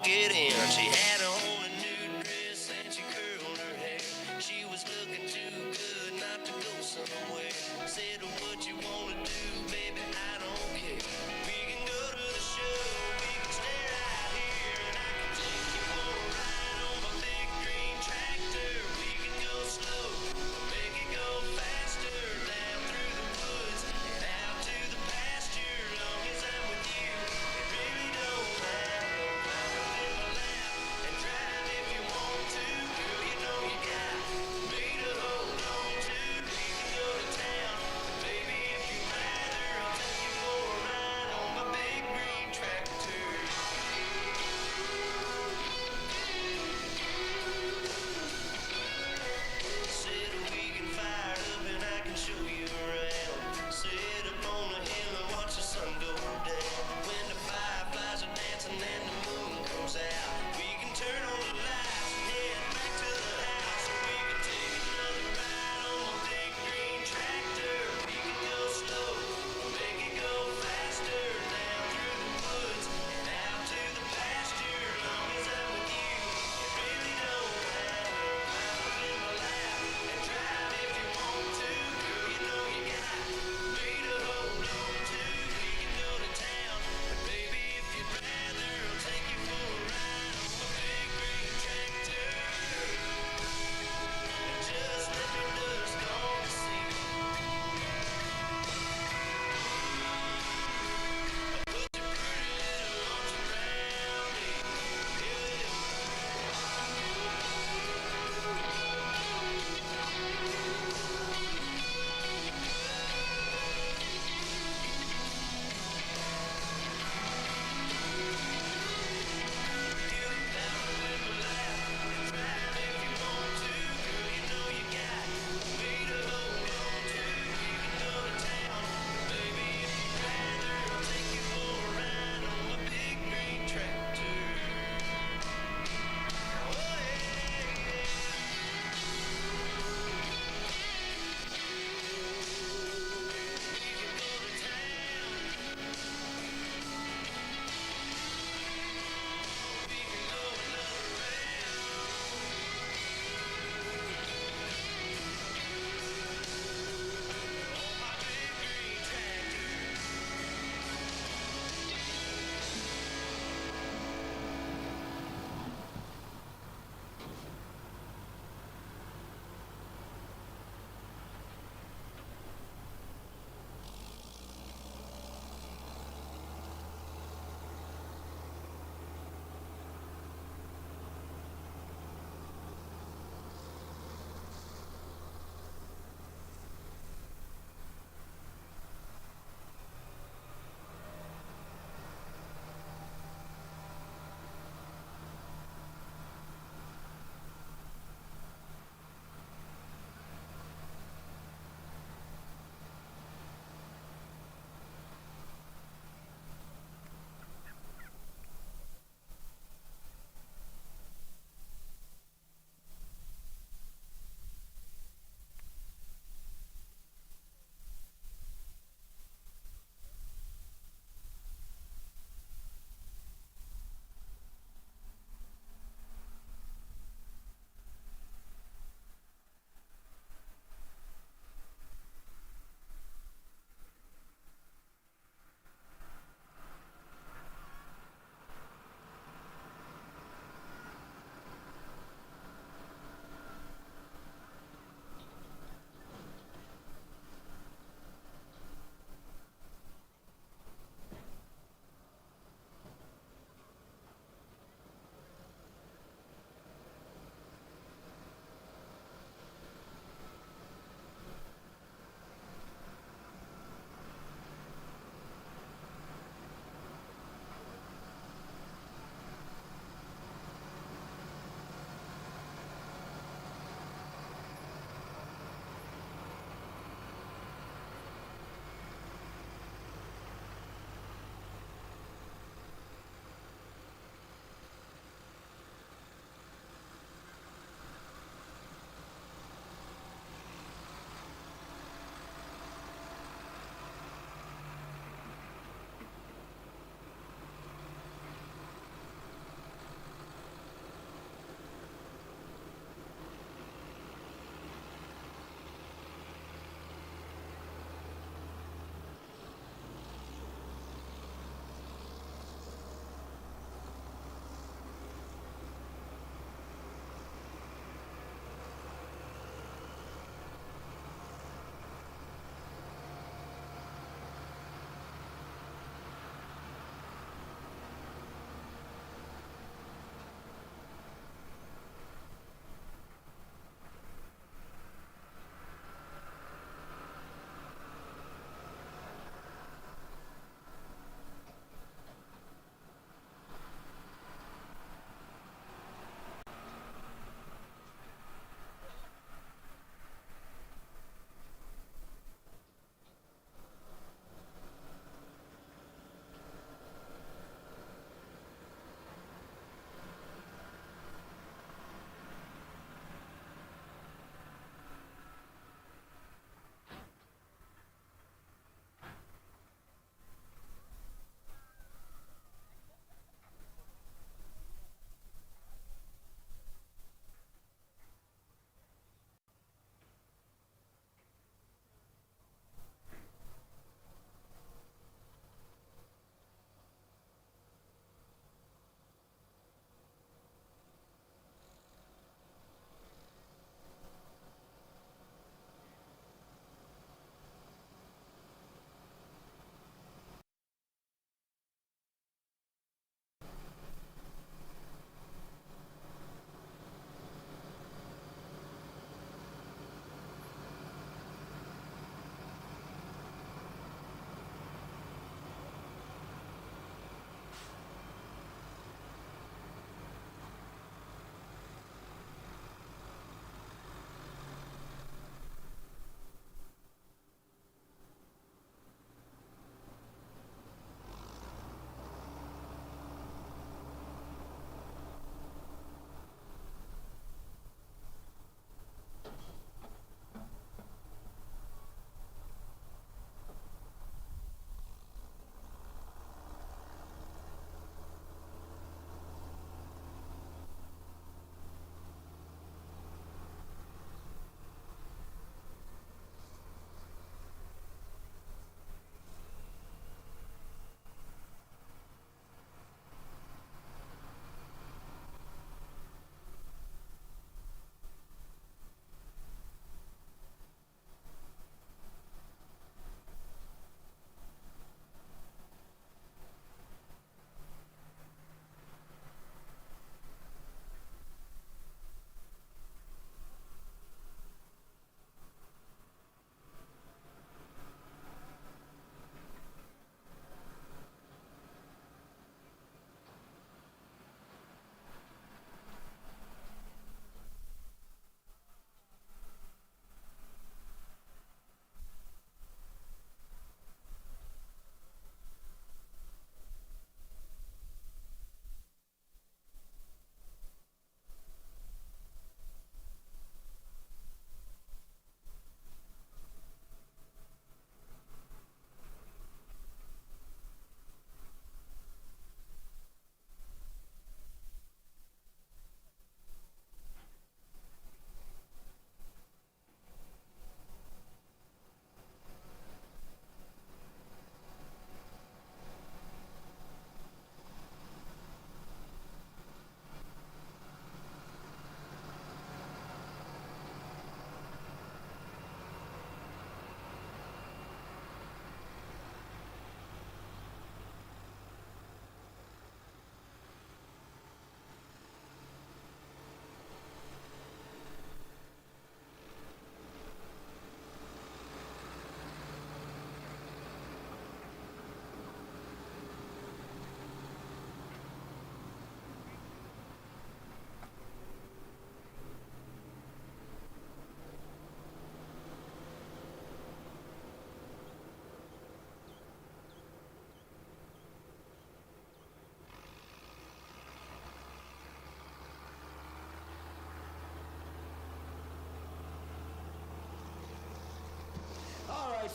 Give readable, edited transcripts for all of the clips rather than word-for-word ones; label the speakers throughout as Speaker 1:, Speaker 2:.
Speaker 1: Get in. She had on a new dress and she curled her hair. She was looking too good not to go somewhere. Said what you wanna do, baby, I don't care. We can go to the show, we can stay right here, and I can take you for a ride on my big green tractor. We can go slow, make it go faster, down through the woods and out to the pasture. Long as I'm with you, it really don't matter. In my lap and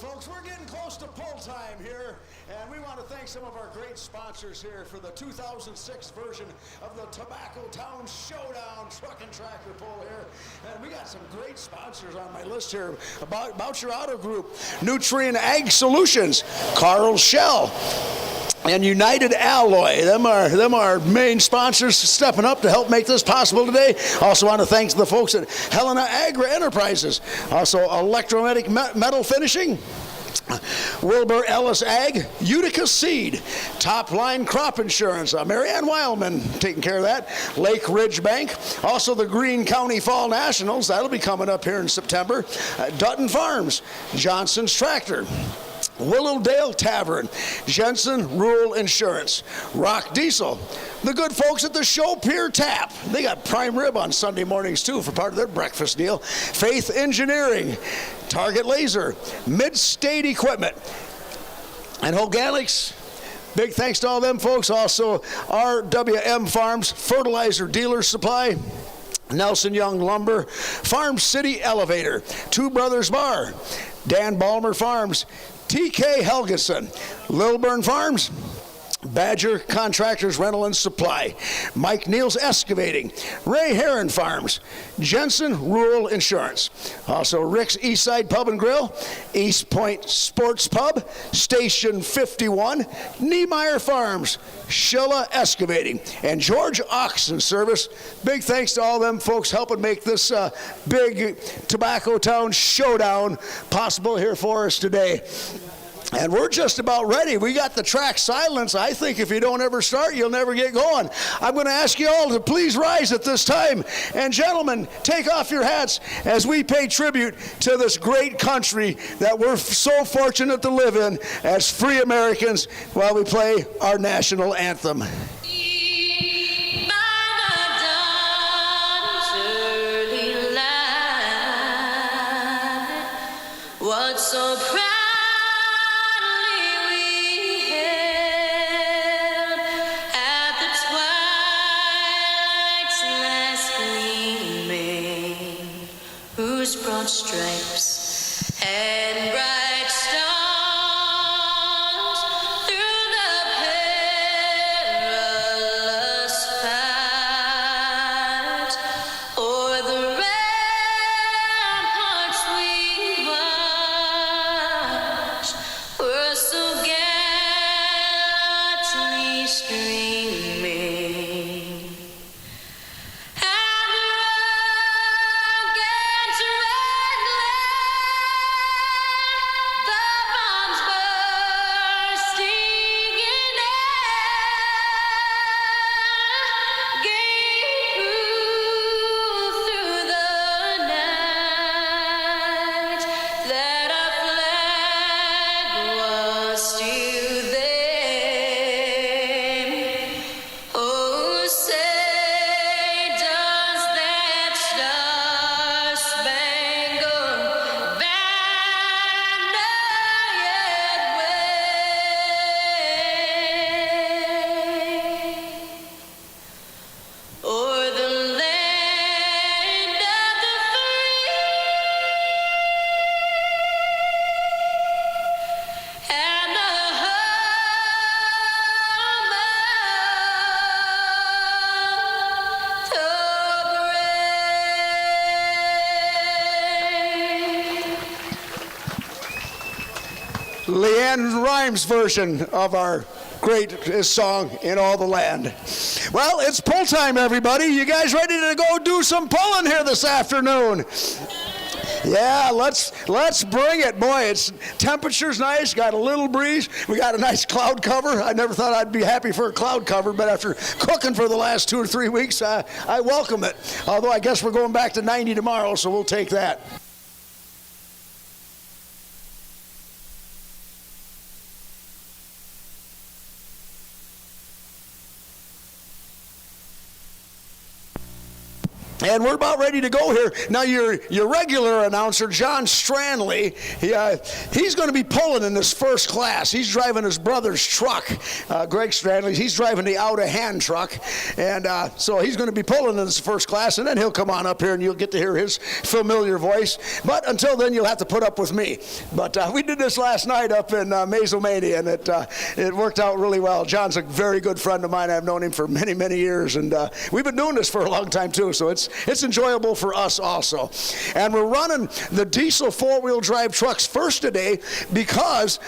Speaker 2: Folks, we're getting close to pull time here, and we want to thank some of our great sponsors here for the 2006 version of the Tobacco Town Showdown truck and tractor pull here. And we got some great sponsors on my list here. About your Auto Group, Nutrien Ag Solutions, Carl Shell, and United Alloy. Them are main sponsors stepping up to help make this possible today. Also want to thank the folks at Helena Agri Enterprises. Also Electromagnetic Metal Finishing, Wilbur Ellis Ag, Utica Seed, Top Line Crop Insurance, Marianne Wildman taking care of that, Lake Ridge Bank, also the Greene County Fall Nationals, that'll be coming up here in September, Dutton Farms, Johnson's Tractor, Willowdale Tavern, Jensen Rural Insurance, Rock Diesel, the good folks at the Show Pier Tap. They got prime rib on Sunday mornings too for part of their breakfast deal. Faith Engineering, Target Laser, Mid-State Equipment, and Hoganics. Big thanks to all them folks. Also, RWM Farms, Fertilizer Dealer Supply, Nelson Young Lumber, Farm City Elevator, Two Brothers Bar, Dan Balmer Farms, TK Helgeson, Lilburn Farms, Badger Contractors Rental and Supply, Mike Niels Excavating, Ray Heron Farms, Jensen Rural Insurance, also Rick's Eastside Pub and Grill, East Point Sports Pub, Station 51, Niemeyer Farms, Schilla Excavating, and George Oxen Service. Big thanks to all them folks helping make this big Tobacco Town Showdown possible here for us today. And we're just about ready. We got the track silence. I think if you don't ever start, you'll never get going. I'm going to ask you all to please rise at this time. And gentlemen, take off your hats as we pay tribute to this great country that we're so fortunate to live in as free Americans while we play our national anthem.
Speaker 1: What's so proud? Broad stripes and bright stars through the perilous fight, o'er the ramparts we watched, were so gallantly streaming.
Speaker 2: Leanne Rimes' version of our greatest song in all the land. Well, it's pull time, everybody. You guys ready to go do some pulling here this afternoon? Yeah, let's bring it. Boy, it's temperature's nice, got a little breeze. We got a nice cloud cover. I never thought I'd be happy for a cloud cover, but after cooking for the last 2 or 3 weeks, I welcome it. Although I guess we're going back to 90 tomorrow, so we'll take that. And we're about ready to go here. Now, your regular announcer, John Stranley, he's going to be pulling in this first class. He's driving his brother's truck. Greg Stranley, he's driving the out-of-hand truck. And so he's going to be pulling in this first class, and then he'll come on up here, and you'll get to hear his familiar voice. But until then, you'll have to put up with me. But we did this last night up in Mazomania, and it worked out really well. John's a very good friend of mine. I've known him for many, many years, and we've been doing this for a long time, too. So it's enjoyable for us also. And we're running the diesel four-wheel drive trucks first today because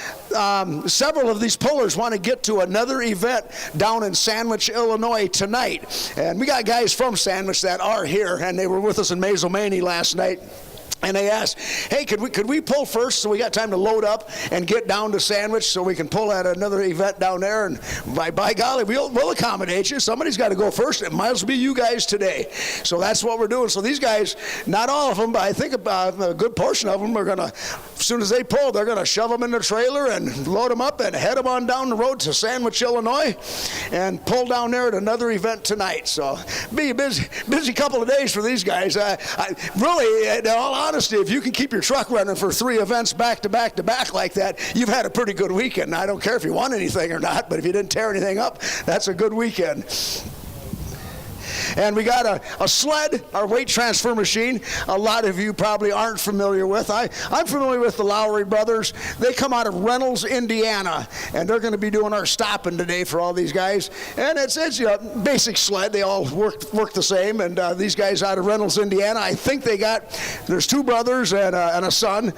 Speaker 2: several of these pullers want to get to another event down in Sandwich, Illinois tonight. And we got guys from Sandwich that are here, and they were with us in Mazomania last night. And they asked, hey, could we pull first so we got time to load up and get down to Sandwich so we can pull at another event down there? And by golly, we'll accommodate you. Somebody's got to go first. It might as well be you guys today. So that's what we're doing. So these guys, not all of them, but I think a good portion of them are going to, as soon as they pull, they're going to shove them in the trailer and load them up and head them on down the road to Sandwich, Illinois, and pull down there at another event tonight. So be a busy couple of days for these guys. Really, in all honesty, if you can keep your truck running for 3 events back to back to back like that, you've had a pretty good weekend. I don't care if you won anything or not, but if you didn't tear anything up, that's a good weekend. And we got a sled, our weight transfer machine. A lot of you probably aren't familiar with. I'm familiar with the Lowry brothers. They come out of Reynolds, Indiana, and they're going to be doing our stopping today for all these guys. And it's a basic sled. They all work the same. And these guys out of Reynolds, Indiana, I think there's 2 brothers and a son.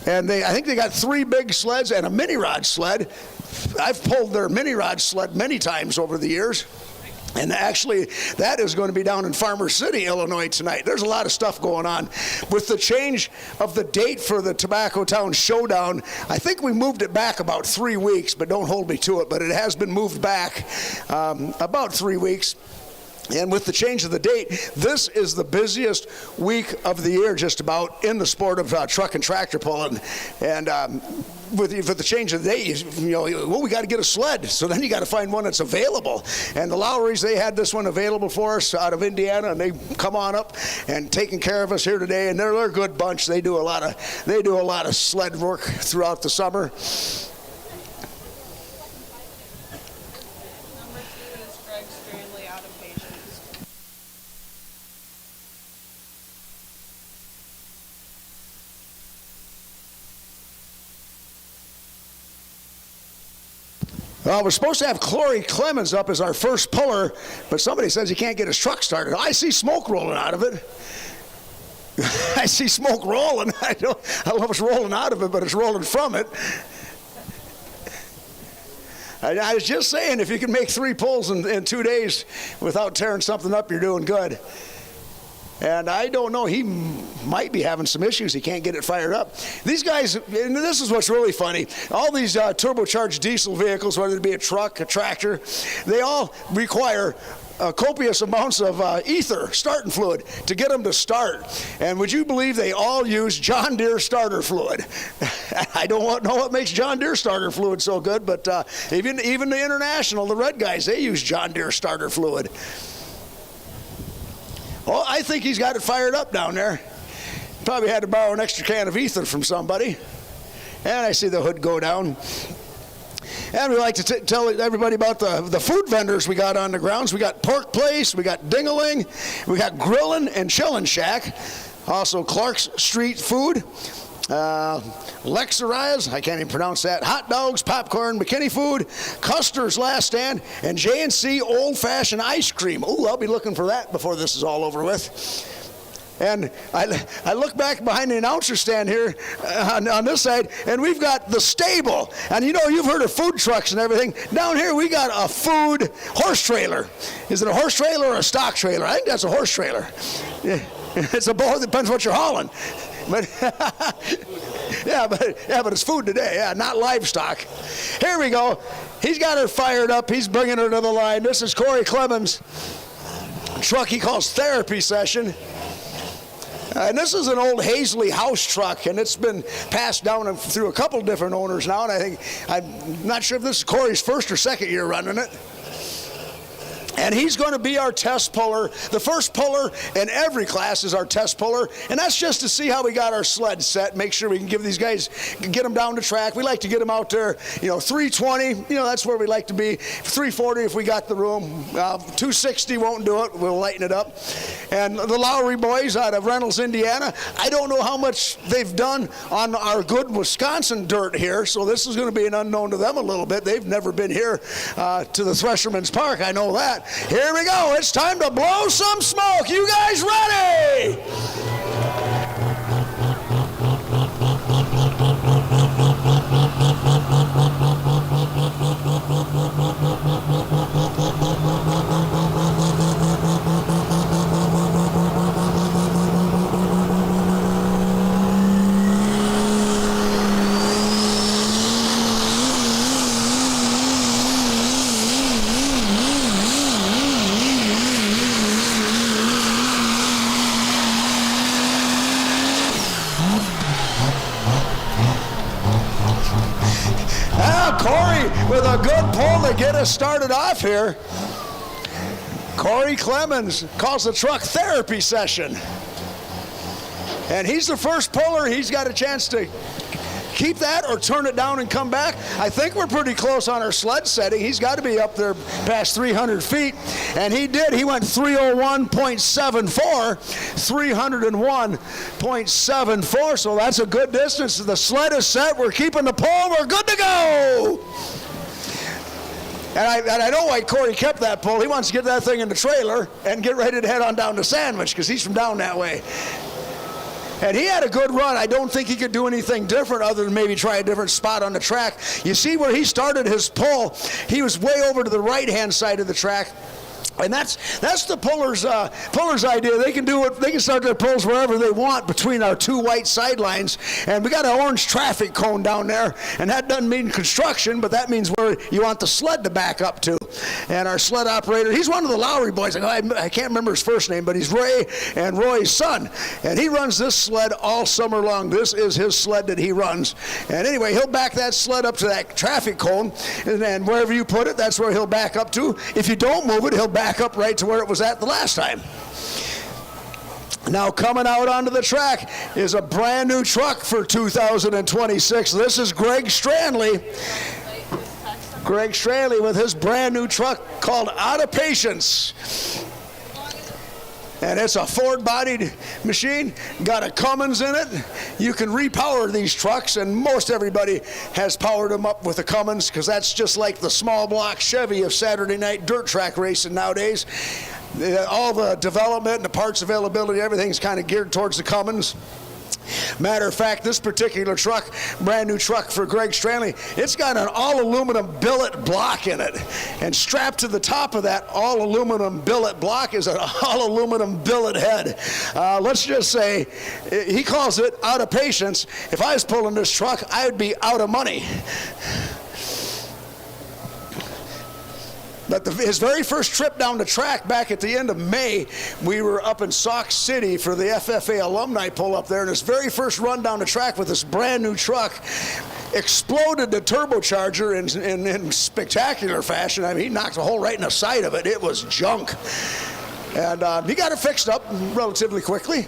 Speaker 2: And I think they got 3 big sleds and a mini rod sled. I've pulled their mini rod sled many times over the years. And actually, that is going to be down in Farmer City, Illinois tonight. There's a lot of stuff going on. With the change of the date for the Tobacco Town Showdown, I think we moved it back about 3 weeks, but don't hold me to it. But it has been moved back about 3 weeks. And with the change of the date, this is the busiest week of the year just about in the sport of truck and tractor pulling. And with the change of the date, we got to get a sled. So then you got to find one that's available. And the Lowrys, they had this one available for us out of Indiana, and they come on up and taking care of us here today. And they're a good bunch. They do a lot of sled work throughout the summer. Well, we're supposed to have Corey Clemens up as our first puller, but somebody says he can't get his truck started. I see smoke rolling out of it. I see smoke rolling. I don't know if it's rolling out of it, but it's rolling from it. I was just saying, if you can make 3 pulls in 2 days without tearing something up, you're doing good. And I don't know, he might be having some issues. He can't get it fired up. These guys, and this is what's really funny, all these turbocharged diesel vehicles, whether it be a truck, a tractor, they all require copious amounts of ether, starting fluid, to get them to start. And would you believe they all use John Deere starter fluid? I don't know what makes John Deere starter fluid so good, but even the International, the red guys, they use John Deere starter fluid. Well, I think he's got it fired up down there. Probably had to borrow an extra can of ether from somebody. And I see the hood go down. And we like to tell everybody about the food vendors we got on the grounds. We got Pork Place, we got Ding-a-ling, we got Grillin' and Chillin' Shack. Also Clark's Street Food. Lexeria's, I can't even pronounce that, hot dogs, popcorn, McKinney Food, Custer's Last Stand, and J&C Old Fashioned Ice Cream. Ooh, I'll be looking for that before this is all over with. And I look back behind the announcer stand here on this side, and we've got the stable. And you've heard of food trucks and everything. Down here we got a food horse trailer. Is it a horse trailer or a stock trailer? I think that's a horse trailer. Yeah. It's a both, it depends what you're hauling. But but it's food today, not livestock. Here we go. He's got her fired up. He's bringing her to the line. This is Corey Clemens' truck he calls Therapy Session. And this is an old Hazley house truck, and it's been passed down through a couple different owners now, and I'm not sure if this is Corey's first or second year running it. and he's going to be our test puller. The first puller in every class is our test puller, and that's just to see how we got our sled set, make sure we can give these guys, get them down the track. We like to get them out there, 320, that's where we like to be. 340 if we got the room. 260 won't do it. We'll lighten it up. And the Lowry boys out of Reynolds, Indiana, I don't know how much they've done on our good Wisconsin dirt here, so this is going to be an unknown to them a little bit. They've never been here to the Thresherman's Park, I know that. Here we go. It's time to blow some smoke. You guys ready? Corey with a good pull to get us started off here. Corey Clemens calls the truck therapy session. And he's the first puller. He's got a chance to keep that or turn it down and come back. I think we're pretty close on our sled setting. He's got to be up there past 300 feet. And he did. He went 301.74, 301.74. So that's a good distance. The sled is set. We're keeping the pull. We're good to go. And I know why Corey kept that pull. He wants to get that thing in the trailer and get ready to head on down to Sandwich because he's from down that way. And he had a good run. I don't think he could do anything different other than maybe try a different spot on the track. You see where he started his pull, he was way over to the right-hand side of the track. And that's the puller's idea. They can do it. They can start their pulls wherever they want between our two white sidelines. And we got an orange traffic cone down there. And that doesn't mean construction, but that means where you want the sled to back up to. And our sled operator, he's one of the Lowry boys. I can't remember his first name, but he's Ray and Roy's son. And he runs this sled all summer long. This is his sled that he runs. And anyway, he'll back that sled up to that traffic cone. And then wherever you put it, that's where he'll back up to. If you don't move it, he'll back up right to where it was at the last time. Now coming out onto the track is a brand new truck for 2026. This is Greg Stranley. Greg Stranley with his brand new truck called Out of Patience. And it's a Ford-bodied machine, got a Cummins in it. You can repower these trucks, and most everybody has powered them up with a Cummins because that's just like the small block Chevy of Saturday night dirt track racing nowadays. All the development and the parts availability, everything's kind of geared towards the Cummins. Matter of fact, this particular truck, brand new truck for Greg Stranley, it's got an all-aluminum billet block in it. And strapped to the top of that all-aluminum billet block is an all-aluminum billet head. Let's just say, he calls it Out of Patience. If I was pulling this truck, I would be out of money. But his very first trip down the track back at the end of May, we were up in Sauk City for the FFA alumni pull up there, and his very first run down the track with this brand new truck exploded the turbocharger in spectacular fashion. I mean, he knocked a hole right in the side of it. It was junk. And he got it fixed up relatively quickly.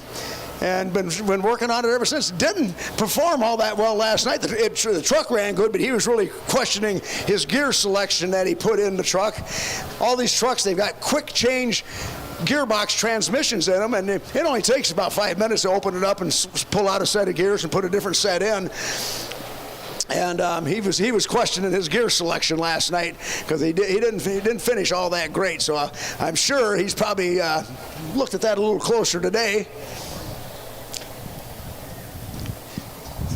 Speaker 2: And been working on it ever since. Didn't perform all that well last night. The truck ran good, but he was really questioning his gear selection that he put in the truck. All these trucks, they've got quick change gearbox transmissions in them, and it only takes about 5 minutes to open it up and pull out a set of gears and put a different set in. And he was questioning his gear selection last night because he didn't finish all that great. So I'm sure he's probably looked at that a little closer today.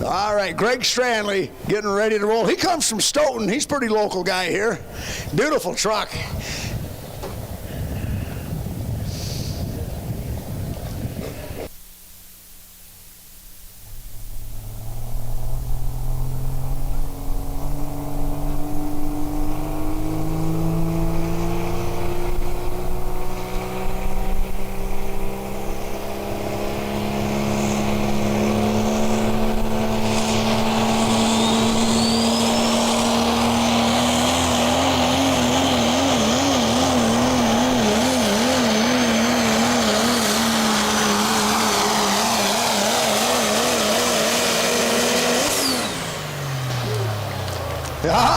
Speaker 2: All right, Greg Stranley getting ready to roll. He comes from Stoughton. He's a pretty local guy here. Beautiful truck.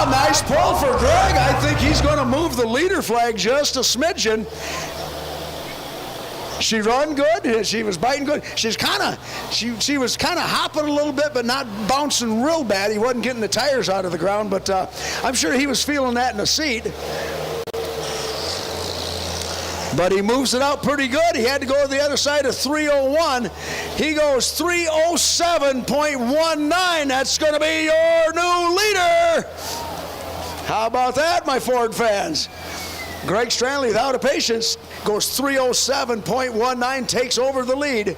Speaker 2: Well, nice pull for Greg. I think he's going to move the leader flag just a smidgen. She run good. She was biting good. She was kind of hopping a little bit, but not bouncing real bad. He wasn't getting the tires out of the ground, but I'm sure he was feeling that in the seat. But he moves it out pretty good. He had to go to the other side of 301. He goes 307.19. That's going to be your new leader. How about that, my Ford fans? Greg Stranley, without a patience, goes 307.19, takes over the lead.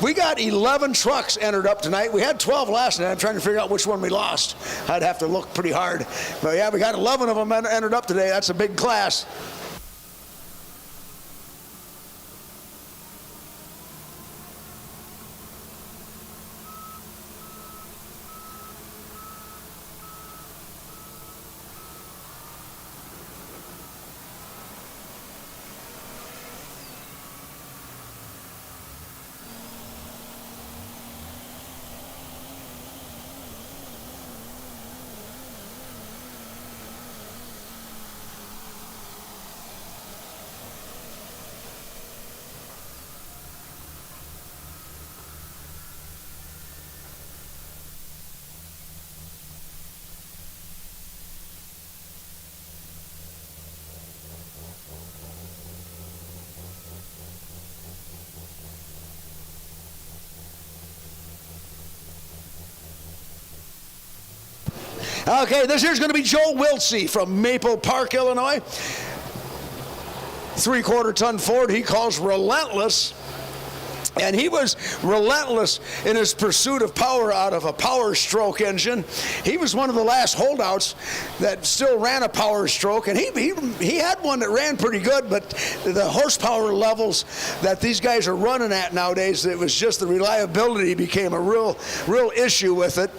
Speaker 2: We got 11 trucks entered up tonight. We had 12 last night. I'm trying to figure out which one we lost. I'd have to look pretty hard. But yeah, we got 11 of them entered up today. That's a big class. Okay, this here's going to be Joe Wiltsey from Maple Park, Illinois. 3/4 ton Ford he calls relentless. And he was relentless in his pursuit of power out of a Power Stroke engine. He was one of the last holdouts that still ran a Power Stroke, and he had one that ran pretty good, but the horsepower levels that these guys are running at nowadays, it was just the reliability became a real issue with it.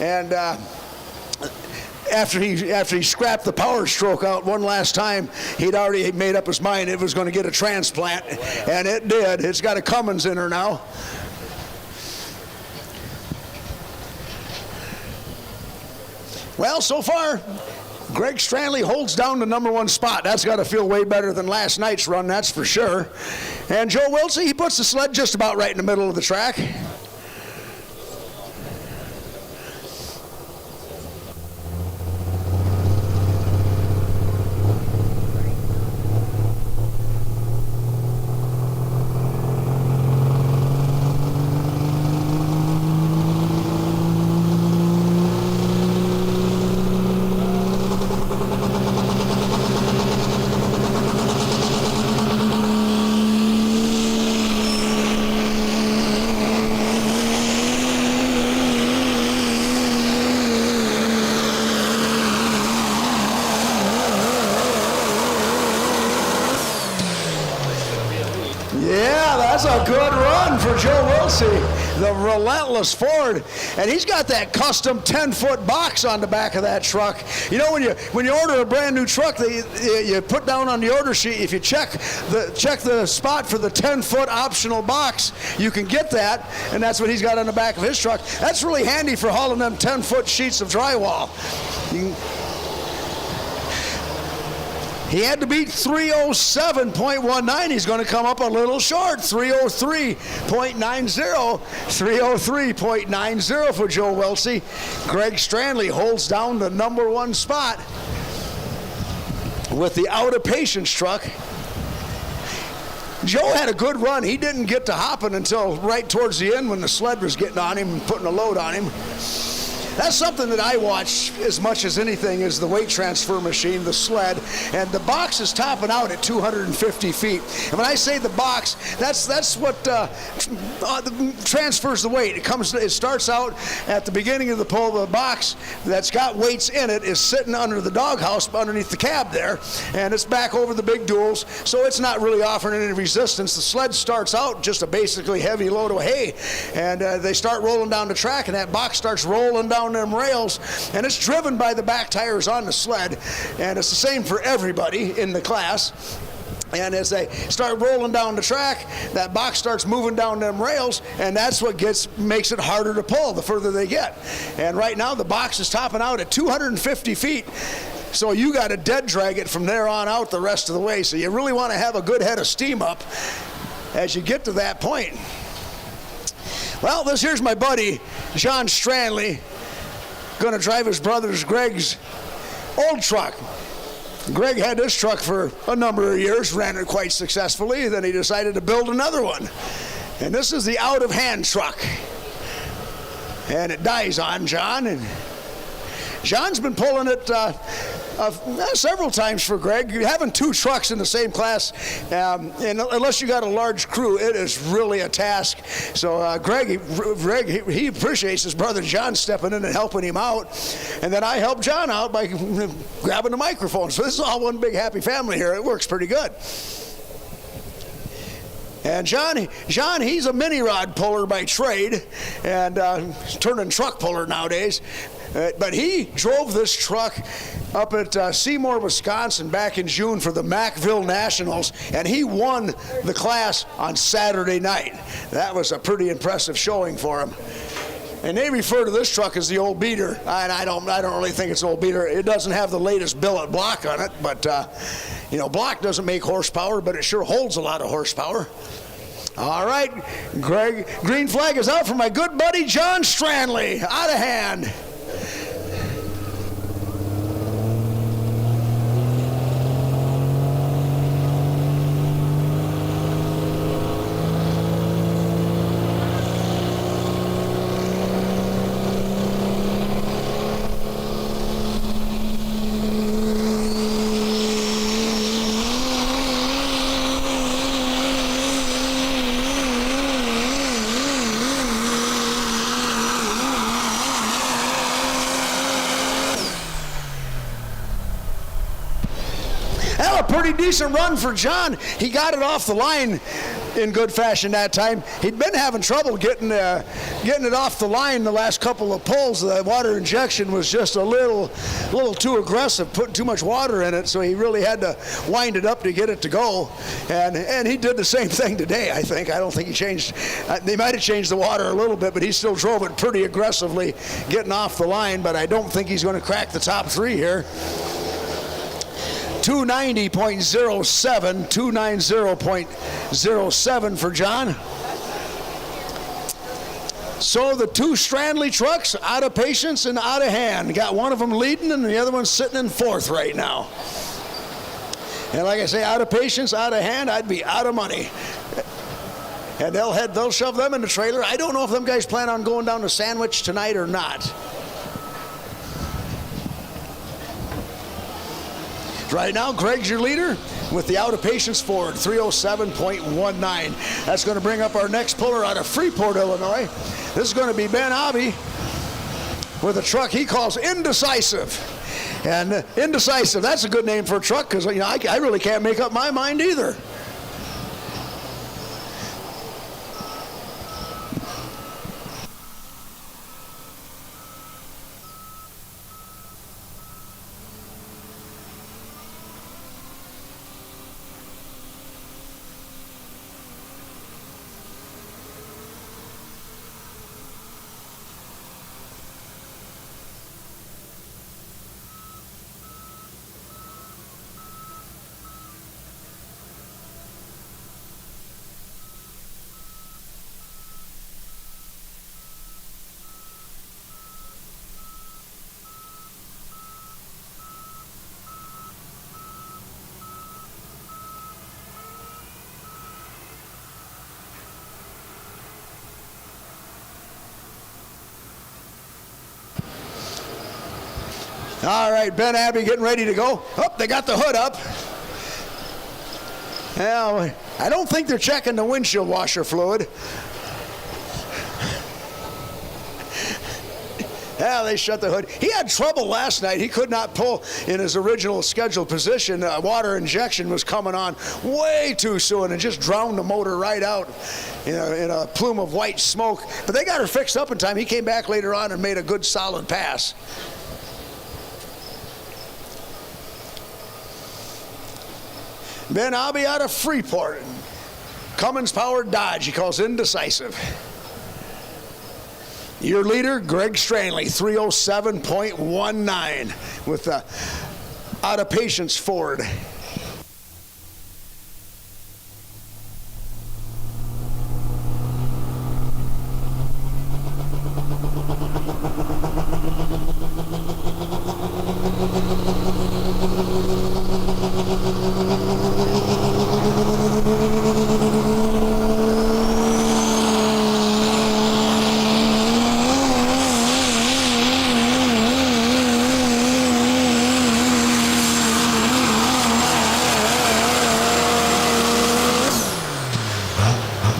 Speaker 2: And after he scrapped the Power Stroke out one last time, he'd already made up his mind it was going to get a transplant, and it did. It's got a Cummins in her now. Well, so far, Greg Stranley holds down the #1 spot. That's got to feel way better than last night's run, that's for sure. And Joe Wiltsey, he puts the sled just about right in the middle of the track. That's a good run for Joe Wiltsey, the relentless Ford. And he's got that custom 10-foot box on the back of that truck. You know, when you order a brand new truck, you put down on the order sheet, if you check the spot for the 10-foot optional box, you can get that, and that's what he's got on the back of his truck. That's really handy for hauling them 10-foot sheets of drywall. He had to beat 307.19. He's going to come up a little short. 303.90. 303.90 for Joe Wiltsey. Greg Stranley holds down the #1 spot with the Out of Patience truck. Joe had a good run. He didn't get to hopping until right towards the end when the sled was getting on him and putting a load on him. That's something that I watch as much as anything is the weight transfer machine, the sled, and the box is topping out at 250 feet. And when I say the box, that's what transfers the weight. It starts out at the beginning of the pull. The box that's got weights in it is sitting under the doghouse underneath the cab there, and it's back over the big duals, so it's not really offering any resistance. The sled starts out just a basically heavy load of hay, and they start rolling down the track, and that box starts rolling down them rails, and it's driven by the back tires on the sled, and it's the same for everybody in the class. And as they start rolling down the track, that box starts moving down them rails, and that's what makes it harder to pull the further they get. And right now the box is topping out at 250 feet, so you got to dead drag it from there on out the rest of the way. So you really want to have a good head of steam up as you get to that point. Well, here's my buddy, John Stranley, going to drive his brother's Greg's old truck. Greg had this truck for a number of years, ran it quite successfully, then he decided to build another one. And this is the out-of-hand truck. And it dies on John, and John's been pulling it several times for Greg. Having two trucks in the same class, and unless you got a large crew, it is really a task. So Greg, he appreciates his brother John stepping in and helping him out. And then I help John out by grabbing the microphone. So this is all one big happy family here. It works pretty good. And John, he's a mini rod puller by trade, and turning truck puller nowadays. But he drove this truck up at Seymour, Wisconsin back in June for the Mackville Nationals, and he won the class on Saturday night. That was a pretty impressive showing for him. And they refer to this truck as the old beater, and I don't really think it's an old beater. It doesn't have the latest billet block on it, but block doesn't make horsepower, but it sure holds a lot of horsepower. All right, Greg, green flag is out for my good buddy John Stranley, out of hand. Pretty decent run for John. He got it off the line in good fashion that time. He'd been having trouble getting it off the line the last couple of pulls. The water injection was just a little too aggressive, putting too much water in it, so he really had to wind it up to get it to go. And he did the same thing today, I think. I don't think he changed. They might have changed the water a little bit, but he still drove it pretty aggressively getting off the line, but I don't think he's going to crack the top three here. 290.07, 290.07 for John. So the two Stranley trucks, out of patience and out of hand. Got one of them leading and the other one sitting in fourth right now. And like I say, out of patience, out of hand, I'd be out of money. And they'll shove them in the trailer. I don't know if them guys plan on going down to Sandwich tonight or not. Right now, Greg's your leader with the out of patience Ford, 307.19. That's going to bring up our next puller out of Freeport, Illinois. This is going to be Ben Abbey with a truck he calls Indecisive. And Indecisive, that's a good name for a truck because I really can't make up my mind either. All right, Ben Abbey getting ready to go. Oh, they got the hood up. Now, I don't think they're checking the windshield washer fluid. Yeah, they shut the hood. He had trouble last night. He could not pull in his original scheduled position. Water injection was coming on way too soon and just drowned the motor right out in a plume of white smoke. But they got her fixed up in time. He came back later on and made a good solid pass. Ben Abby out of Freeport. Cummins-powered Dodge, he calls indecisive. Your leader, Greg Stranley, 307.19 with out of Patience Ford.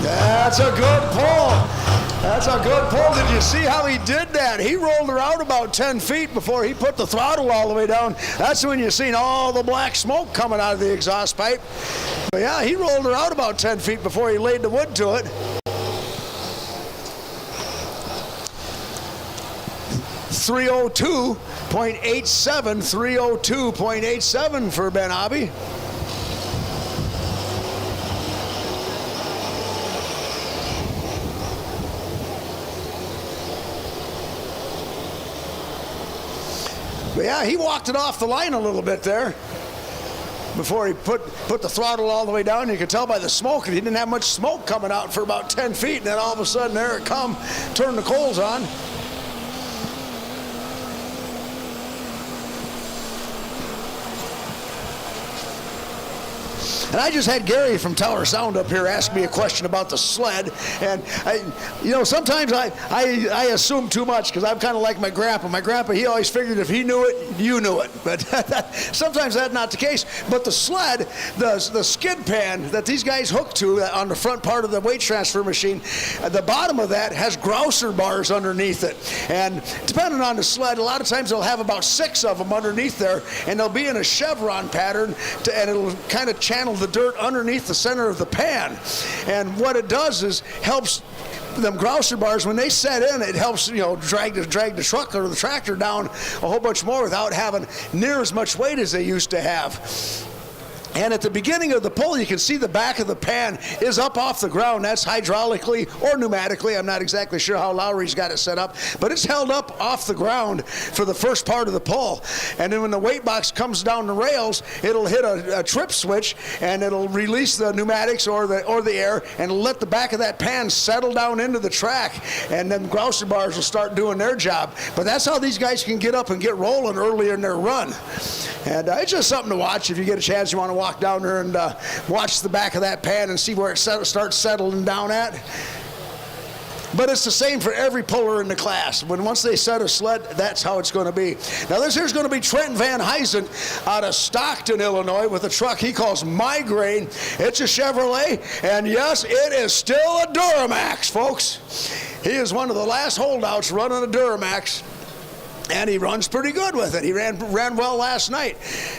Speaker 2: That's a good pull. That's a good pull. Did you see how he did that? He rolled her out about 10 feet before he put the throttle all the way down. That's when you seen all the black smoke coming out of the exhaust pipe. But yeah, he rolled her out about 10 feet before he laid the wood to it. 302.87, 302.87 for Ben Abby. But yeah, he walked it off the line a little bit there before he put the throttle all the way down. You could tell by the smoke, he didn't have much smoke coming out for about 10 feet, and then all of a sudden, there it come, turned the coals on. And I just had Gary from Tower Sound up here ask me a question about the sled. And, sometimes I assume too much because I'm kind of like my grandpa. My grandpa, he always figured if he knew it, you knew it. But sometimes that's not the case. But the sled, the skid pan that these guys hook to on the front part of the weight transfer machine, the bottom of that has grouser bars underneath it. And depending on the sled, a lot of times they'll have about 6 of them underneath there, and they'll be in a chevron pattern, and it'll kind of channel the dirt underneath the center of the pan. And what it does is helps them grouser bars, when they set in, it helps drag the truck or the tractor down a whole bunch more without having near as much weight as they used to have. And at the beginning of the pull, you can see the back of the pan is up off the ground. That's hydraulically or pneumatically. I'm not exactly sure how Lowry's got it set up, but it's held up off the ground for the first part of the pull. And then when the weight box comes down the rails, it'll hit a trip switch, and it'll release the pneumatics or the air, and let the back of that pan settle down into the track. And then grouser bars will start doing their job. But that's how these guys can get up and get rolling earlier in their run. And it's just something to watch if you get a chance. You want to walk down there and watch the back of that pan and see where it starts settling down at. But it's the same for every puller in the class. Once they set a sled, that's how it's going to be. Now this here's going to be Trent Van Huysen out of Stockton, Illinois, with a truck he calls Migraine. It's a Chevrolet, and yes, it is still a Duramax, folks. He is one of the last holdouts running a Duramax. And he runs pretty good with it. He ran well last night.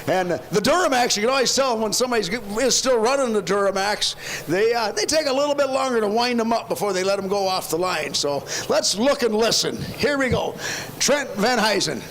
Speaker 2: And the Duramax, you can always tell when somebody is still running the Duramax, they take a little bit longer to wind them up before they let them go off the line. So let's look and listen. Here we go. Trent Van Huysen.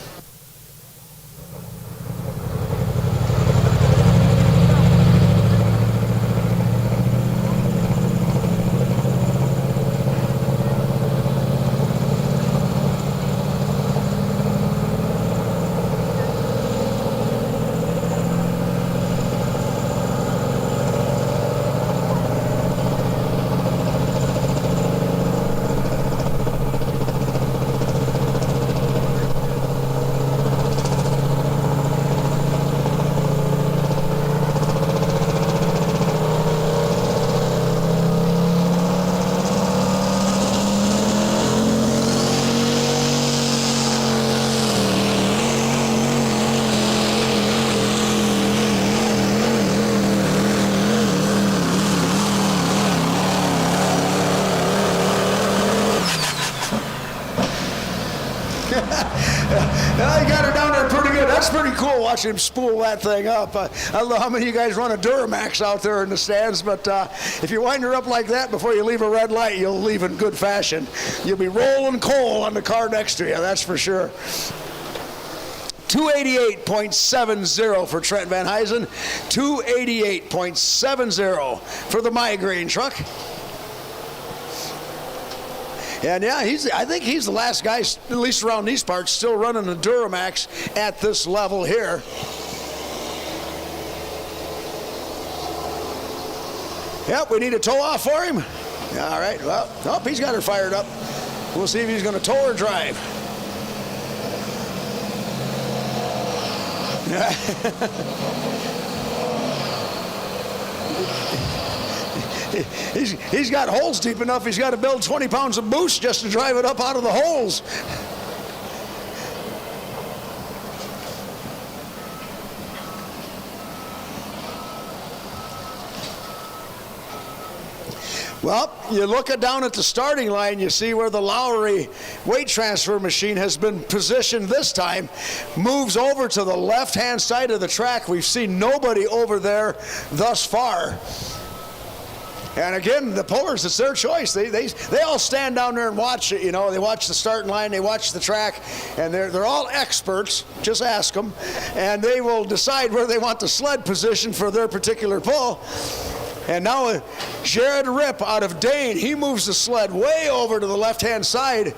Speaker 2: Well, he got her down there pretty good. That's pretty cool watching him spool that thing up. I don't know how many of you guys run a Duramax out there in the stands, but if you wind her up like that before you leave a red light, you'll leave in good fashion. You'll be rolling coal on the car next to you, that's for sure. 288.70 for Trent Van Huysen. 288.70 for the migraine truck. And yeah, I think he's the last guy, at least around these parts, still running the Duramax at this level here. Yep, we need a tow off for him. All right, well, oh, he's got her fired up. We'll see if he's going to tow or drive. He's got holes deep enough, he's got to build 20 pounds of boost just to drive it up out of the holes. Well, you look down at the starting line, you see where the Lowry weight transfer machine has been positioned this time. Moves over to the left-hand side of the track. We've seen nobody over there thus far. And again, the pullers, it's their choice. They all stand down there and watch it, you know. They watch the starting line, they watch the track, and they're all experts. Just ask them. And they will decide where they want the sled position for their particular pull. And now Jared Ripp out of Dane, he moves the sled way over to the left-hand side.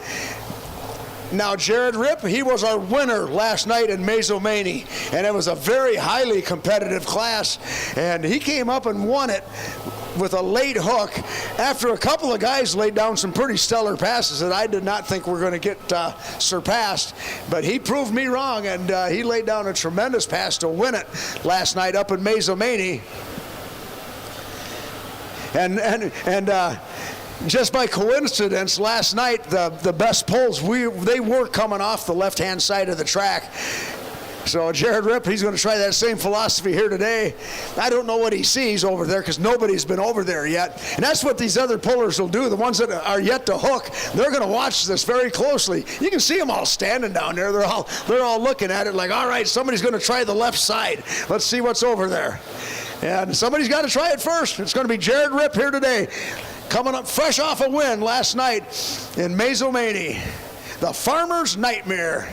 Speaker 2: Now Jared Ripp, he was our winner last night in Mazomanie, and it was a very highly competitive class, and he came up and won it with a late hook after a couple of guys laid down some pretty stellar passes that I did not think were going to get surpassed, but he proved me wrong, and he laid down a tremendous pass to win it last night up in Mazomanie. And just by coincidence, last night the best pulls they were coming off the left-hand side of the track. So Jared Ripp, he's going to try that same philosophy here today. I don't know what he sees over there because nobody's been over there yet. And that's what these other pullers will do. The ones that are yet to hook, they're going to watch this very closely. You can see them all standing down there. They're all looking at it like, all right, somebody's going to try the left side. Let's see what's over there. And somebody's got to try it first. It's going to be Jared Ripp here today, coming up fresh off a win last night in Mazomanie. The Farmer's Nightmare.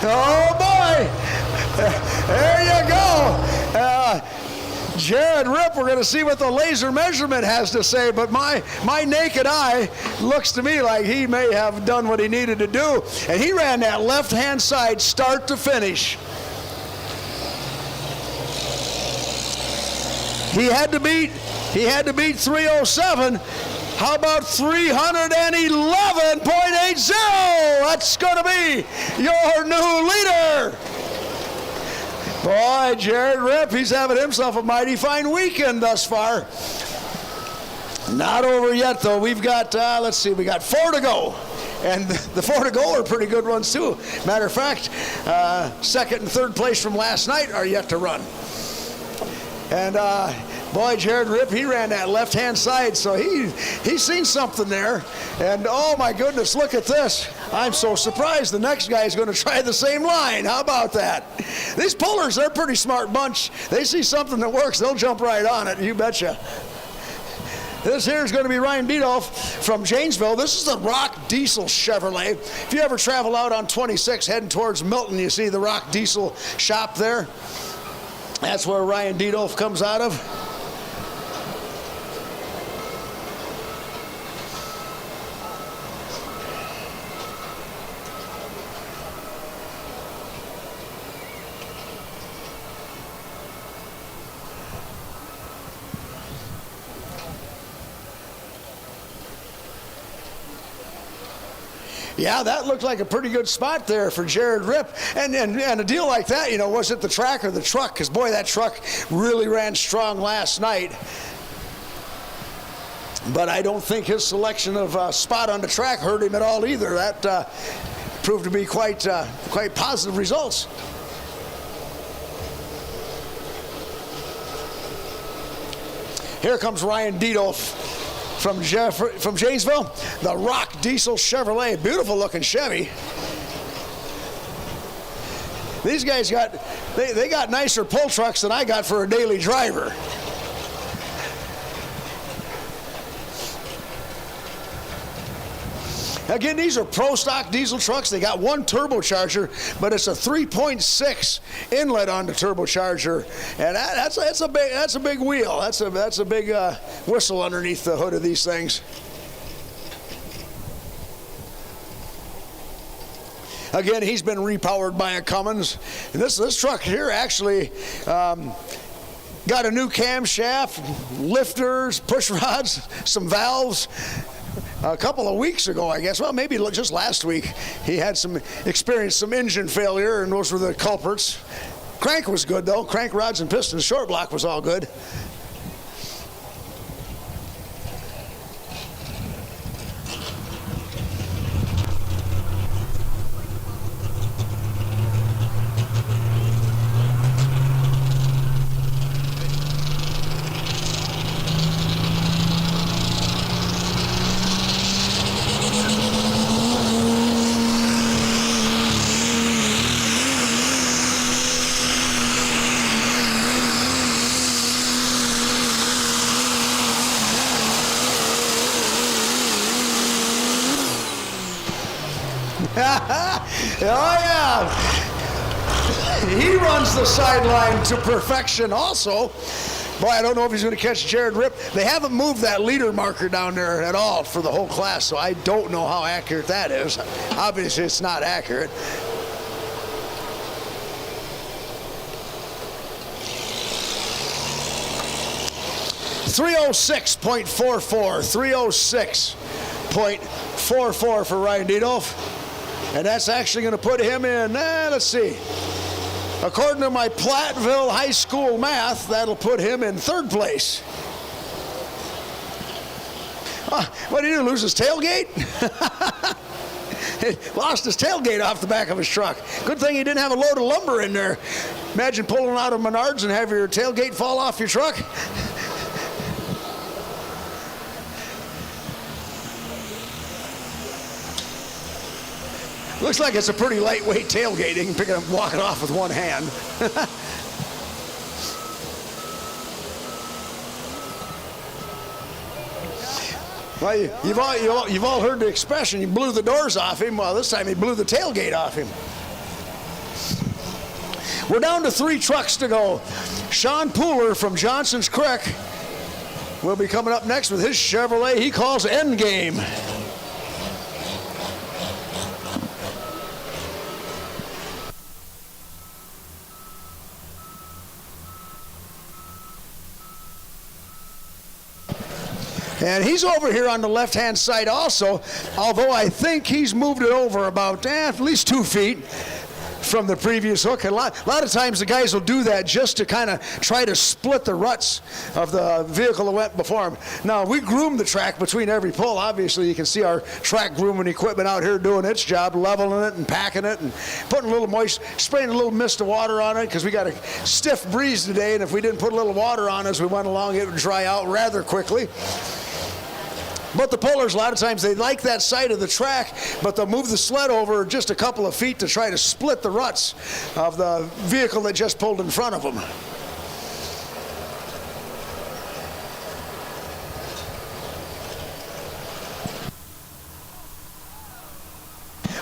Speaker 2: Oh boy, there you go. Jared Ripp, we're going to see what the laser measurement has to say, but my naked eye looks to me like he may have done what he needed to do, and he ran that left-hand side start to finish. He had to beat 307. How about 311.80? That's going to be your new leader. Boy, Jared Ripp, he's having himself a mighty fine weekend thus far. Not over yet, though. We've got, let's see, we got 4 to go. And the 4 to go are pretty good ones, too. Matter of fact, second and third place from last night are yet to run. And boy, Jared Ripp, he ran that left-hand side, so he's seen something there. And oh my goodness, look at this. I'm so surprised the next guy is going to try the same line. How about that? These pullers, they're a pretty smart bunch. They see something that works, they'll jump right on it, you betcha. This here is going to be Ryan Beedolf from Janesville. This is the Rock Diesel Chevrolet. If you ever travel out on 26 heading towards Milton, you see the Rock Diesel shop there. That's where Ryan Beedolf comes out of. Yeah, that looked like a pretty good spot there for Jared Ripp. And a deal like that, was it the track or the truck? Because, boy, that truck really ran strong last night. But I don't think his selection of spot on the track hurt him at all either. That proved to be quite positive results. Here comes Ryan Diedolf from Janesville, the Rock Diesel Chevrolet. Beautiful looking Chevy. These guys they got nicer pull trucks than I got for a daily driver. Again, these are pro stock diesel trucks. They got one turbocharger, but it's a 3.6 inlet on the turbocharger, and that's a big wheel. That's a big whistle underneath the hood of these things. Again, he's been repowered by a Cummins. And this truck here actually got a new camshaft, lifters, push rods, some valves. A couple of weeks ago, I guess, well, maybe just last week, he had experienced some engine failure, and those were the culprits. Crank was good, though. Crank rods and pistons, short block was all good. Oh, yeah. He runs the sideline to perfection also. Boy, I don't know if he's going to catch Jared Ripp. They haven't moved that leader marker down there at all for the whole class, so I don't know how accurate that is. Obviously, it's not accurate. .306.44. 306.44 for Ryan Diedolf. And that's actually going to put him in, let's see. According to my Platteville High School math, that'll put him in third place. What did he do, lose his tailgate? He lost his tailgate off the back of his truck. Good thing he didn't have a load of lumber in there. Imagine pulling out of Menards and have your tailgate fall off your truck. Looks like it's a pretty lightweight tailgate. You can pick it up and walk it off with one hand. Well, you've all heard the expression, you blew the doors off him. Well, this time he blew the tailgate off him. We're down to 3 trucks to go. Sean Pooler from Johnson's Creek will be coming up next with his Chevrolet he calls Endgame. And he's over here on the left-hand side also, although I think he's moved it over about at least 2 feet from the previous hook. And a lot of times the guys will do that just to kind of try to split the ruts of the vehicle that went before him. Now, we groom the track between every pull. Obviously, you can see our track grooming equipment out here doing its job, leveling it and packing it and putting a little spraying a little mist of water on it because we got a stiff breeze today, and if we didn't put a little water on as we went along, it would dry out rather quickly. But the pullers, a lot of times, they like that side of the track, but they'll move the sled over just a couple of feet to try to split the ruts of the vehicle that just pulled in front of them.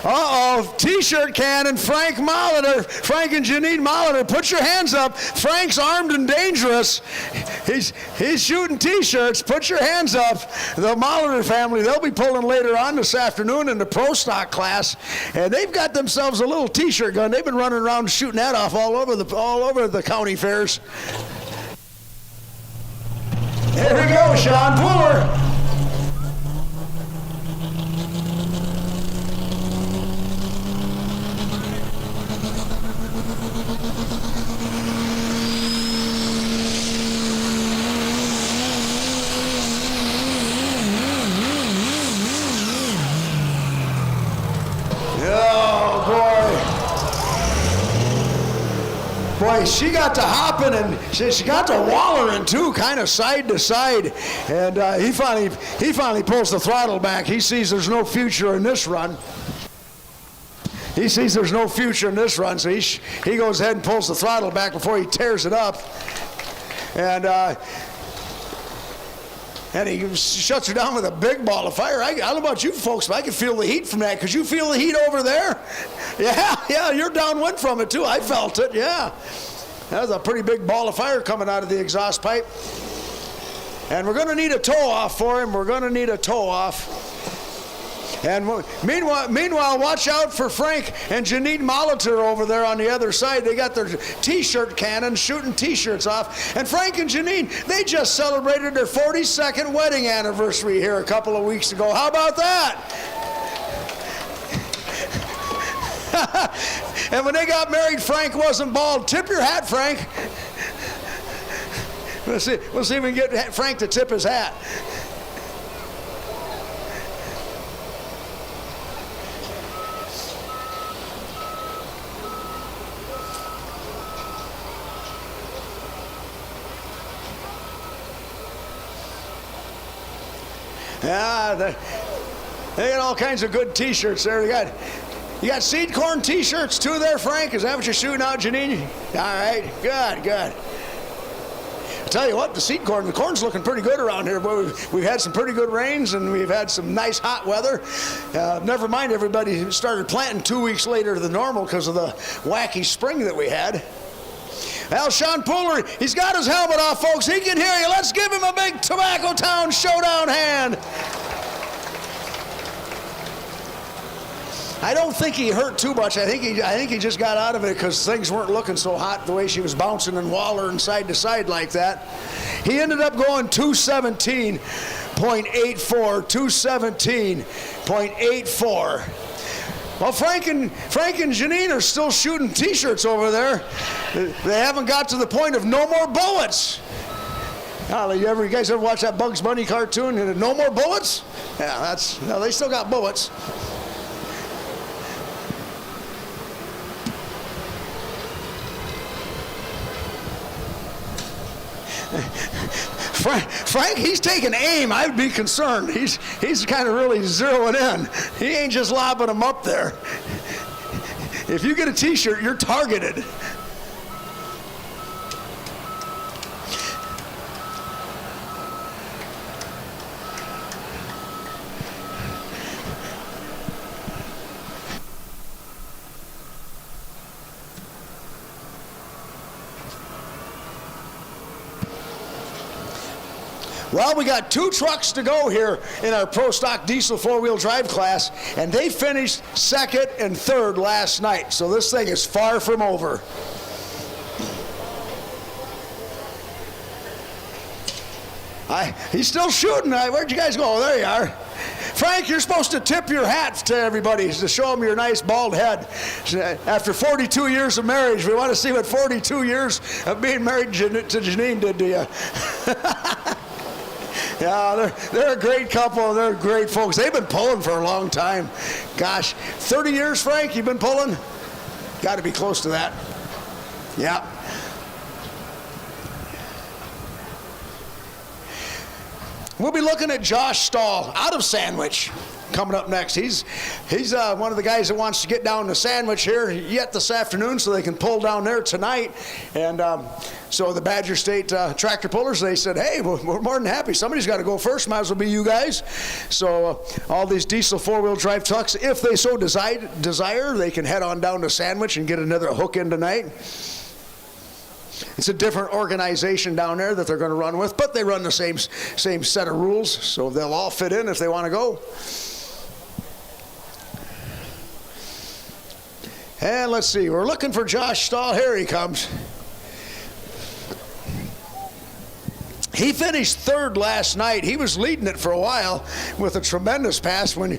Speaker 2: Uh-oh, T-shirt cannon, Frank Molitor. Frank and Janine Molitor, put your hands up. Frank's armed and dangerous. He's shooting T-shirts. Put your hands up. The Molitor family, they'll be pulling later on this afternoon in the Pro Stock class, and they've got themselves a little T-shirt gun. They've been running around shooting that off all over the county fairs. Here we go, Sean. Puller. Boy, she got to hopping and she got to wallering too, kind of side to side. And he finally pulls the throttle back. He sees there's no future in this run. He sees there's no future in this run, so he goes ahead and pulls the throttle back before he tears it up. And he shuts her down with a big ball of fire. I don't know about you folks, but I can feel the heat from that. Could you feel the heat over there? Yeah, you're downwind from it too. I felt it, yeah. That was a pretty big ball of fire coming out of the exhaust pipe. And we're going to need a tow off for him. We're going to need a tow off. And meanwhile, watch out for Frank and Janine Molitor over there on the other side. They got their T-shirt cannons shooting T-shirts off. And Frank and Janine, they just celebrated their 42nd wedding anniversary here a couple of weeks ago. How about that? And when they got married, Frank wasn't bald. Tip your hat, Frank. We'll see if we can get Frank to tip his hat. Yeah, they got all kinds of good T-shirts there. You got seed corn T-shirts too there, Frank? Is that what you're shooting out, Janine? All right, good. I tell you what, the corn's looking pretty good around here. Boy, we've had some pretty good rains and we've had some nice hot weather. Never mind, everybody started planting 2 weeks later than normal because of the wacky spring that we had. Well, Sean Pooler, he's got his helmet off, folks. He can hear you. Let's give him a big Tobacco Town Showdown hand. I don't think he hurt too much. I think he just got out of it because things weren't looking so hot the way she was bouncing and wallering side to side like that. He ended up going 217.84, 217.84. Well, Frank and Janine are still shooting T-shirts over there. They haven't got to the point of no more bullets. You guys ever watch that Bugs Bunny cartoon? No more bullets? Yeah, no, they still got bullets. Frank, he's taking aim. I'd be concerned. He's kind of really zeroing in. He ain't just lobbing them up there. If you get a T-shirt, you're targeted. Well, we got 2 trucks to go here in our Pro Stock Diesel 4-wheel drive class, and they finished 2nd and 3rd last night, so this thing is far from over. He's still shooting. Where'd you guys go? Oh, there you are. Frank, you're supposed to tip your hat to everybody to show them your nice bald head. After 42 years of marriage, we want to see what 42 years of being married to Janine did to you. Yeah, they're a great couple. They're great folks. They've been pulling for a long time. Gosh, 30 years, Frank, you've been pulling? Got to be close to that. Yeah. We'll be looking at Josh Stahl out of Sandwich coming up next. He's one of the guys that wants to get down to Sandwich here yet this afternoon so they can pull down there tonight. And so the Badger State tractor pullers, they said, hey, we're more than happy. Somebody's got to go first. Might as well be you guys. So all these diesel 4-wheel drive trucks, if they so desire, they can head on down to Sandwich and get another hook in tonight. It's a different organization down there that they're going to run with, but they run the same set of rules, so they'll all fit in if they want to go. And let's see, we're looking for Josh Stahl. Here he comes. He finished 3rd last night. He was leading it for a while with a tremendous pass. When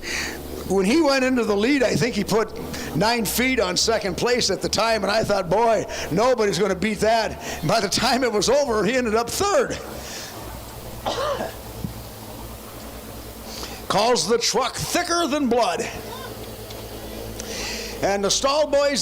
Speaker 2: he went into the lead, I think he put 9 feet on 2nd place at the time, and I thought, boy, nobody's going to beat that. And by the time it was over, he ended up 3rd. Calls the truck thicker than blood. And the Stahl boys,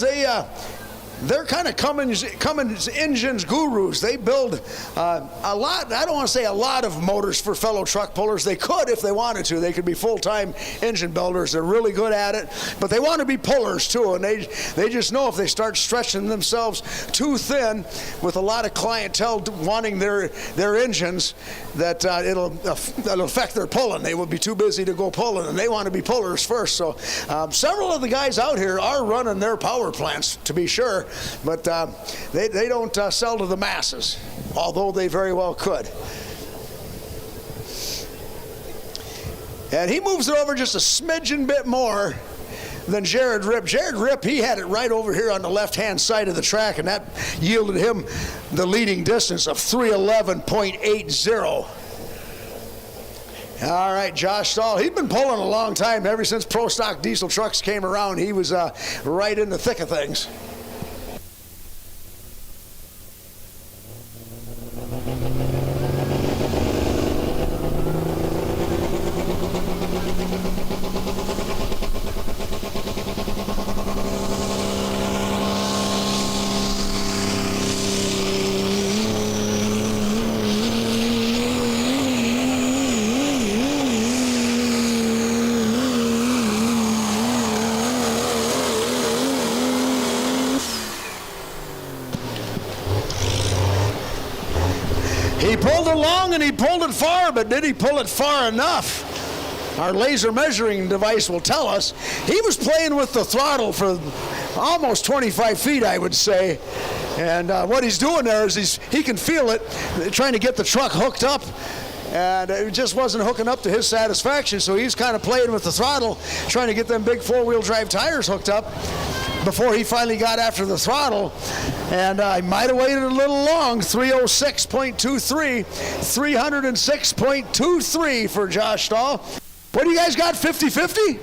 Speaker 2: they're kind of Cummins engines gurus. They build a lot, I don't want to say a lot of motors for fellow truck pullers. They could if they wanted to. They could be full-time engine builders. They're really good at it, but they want to be pullers too, and they just know if they start stretching themselves too thin with a lot of clientele wanting their engines, that it'll affect their pulling. They will be too busy to go pulling, and they want to be pullers first. So several of the guys out here are running their power plants, to be sure, but they don't sell to the masses, although they very well could. And he moves it over just a smidgen bit more than Jared Ripp. Jared Ripp, he had it right over here on the left-hand side of the track, and that yielded him the leading distance of 3:11.80. All right, Josh Stahl, he's been pulling a long time. Ever since Pro Stock diesel trucks came around, he was right in the thick of things. He pulled it long and he pulled it far, but did he pull it far enough? Our laser measuring device will tell us. He was playing with the throttle for almost 25 feet, I would say. And what he's doing there is he can feel it, trying to get the truck hooked up. And it just wasn't hooking up to his satisfaction, so he's kind of playing with the throttle, trying to get them big four-wheel drive tires hooked up before he finally got after the throttle. And I might have waited a little long. 306.23, 306.23 for Josh Stahl. What do you guys got, 50-50?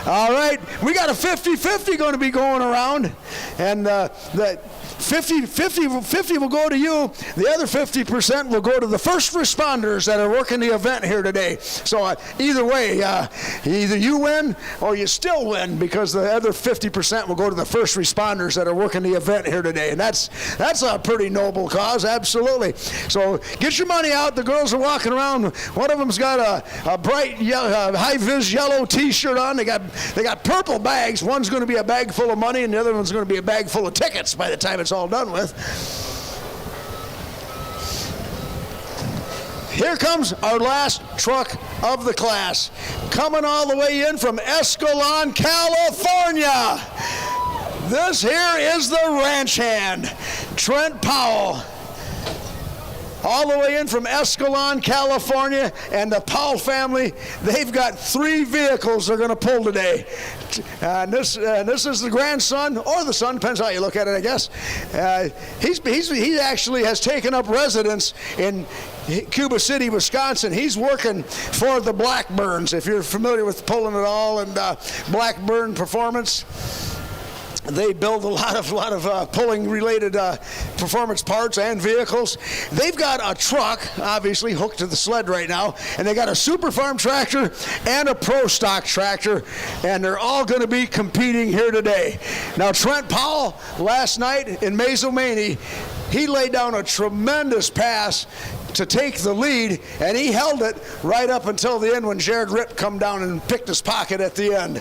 Speaker 2: All right, we got a 50-50 going to be going around, and the 50 will go to you. The other 50% will go to the first responders that are working the event here today. So either way, either you win or you still win, because the other 50% will go to the first responders that are working the event here today, and that's a pretty noble cause, absolutely. So get your money out. The girls are walking around. One of them's got a bright high-vis yellow T-shirt on. They got purple bags. One's going to be a bag full of money, and the other one's going to be a bag full of tickets by the time it's all done with. Here comes our last truck of the class, coming all the way in from Escalon, California. This here is the ranch hand, Trent Powell. All the way in from Escalon, California, and the Powell family, they've got 3 vehicles they're going to pull today. And this is the grandson, or the son, depends how you look at it, I guess. He actually has taken up residence in Cuba City, Wisconsin. He's working for the Blackburns, if you're familiar with pulling at all, and Blackburn Performance. They build a lot of pulling-related performance parts and vehicles. They've got a truck, obviously, hooked to the sled right now, and they got a Super Farm tractor and a Pro Stock tractor, and they're all going to be competing here today. Now, Trent Powell, last night in Mazomanie, he laid down a tremendous pass to take the lead, and he held it right up until the end when Jared Ripp come down and picked his pocket at the end.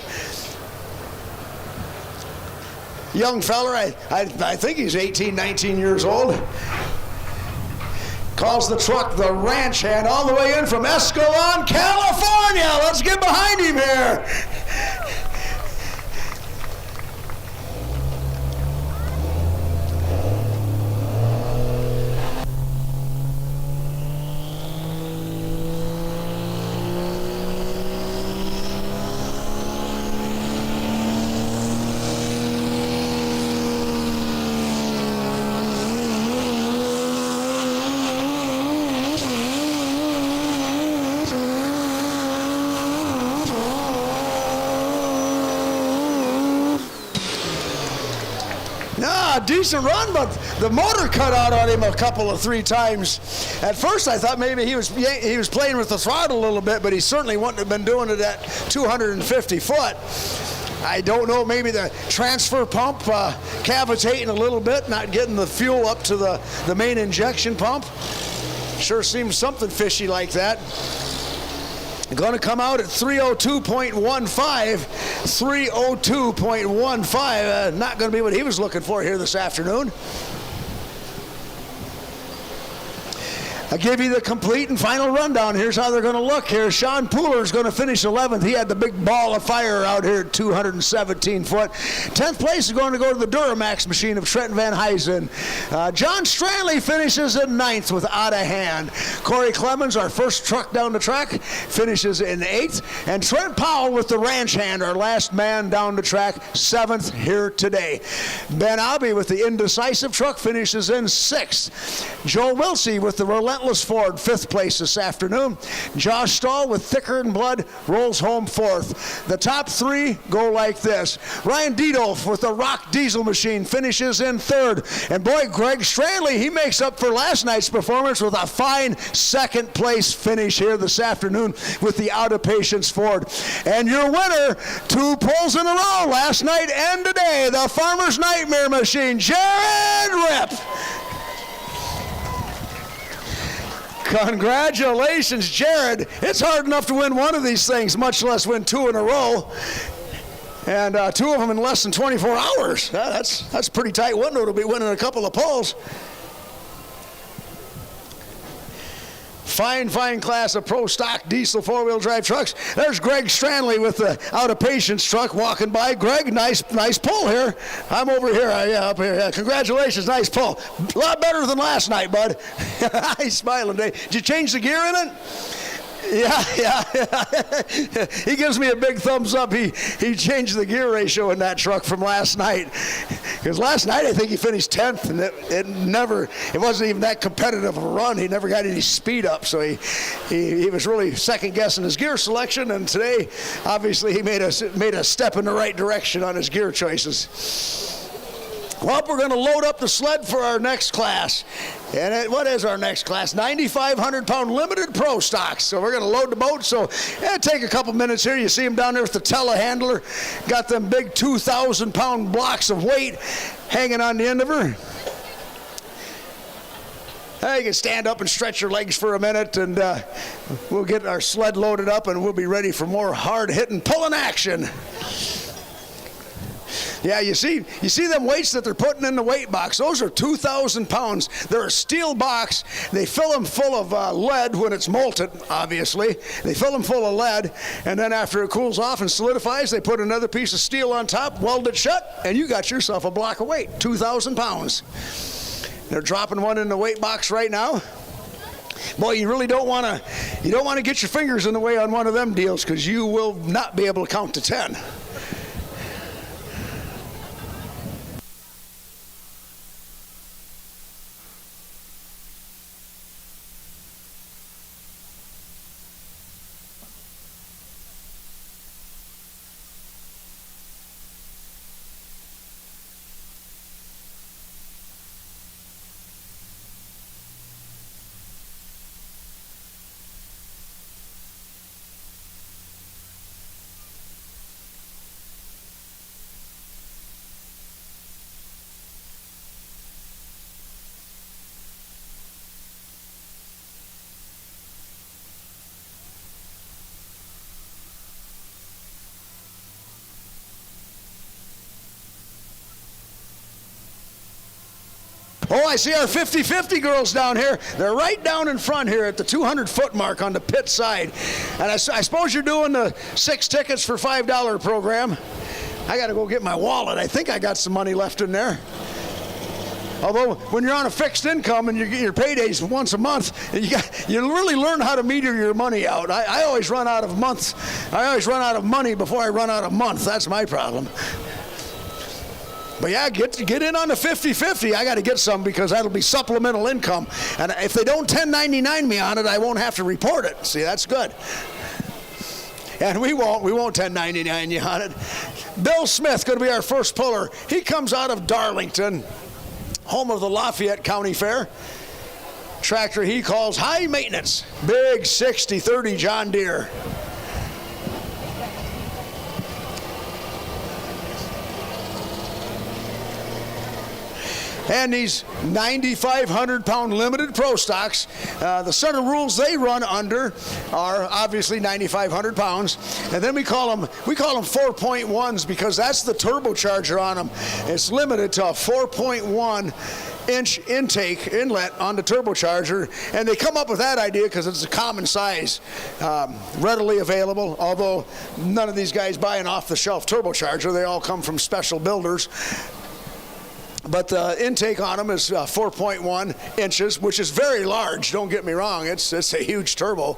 Speaker 2: Young fella, I think he's 18, 19 years old. Calls the truck the ranch hand, all the way in from Escalon, California. Let's get behind him here. Yeah, decent run, but the motor cut out on him a couple of 3 times. At first, I thought maybe he was playing with the throttle a little bit, but he certainly wouldn't have been doing it at 250 foot. I don't know, maybe the transfer pump cavitating a little bit, not getting the fuel up to the main injection pump. Sure seems something fishy like that. Going to come out at 302.15. 302.15. Not going to be what he was looking for here this afternoon. I'll give you the complete and final rundown. Here's how they're going to look here. Sean Pooler is going to finish 11th. He had the big ball of fire out here at 217 foot. 10th place is going to go to the Duramax machine of Trent Van Huysen. John Stranley finishes in 9th with Out of Hand. Corey Clemens, our first truck down the track, finishes in 8th. And Trent Powell with the Ranch Hand, our last man down the track, 7th here today. Ben Abbey with the Indecisive truck finishes in 6th. Joe Wilsey with the Relentless Ford, 5th place this afternoon. Josh Stahl with Thicker Than Blood rolls home 4th. The top 3 go like this. Ryan Diedolf with the Rock Diesel Machine finishes in 3rd. And boy, Greg Stranley, he makes up for last night's performance with a fine 2nd place finish here this afternoon with the Out of Patience Ford. And your winner, 2 poles in a row last night and today, the Farmer's Nightmare Machine, Jared Ripp. Congratulations, Jared. It's hard enough to win one of these things, much less win 2 in a row. And 2 of them in less than 24 hours. That's a pretty tight window to be winning a couple of poles. Fine class of pro stock diesel 4-wheel drive trucks. There's Greg Stranley with the Out of Patience truck walking by. Greg, nice pull here. I'm over here, up here. Yeah, congratulations, nice pull. A lot better than last night, bud. He's smiling today. Did you change the gear in it? Yeah. He gives me a big thumbs up. He changed the gear ratio in that truck from last night. Because last night I think he finished 10th, and it wasn't even that competitive of a run. He never got any speed up, so he was really second guessing his gear selection. And today, obviously, he made a step in the right direction on his gear choices. Well, we're going to load up the sled for our next class. And what is our next class? 9,500-pound limited pro stocks. So we're going to load the boat. So take a couple minutes here. You see him down there with the telehandler. Got them big 2,000-pound blocks of weight hanging on the end of her. You can stand up and stretch your legs for a minute, and we'll get our sled loaded up, and we'll be ready for more hard-hitting pulling action. Yeah, you see them weights that they're putting in the weight box. Those are 2,000 pounds. They're a steel box. They fill them full of lead when it's molten, obviously. They fill them full of lead, and then after it cools off and solidifies, they put another piece of steel on top, weld it shut, and you got yourself a block of weight, 2,000 pounds. They're dropping one in the weight box right now. Boy, you really don't want to get your fingers in the way on one of them deals, because you will not be able to count to 10. Oh, I see our 50-50 girls down here. They're right down in front here at the 200-foot mark on the pit side. And I suppose you're doing the 6 tickets for $5 program. I got to go get my wallet. I think I got some money left in there. Although, when you're on a fixed income and you get your paydays once a month, you really learn how to meter your money out. I always run out of months. I always run out of money before I run out of month. That's my problem. But yeah, get in on the 50-50. I got to get some because that'll be supplemental income. And if they don't 1099 me on it, I won't have to report it. See, that's good. And we won't 1099 you on it. Bill Smith going to be our first puller. He comes out of Darlington, home of the Lafayette County Fair. Tractor he calls high maintenance. Big 60-30 John Deere. And these 9,500-pound limited pro stocks, the set of rules they run under are obviously 9,500 pounds. And then we call them 4.1s because that's the turbocharger on them. It's limited to a 4.1-inch intake inlet on the turbocharger. And they come up with that idea because it's a common size, readily available, although none of these guys buy an off-the-shelf turbocharger. They all come from special builders. But the intake on them is 4.1 inches, which is very large. Don't get me wrong. It's a huge turbo.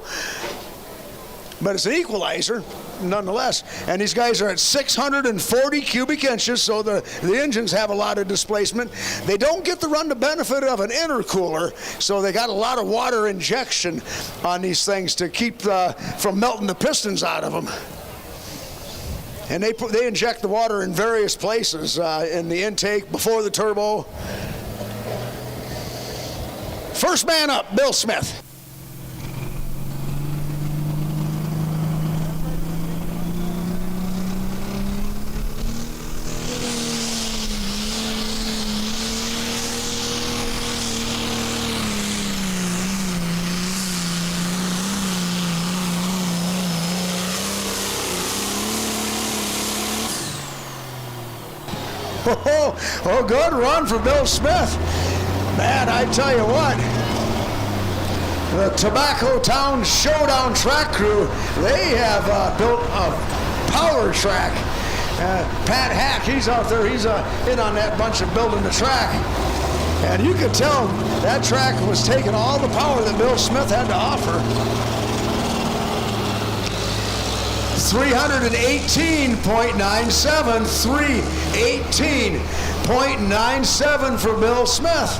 Speaker 2: But it's an equalizer, nonetheless. And these guys are at 640 cubic inches, so the engines have a lot of displacement. They don't get to run the benefit of an intercooler, so they got a lot of water injection on these things to keep from melting the pistons out of them. And they inject the water in various places, in the intake, before the turbo. First man up, Bill Smith. Oh, good run for Bill Smith. Man, I tell you what, the Tobacco Town Showdown track crew, they have built a power track. Pat Hack, he's out there, he's in on that bunch of building the track. And you could tell that track was taking all the power that Bill Smith had to offer. 318.97, 318.97 for Bill Smith.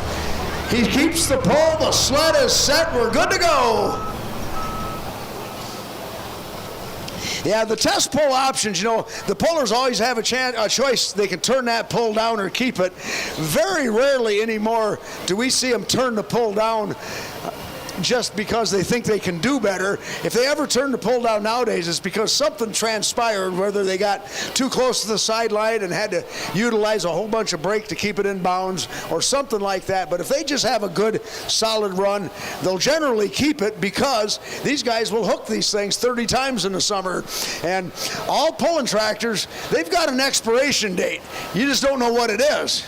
Speaker 2: He keeps the pole, the sled is set, we're good to go. Yeah, the test pull options, the pullers always have a choice. They can turn that pull down or keep it. Very rarely anymore do we see them turn the pull down just because they think they can do better. If they ever turn the pull down nowadays, it's because something transpired, whether they got too close to the sideline and had to utilize a whole bunch of brake to keep it in bounds or something like that. But if they just have a good, solid run, they'll generally keep it because these guys will hook these things 30 times in the summer. And all pulling tractors, they've got an expiration date. You just don't know what it is.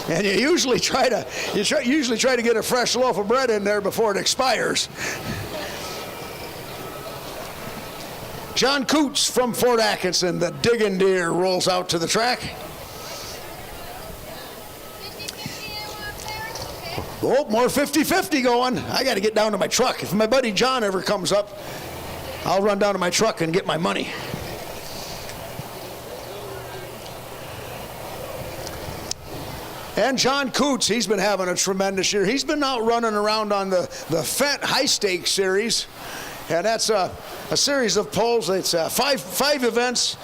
Speaker 2: And you usually try to get a fresh loaf of bread in there before it expires. John Coots from Fort Atkinson, the Diggin' Deer, rolls out to the track. Oh, more 50-50 going. I got to get down to my truck. If my buddy John ever comes up, I'll run down to my truck and get my money. And John Coots, he's been having a tremendous year. He's been out running around on the Fent High Stakes Series. And that's a series of pulls. It's five events,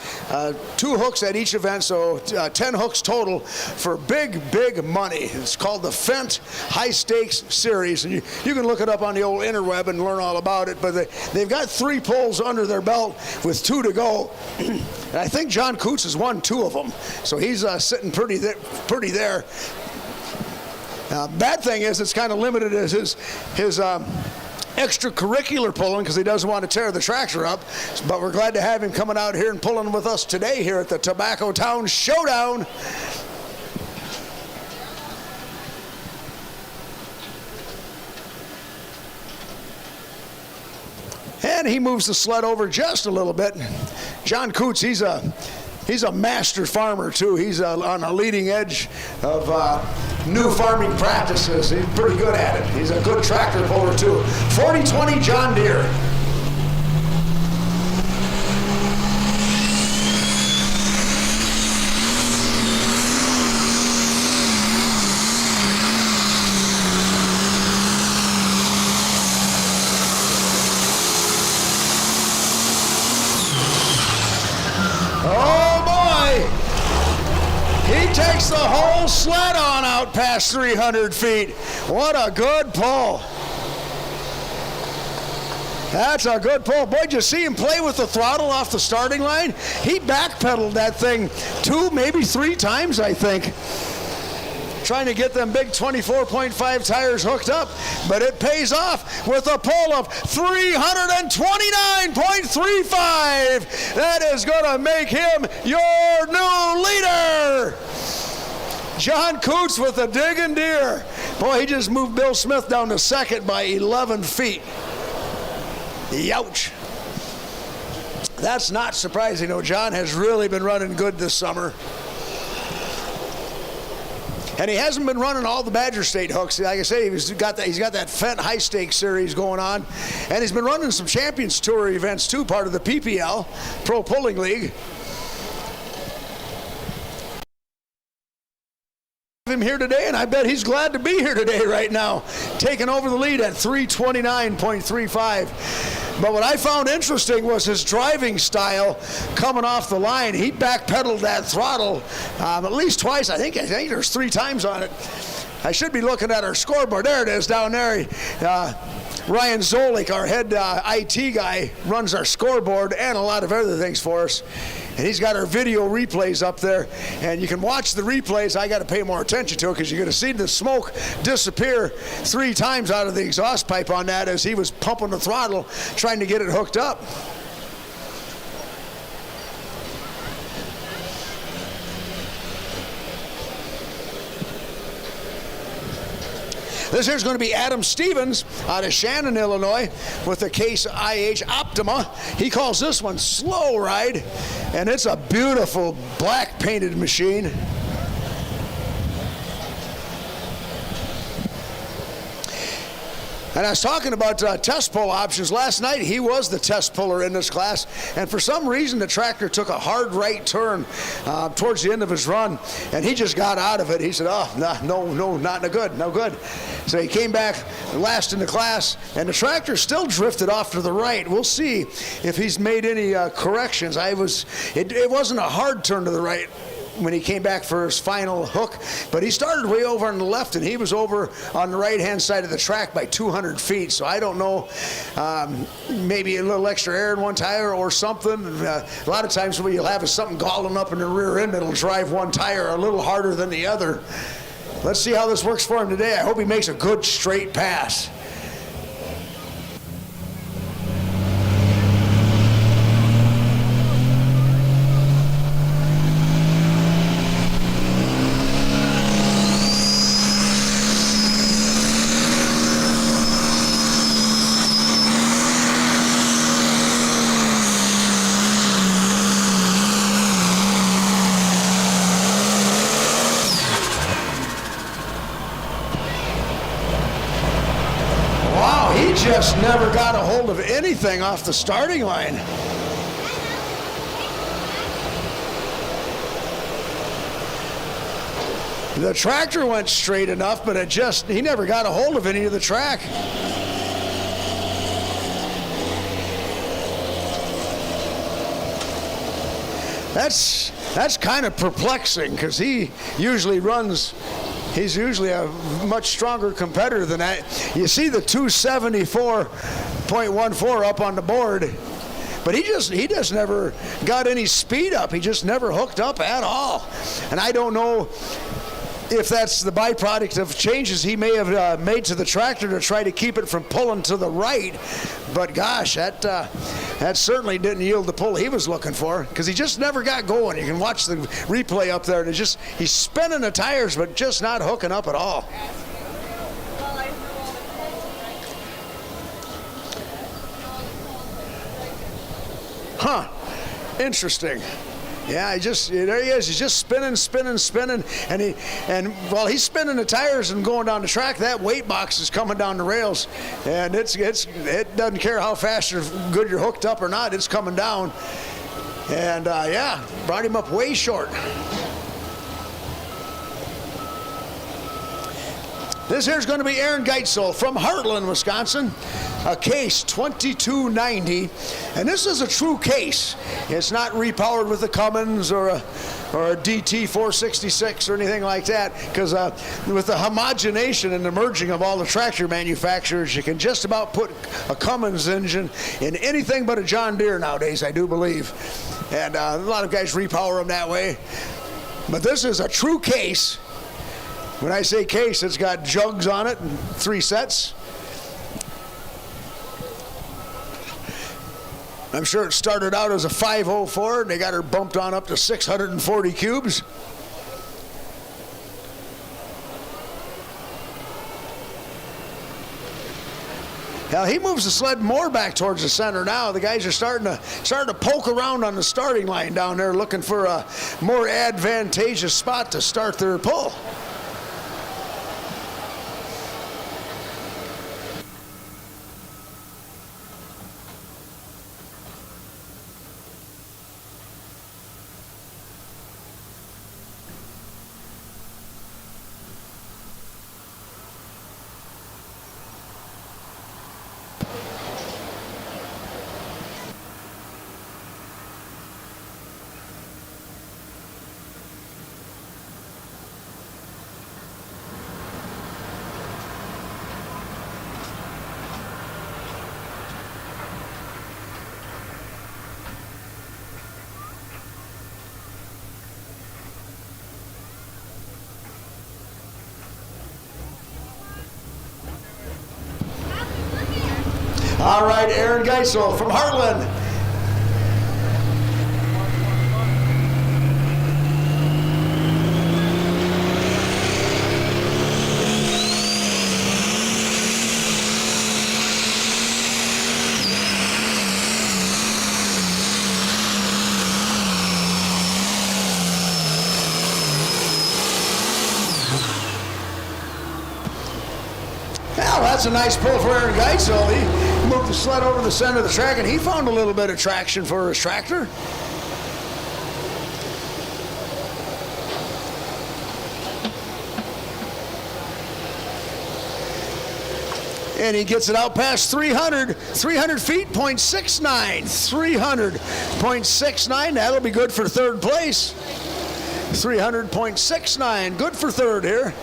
Speaker 2: 2 hooks at each event, so 10 hooks total for big money. It's called the Fent High Stakes Series. And you can look it up on the old interweb and learn all about it. But they've got 3 pulls under their belt with 2 to go. And I think John Coots has won 2 of them. So he's sitting pretty there. Bad thing is it's kind of limited as his extracurricular pulling because he doesn't want to tear the tractor up. But we're glad to have him coming out here and pulling with us today here at the Tobacco Town Showdown. And he moves the sled over just a little bit. John Coots, he's a master farmer too. He's on a leading edge of new farming practices. He's pretty good at it. He's a good tractor puller too. 40-20 John Deere. Oh! takes the whole sled on out past 300 feet. What a good pull. That's a good pull. Boy, did you see him play with the throttle off the starting line? He backpedaled that thing 2, maybe 3 times, I think, trying to get them big 24.5 tires hooked up. But it pays off with a pull of 329.35. That is going to make him your new leader. John Coots with a digging deer. Boy, he just moved Bill Smith down to second by 11 feet. Youch. That's not surprising, though. John has really been running good this summer. And he hasn't been running all the Badger State hooks. Like I say, he's got that Fent High Stakes series going on. And he's been running some Champions Tour events, too, part of the PPL, Pro Pulling League. Him here today, and I bet he's glad to be here today right now, taking over the lead at 329.35. But what I found interesting was his driving style coming off the line. He backpedaled that throttle at least twice. I think there's 3 times on it. I should be looking at our scoreboard. There it is down there. Ryan Zolik, our head IT guy, runs our scoreboard and a lot of other things for us. And he's got our video replays up there. And you can watch the replays. I got to pay more attention to it because you're going to see the smoke disappear 3 times out of the exhaust pipe on that as he was pumping the throttle, trying to get it hooked up. This here's going to be Adam Stevens out of Shannon, Illinois, with the Case IH Optima. He calls this one Slow Ride, and it's a beautiful black painted machine. And I was talking about test pull options. Last night, he was the test puller in this class. And for some reason, the tractor took a hard right turn towards the end of his run. And he just got out of it. He said, oh, no, not no good, no good. So he came back last in the class. And the tractor still drifted off to the right. We'll see if he's made any corrections. It wasn't a hard turn to the right when he came back for his final hook, but he started way over on the left, and he was over on the right-hand side of the track by 200 feet. So I don't know, maybe a little extra air in one tire or something. A lot of times what you'll have is something galling up in the rear end that'll drive one tire a little harder than the other. Let's see how this works for him today. I hope he makes a good straight pass. Just never got a hold of anything off the starting line. The tractor went straight enough, but he never got a hold of any of the track. That's kind of perplexing because he's usually a much stronger competitor than that. You see the 274.14 up on the board, but he just never got any speed up. He just never hooked up at all. And I don't know if that's the byproduct of changes he may have made to the tractor to try to keep it from pulling to the right. But gosh, that certainly didn't yield the pull he was looking for because he just never got going. You can watch the replay up there, and he's spinning the tires but just not hooking up at all. Huh, interesting. Yeah, there he is. He's just spinning, and while he's spinning the tires and going down the track, that weight box is coming down the rails, and it doesn't care how fast or good you're hooked up or not. It's coming down, and yeah, brought him up way short. This here's going to be Aaron Geitzel from Heartland, Wisconsin. A Case 2290, and this is a true Case. It's not repowered with a Cummins or a or a DT 466 or anything like that, because with the homogenation and the merging of all the tractor manufacturers, you can just about put a Cummins engine in anything but a John Deere nowadays, I do believe. And a lot of guys repower them that way. But this is a true case. When I say case, it's got jugs on it and 3 sets. I'm sure it started out as a 504, and they got her bumped on up to 640 cubes. Now he moves the sled more back towards the center now. The guys are starting to poke around on the starting line down there, looking for a more advantageous spot to start their pull. All right, Aaron Geisel from Heartland. Well, that's a nice pull for Aaron Geisel. He moved the sled over the center of the track, and he found a little bit of traction for his tractor. And he gets it out past 300 feet, 0.69, 300.69. That'll be good for third place. 300.69, good for third here.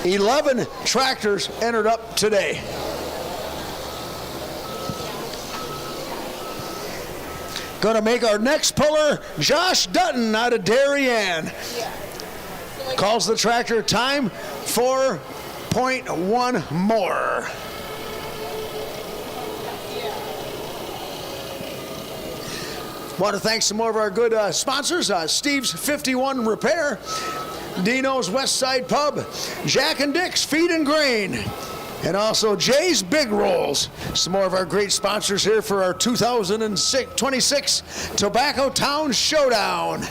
Speaker 2: 11 tractors entered up today. Going to make our next puller, Josh Dutton out of Darien. Calls the tractor time 4.1 more. Want to thank some more of our good sponsors, Steve's 51 Repair, Dino's West Side Pub, Jack and Dick's Feed and Grain, and also Jay's Big Rolls. Some more of our great sponsors here for our 2026 Tobacco Town Showdown.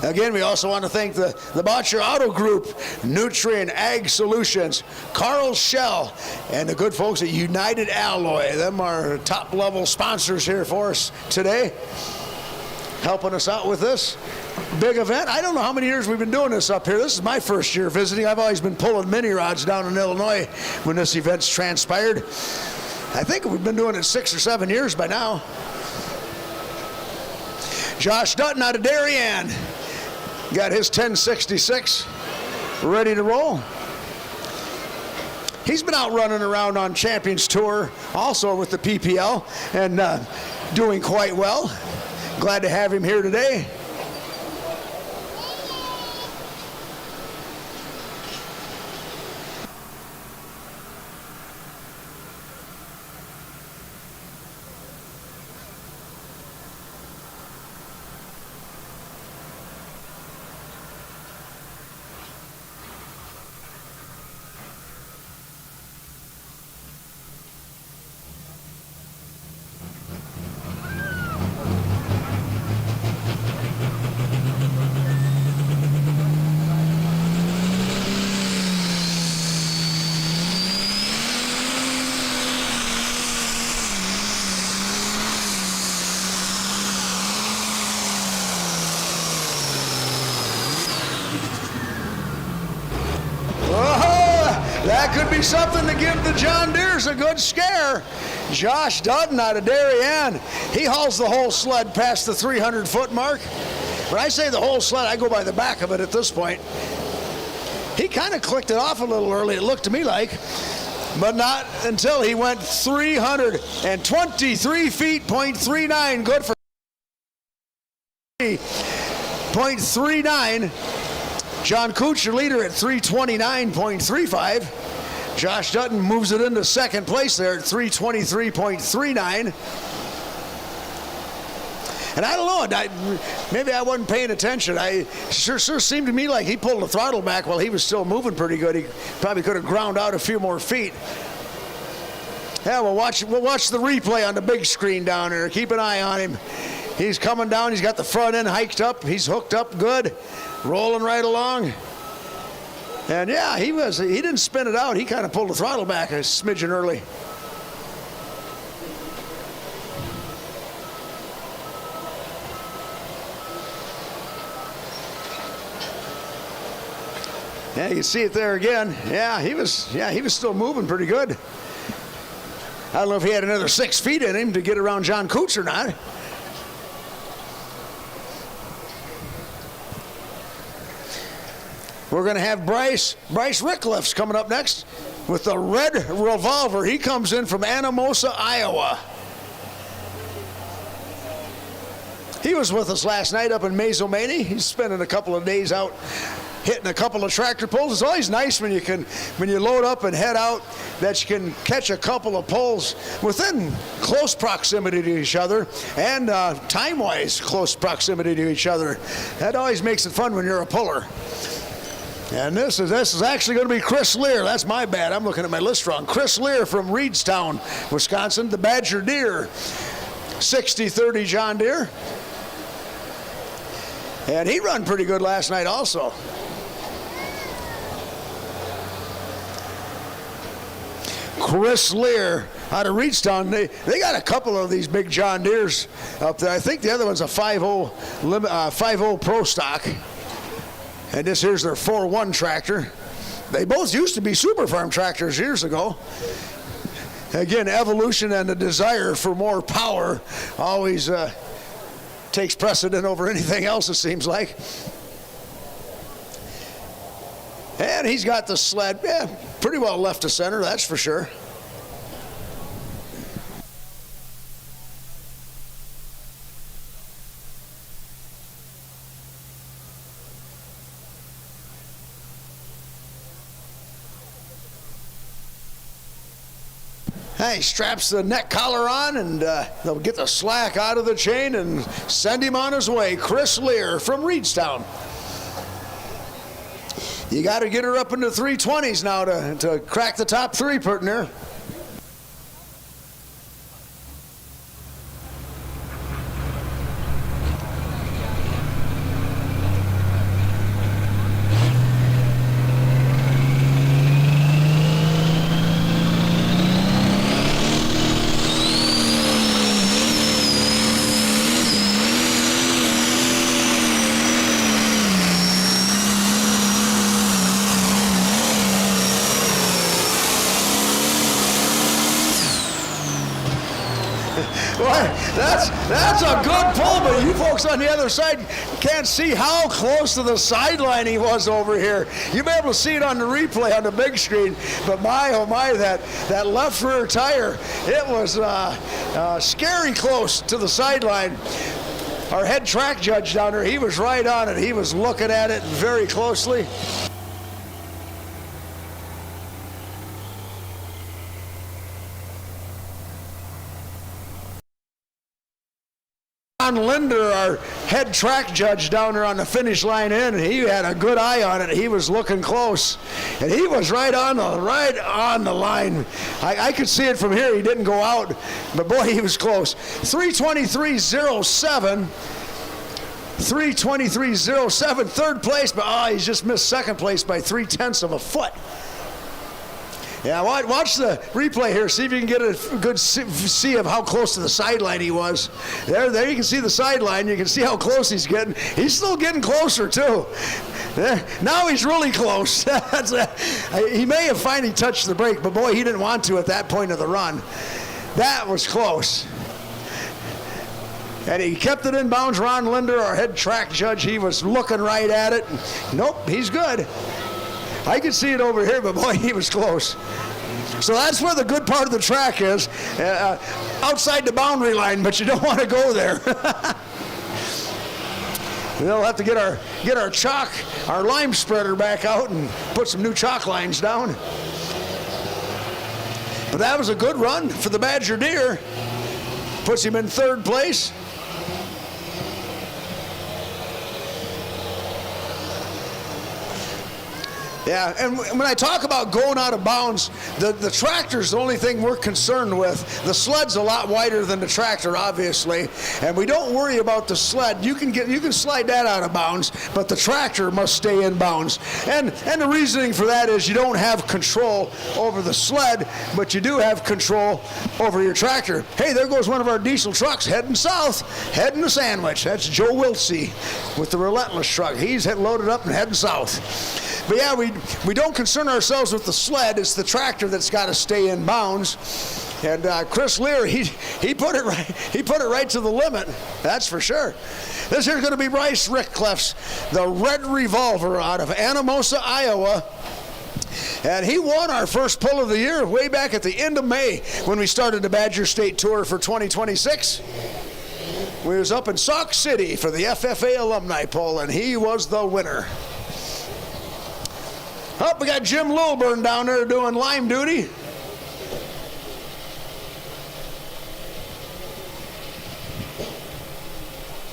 Speaker 2: Again, we also want to thank the Botcher Auto Group, Nutrien Ag Solutions, Carl Shell, and the good folks at United Alloy. Them are top-level sponsors here for us today, helping us out with this big event. I don't know how many years we've been doing this up here. This is my first year visiting. I've always been pulling mini rods down in Illinois when this event's transpired. I think we've been doing it 6 or 7 years by now. Josh Dutton out of Darien got his 1066 ready to roll. He's been out running around on Champions Tour also with the PPL and doing quite well. Glad to have him here today. be something to give the John Deeres a good scare. Josh Dutton out of Darien. He hauls the whole sled past the 300-foot mark. When I say the whole sled, I go by the back of it at this point. He kind of clicked it off a little early, it looked to me like, but not until he went 323 feet, .39, good for 0.39. John Kuchar leader at 329.35. Josh Dutton moves it into second place there at 323.39. And I don't know, maybe I wasn't paying attention. It sure seemed to me like he pulled the throttle back while he was still moving pretty good. He probably could have ground out a few more feet. Yeah, we'll watch the replay on the big screen down there. Keep an eye on him. He's coming down. He's got the front end hiked up. He's hooked up good, rolling right along. And yeah, he didn't spin it out. He kind of pulled the throttle back a smidgen early. Yeah, you can see it there again. Yeah, he was still moving pretty good. I don't know if he had another 6 feet in him to get around John Coots or not. We're going to have Bryce Rickliffs coming up next with the Red Revolver. He comes in from Anamosa, Iowa. He was with us last night up in Mazomanie. He's spending a couple of days out hitting a couple of tractor pulls. It's always nice when you load up and head out that you can catch a couple of pulls within close proximity to each other and time-wise close proximity to each other. That always makes it fun when you're a puller. And this is actually going to be Chris Lear. That's my bad. I'm looking at my list wrong. Chris Lear from Reedstown, Wisconsin, the Badger Deer, 60-30 John Deere. And he run pretty good last night also. Chris Lear out of Reedstown. They got a couple of these big John Deeres up there. I think the other one's a 5.0 Pro Stock. And this here's their 4.1 tractor. They both used to be Super Farm tractors years ago. Again, evolution and the desire for more power always takes precedent over anything else, it seems like. And he's got the sled, pretty well left to center, that's for sure. He straps the neck collar on, and they'll get the slack out of the chain and send him on his way. Chris Lear from Reedstown. You got to get her up into 320s now to crack the top three, putting there. That's a good pull, but you folks on the other side can't see how close to the sideline he was over here. You'll be able to see it on the replay on the big screen, but my, oh my, that left rear tire, it was scary close to the sideline. Our head track judge down there, he was right on it. He was looking at it very closely. Linder, our head track judge down there on the finish line in, and he had a good eye on it. He was looking close, and he was right on the line. I could see it from here. He didn't go out, but boy, he was close. 323.07. 323.07, third place, but he's just missed second place by 0.3 of a foot. Yeah, watch the replay here. See if you can get a good see of how close to the sideline he was. There you can see the sideline. You can see how close he's getting. He's still getting closer, too. Now he's really close. He may have finally touched the brake, but boy, he didn't want to at that point of the run. That was close. And he kept it in bounds. Ron Linder, our head track judge, he was looking right at it. Nope, he's good. I could see it over here, but boy, he was close. So that's where the good part of the track is, outside the boundary line, but you don't want to go there. We'll have to get our chalk, our lime spreader back out and put some new chalk lines down. But that was a good run for the Badger Deer. Puts him in 3rd place. Yeah, and when I talk about going out of bounds, the tractor's the only thing we're concerned with. The sled's a lot wider than the tractor, obviously, and we don't worry about the sled. You can slide that out of bounds, but the tractor must stay in bounds. And the reasoning for that is you don't have control over the sled, but you do have control over your tractor. Hey, there goes one of our diesel trucks heading south, heading to Sandwich. That's Joe Wiltsey with the Relentless truck. He's loaded up and heading south. But yeah, we don't concern ourselves with the sled. It's the tractor that's got to stay in bounds. And Chris Lear, he put it right to the limit. That's for sure. This here's going to be Bryce Rickcliff's the Red Revolver out of Anamosa, Iowa. And he won our first pull of the year way back at the end of May when we started the Badger State Tour for 2026. We was up in Sauk City for the FFA alumni poll, and he was the winner. Oh, we got Jim Lilburn down there doing lime duty.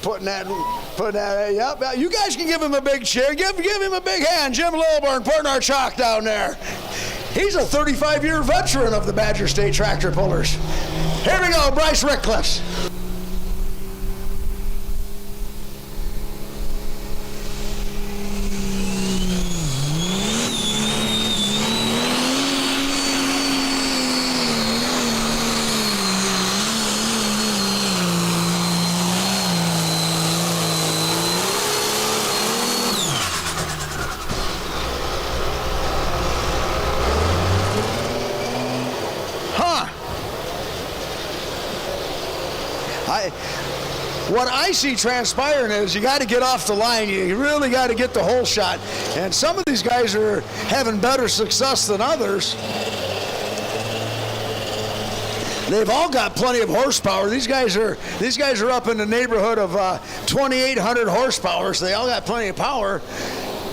Speaker 2: Putting that, yep. You guys can give him a big cheer. Give him a big hand. Jim Lilburn putting our chalk down there. He's a 35-year veteran of the Badger State Tractor Pullers. Here we go, Bryce Rickcliff. What I see transpiring is you got to get off the line. You really got to get the hole shot. And some of these guys are having better success than others. They've all got plenty of horsepower. These guys are up in the neighborhood of 2,800 horsepower, so they all got plenty of power.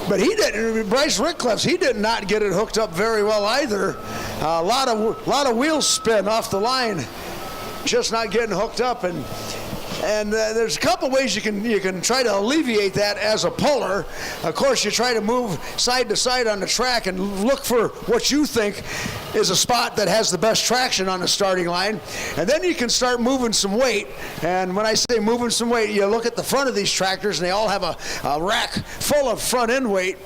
Speaker 2: But Bryce Rickcliff, he did not get it hooked up very well either. A lot of wheel spin off the line, just not getting hooked up. And there's a couple ways you can try to alleviate that as a puller. Of course, you try to move side to side on the track and look for what you think is a spot that has the best traction on the starting line. And then you can start moving some weight. And when I say moving some weight, you look at the front of these tractors, and they all have a rack full of front end weight.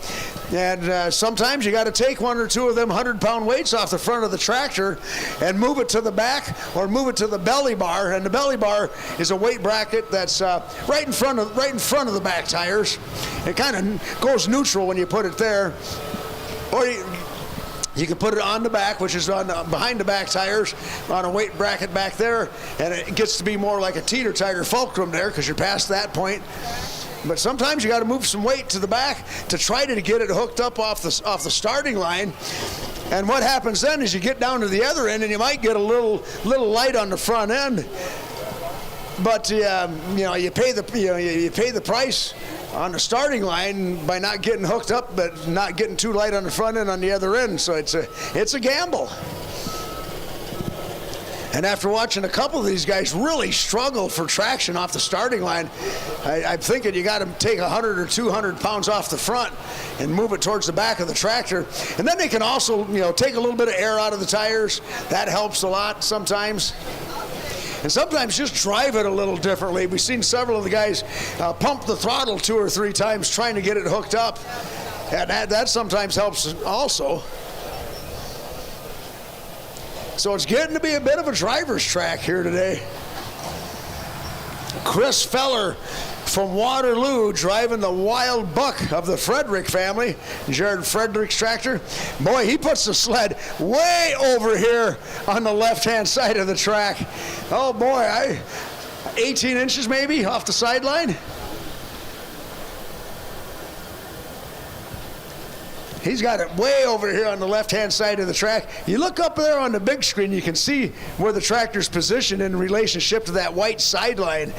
Speaker 2: And sometimes you got to take one or two of them 100-pound weights off the front of the tractor and move it to the back or move it to the belly bar. And the belly bar is a weight bracket that's right in front of the back tires. It kind of goes neutral when you put it there. Or you can put it on the back, which is behind the back tires, on a weight bracket back there, and it gets to be more like a teeter-totter fulcrum there because you're past that point. But sometimes you got to move some weight to the back to try to get it hooked up off the starting line. And what happens then is you get down to the other end, and you might get a little light on the front end. But you pay the price on the starting line by not getting hooked up, but not getting too light on the front end on the other end. So it's a gamble. And after watching a couple of these guys really struggle for traction off the starting line, I'm thinking you got to take 100 or 200 pounds off the front and move it towards the back of the tractor. And then they can also, take a little bit of air out of the tires. That helps a lot sometimes. And sometimes just drive it a little differently. We've seen several of the guys pump the throttle 2 or 3 times trying to get it hooked up. And that sometimes helps also. So it's getting to be a bit of a driver's track here today. Chris Feller from Waterloo, driving the Wild Buck of the Frederick family, Jared Frederick's tractor. Boy, he puts the sled way over here on the left-hand side of the track. Oh boy, 18 inches maybe off the sideline. He's got it way over here on the left-hand side of the track. You look up there on the big screen, you can see where the tractor's positioned in relationship to that white sideline,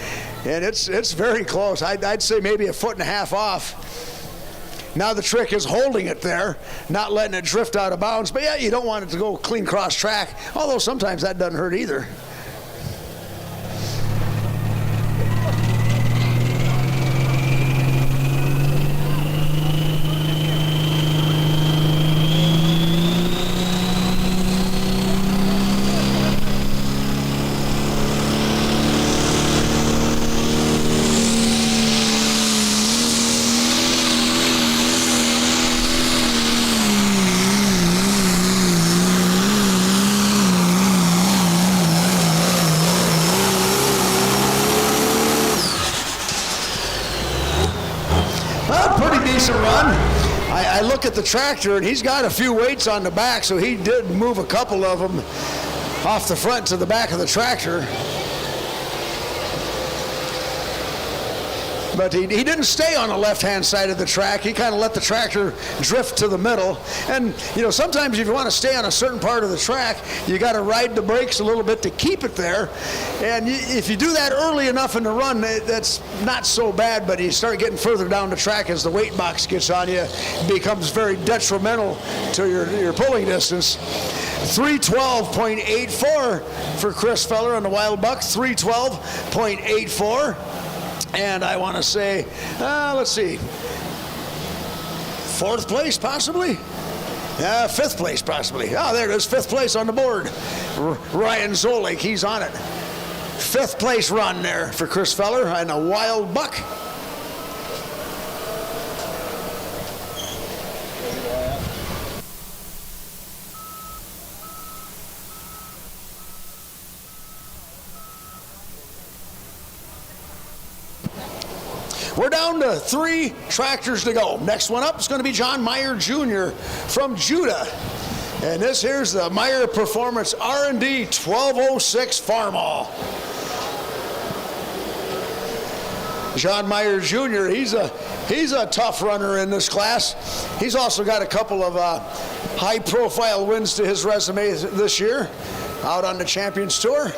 Speaker 2: and it's very close. I'd say maybe 1.5 feet off. Now the trick is holding it there, not letting it drift out of bounds. But yeah, you don't want it to go clean cross track, although sometimes that doesn't hurt either. Run. I look at the tractor and he's got a few weights on the back, so he did move a couple of them off the front to the back of the tractor. But he didn't stay on the left-hand side of the track. He kind of let the tractor drift to the middle. And, you know, sometimes if you want to stay on a certain part of the track, you got to ride the brakes a little bit to keep it there. And if you do that early enough in the run, that's not so bad. But you start getting further down the track as the weight box gets on you, it becomes very detrimental to your pulling distance. 312.84 for Chris Feller on the Wild Buck, 312.84. And I want to say, let's see, 4th place possibly? 5th place possibly. Oh, there it is, 5th place on the board. Ryan Zolik, he's on it. 5th place run there for Chris Feller and a Wild Buck. We're down to 3 tractors to go. Next one up is going to be John Meyer Jr. from Judah. And this here's the Meyer Performance R&D 1206 Farmall. John Meyer Jr., he's a tough runner in this class. He's also got a couple of high-profile wins to his resume this year out on the Champions Tour.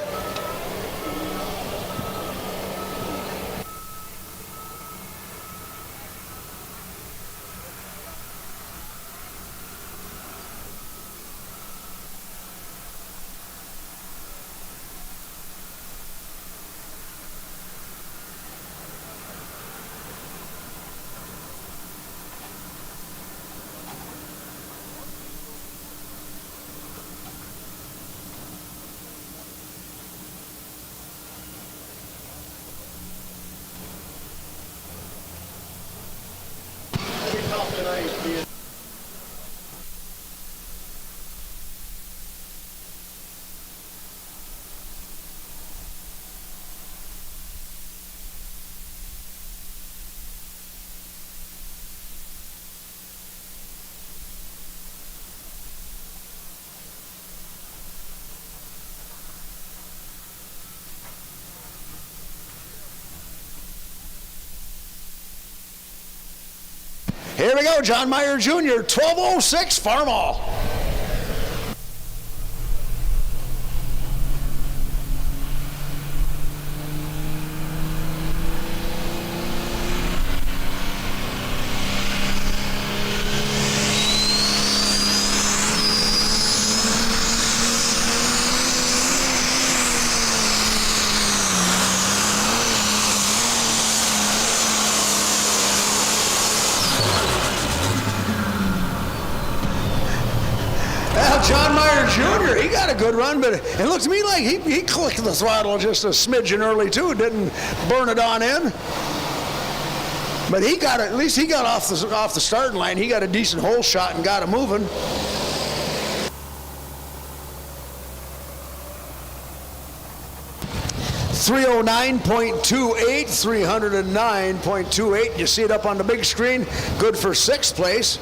Speaker 2: Here we go, John Meyer Jr., 1206 Farmall. John Meyer Jr., he got a good run, but it looked to me like he clicked the throttle just a smidgen early too, didn't burn it on in. But he got, at least he got off the starting line. He got a decent hole shot and got it moving. 309.28, 309.28. You see it up on the big screen. Good for 6th place.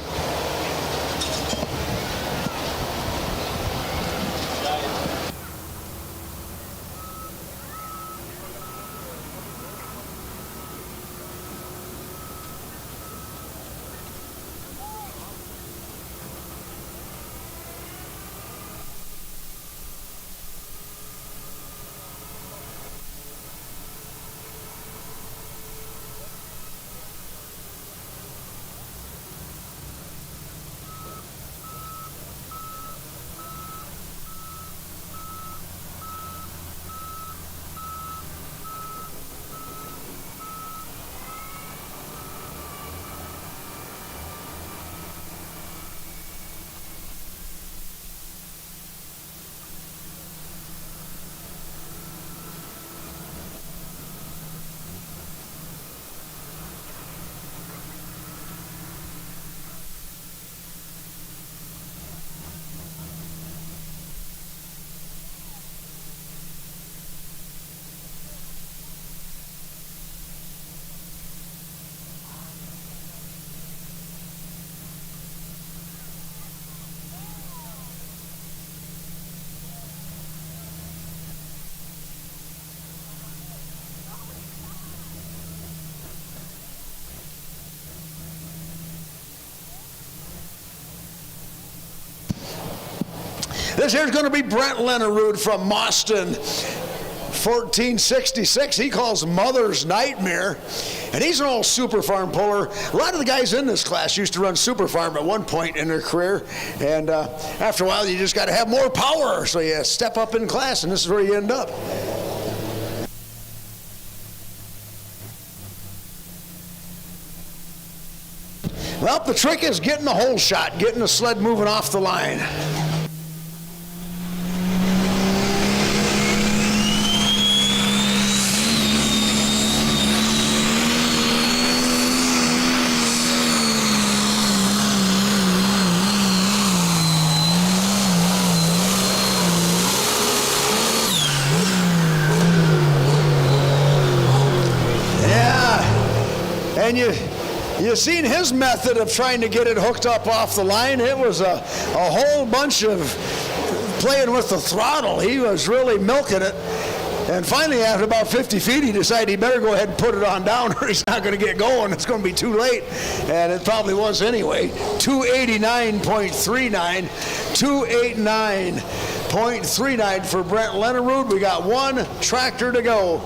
Speaker 2: This here's going to be Brent Lenerud from Mauston, 1466. He calls Mother's Nightmare. And he's an old super farm puller. A lot of the guys in this class used to run super farm at one point in their career. And after a while, you just got to have more power. So you step up in class, and this is where you end up. Well, the trick is getting the hole shot, getting the sled moving off the line. And you seen his method of trying to get it hooked up off the line. It was a whole bunch of playing with the throttle. He was really milking it. And finally, after about 50 feet, he decided he better go ahead and put it on down or he's not going to get going. It's going to be too late. And it probably was anyway. 289.39. 289.39 for Brent Lenerud. We got one tractor to go.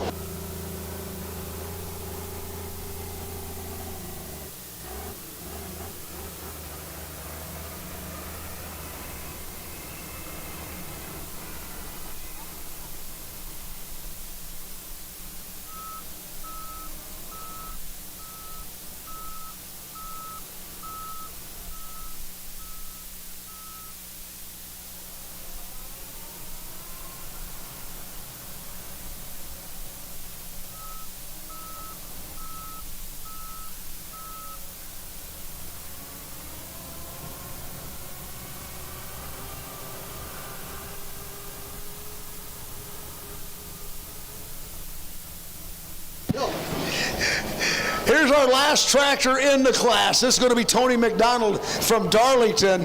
Speaker 2: Here's our last tractor in the class. This is going to be Tony McDonald from Darlington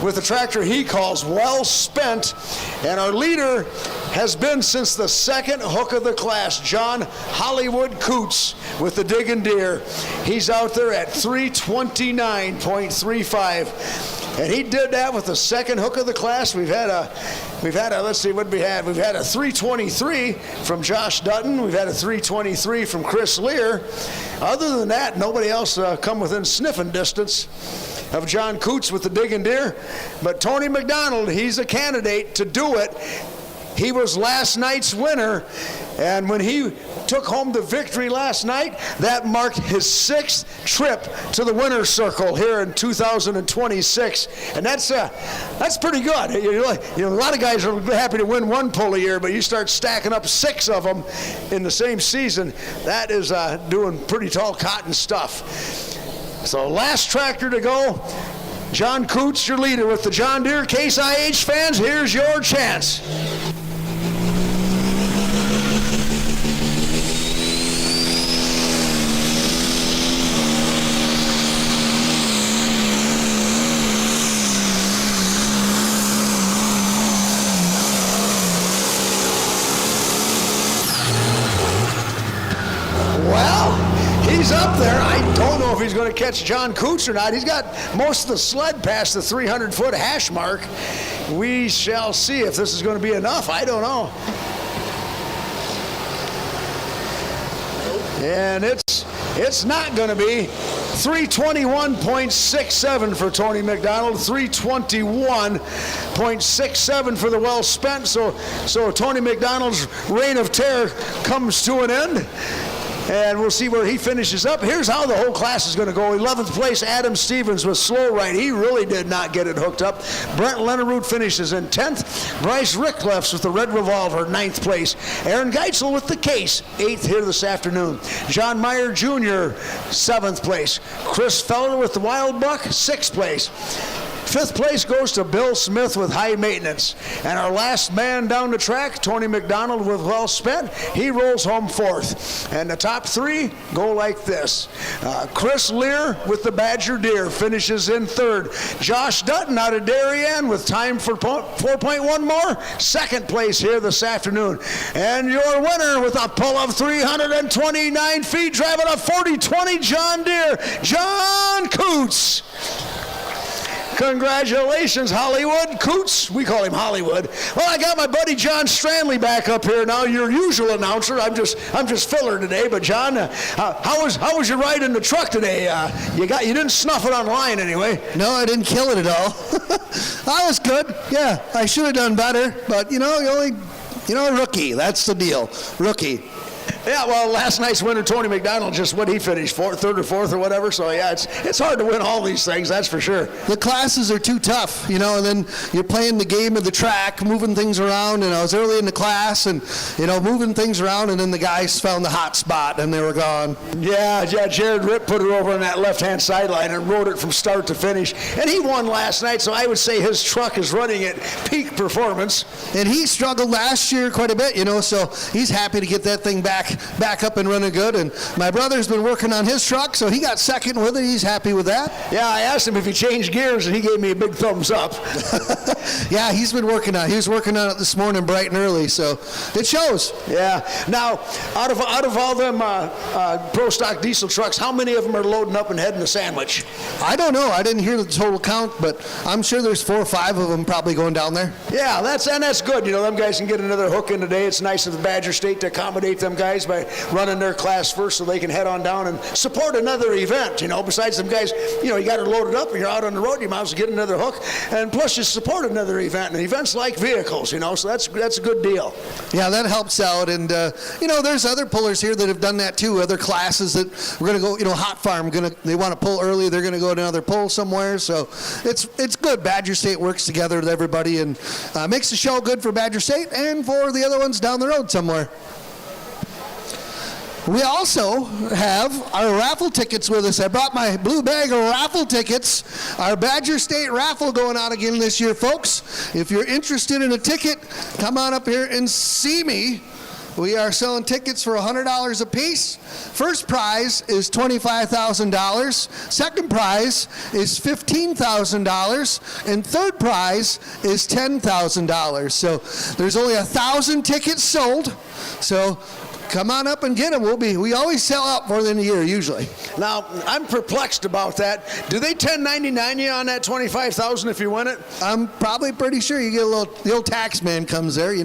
Speaker 2: with a tractor he calls Well Spent. And our leader has been since the second hook of the class, John Hollywood Coots with the Diggin' Deer. He's out there at 329.35. And he did that with the second hook of the class. We've had a let's see what we had. We've had a 323 from Josh Dutton. We've had a 323 from Chris Lear. Other than that, nobody else come within sniffing distance of John Coots with the Diggin' Deer. But Tony McDonald, he's a candidate to do it. He was last night's winner, and when he took home the victory last night, that marked his 6th trip to the winner's circle here in 2026, and that's pretty good. You know, a lot of guys are happy to win one pull a year, but you start stacking up 6 of them in the same season, that is doing pretty tall cotton stuff. So last tractor to go. John Coots, your leader with the John Deere. Case IH fans, here's your chance. Well, he's up there. I don't know if he's going to catch John Coots or not. He's got most of the sled past the 300-foot hash mark. We shall see if this is going to be enough. I don't know. And it's not going to be. 321.67 for Tony McDonald, 321.67 for the well spent. So Tony McDonald's reign of terror comes to an end. And we'll see where he finishes up. Here's how the whole class is going to go. 11th place, Adam Stevens with slow right. He really did not get it hooked up. Brent Leonard finishes in 10th. Bryce Ricklefs with the Red Revolver, 9th place. Aaron Geitzel with the Case, 8th here this afternoon. John Meyer Jr., 7th place. Chris Feller with the Wild Buck, 6th place. 5th place goes to Bill Smith with High Maintenance. And our last man down the track, Tony McDonald with Well Spent, he rolls home 4th. And the top 3 go like this. Chris Lear with the Badger Deer finishes in 3rd. Josh Dutton out of Darien with time for 4.1 more, 2nd place here this afternoon. And your winner with a pull of 329 feet, driving a 40-20 John Deere, John Coots. Congratulations, Hollywood. Coots, we call him Hollywood. Well, I got my buddy John Stranley back up here now, your usual announcer. I'm just filler today, but John, how was your ride in the truck today? You didn't snuff it online anyway.
Speaker 3: No, I didn't kill it at all. I was good. Yeah, I should have done better, but rookie. That's the deal. Rookie.
Speaker 2: Yeah, well, last night's winner, Tony McDonald, just what he finished, 3rd or 4th or whatever. So, yeah, it's hard to win all these things, that's for sure.
Speaker 3: The classes are too tough, and then you're playing the game of the track, moving things around, and I was early in the class and, moving things around, and then the guys found the hot spot, and they were gone.
Speaker 2: Yeah, Jared Ripp put it over on that left-hand sideline and rode it from start to finish. And he won last night, so I would say his truck is running at peak performance.
Speaker 3: And he struggled last year quite a bit, so he's happy to get that thing back up and running good. And my brother's been working on his truck, so he got 2nd with it. He's happy with that.
Speaker 2: Yeah, I asked him if he changed gears, and he gave me a big thumbs up.
Speaker 3: Yeah, he's been working on it. He was working on it this morning bright and early, so it shows.
Speaker 2: Yeah. Now, out of all them Pro Stock diesel trucks, how many of them are loading up and heading to Sandwich?
Speaker 3: I don't know. I didn't hear the total count, but I'm sure there's 4 or 5 of them probably going down there.
Speaker 2: Yeah, that's good. Them guys can get another hook in today. It's nice of the Badger State to accommodate them guys by running their class first so they can head on down and support another event. Besides them guys, you got it loaded up and you're out on the road, you might as well get another hook. And plus you support another event. And events like vehicles, so that's a good deal.
Speaker 3: Yeah, that helps out. And, there's other pullers here that have done that too. Other classes that we're going to go, Hot Farm, they want to pull early. They're going to go to another pull somewhere. So it's good. Badger State works together with everybody and makes the show good for Badger State and for the other ones down the road somewhere. We also have our raffle tickets with us. I brought my blue bag of raffle tickets. Our Badger State raffle going on again this year, folks. If you're interested in a ticket, come on up here and see me. We are selling tickets for $100 a piece. First prize is $25,000. Second prize is $15,000. And third prize is $10,000. So there's only 1,000 tickets sold. So come on up and get them. We always sell out more than a year, usually.
Speaker 2: Now, I'm perplexed about that. Do they 1099 you on that $25,000 if you win it?
Speaker 3: I'm probably pretty sure you get the old tax man comes there,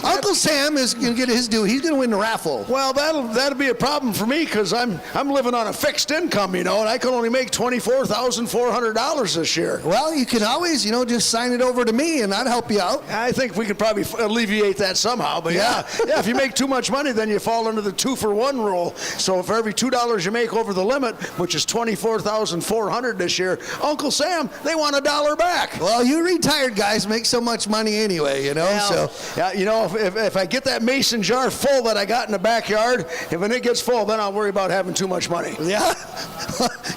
Speaker 3: Uncle Sam is going to get his due. He's going to win the raffle.
Speaker 2: Well, that'll be a problem for me because I'm living on a fixed income, and I can only make $24,400 this year.
Speaker 3: Well, you can always, just sign it over to me and I'd help you out.
Speaker 2: I think we could probably alleviate that somehow, but yeah, if you make too much money, then you fall under the 2-for-1 rule. So for every $2 you make over the limit, which is $24,400 this year, Uncle Sam, they want $1 back.
Speaker 3: Well, you retired guys make so much money anyway,
Speaker 2: if I get that mason jar full that I got in the backyard, when it gets full, then I'll worry about having too much money.
Speaker 3: Yeah.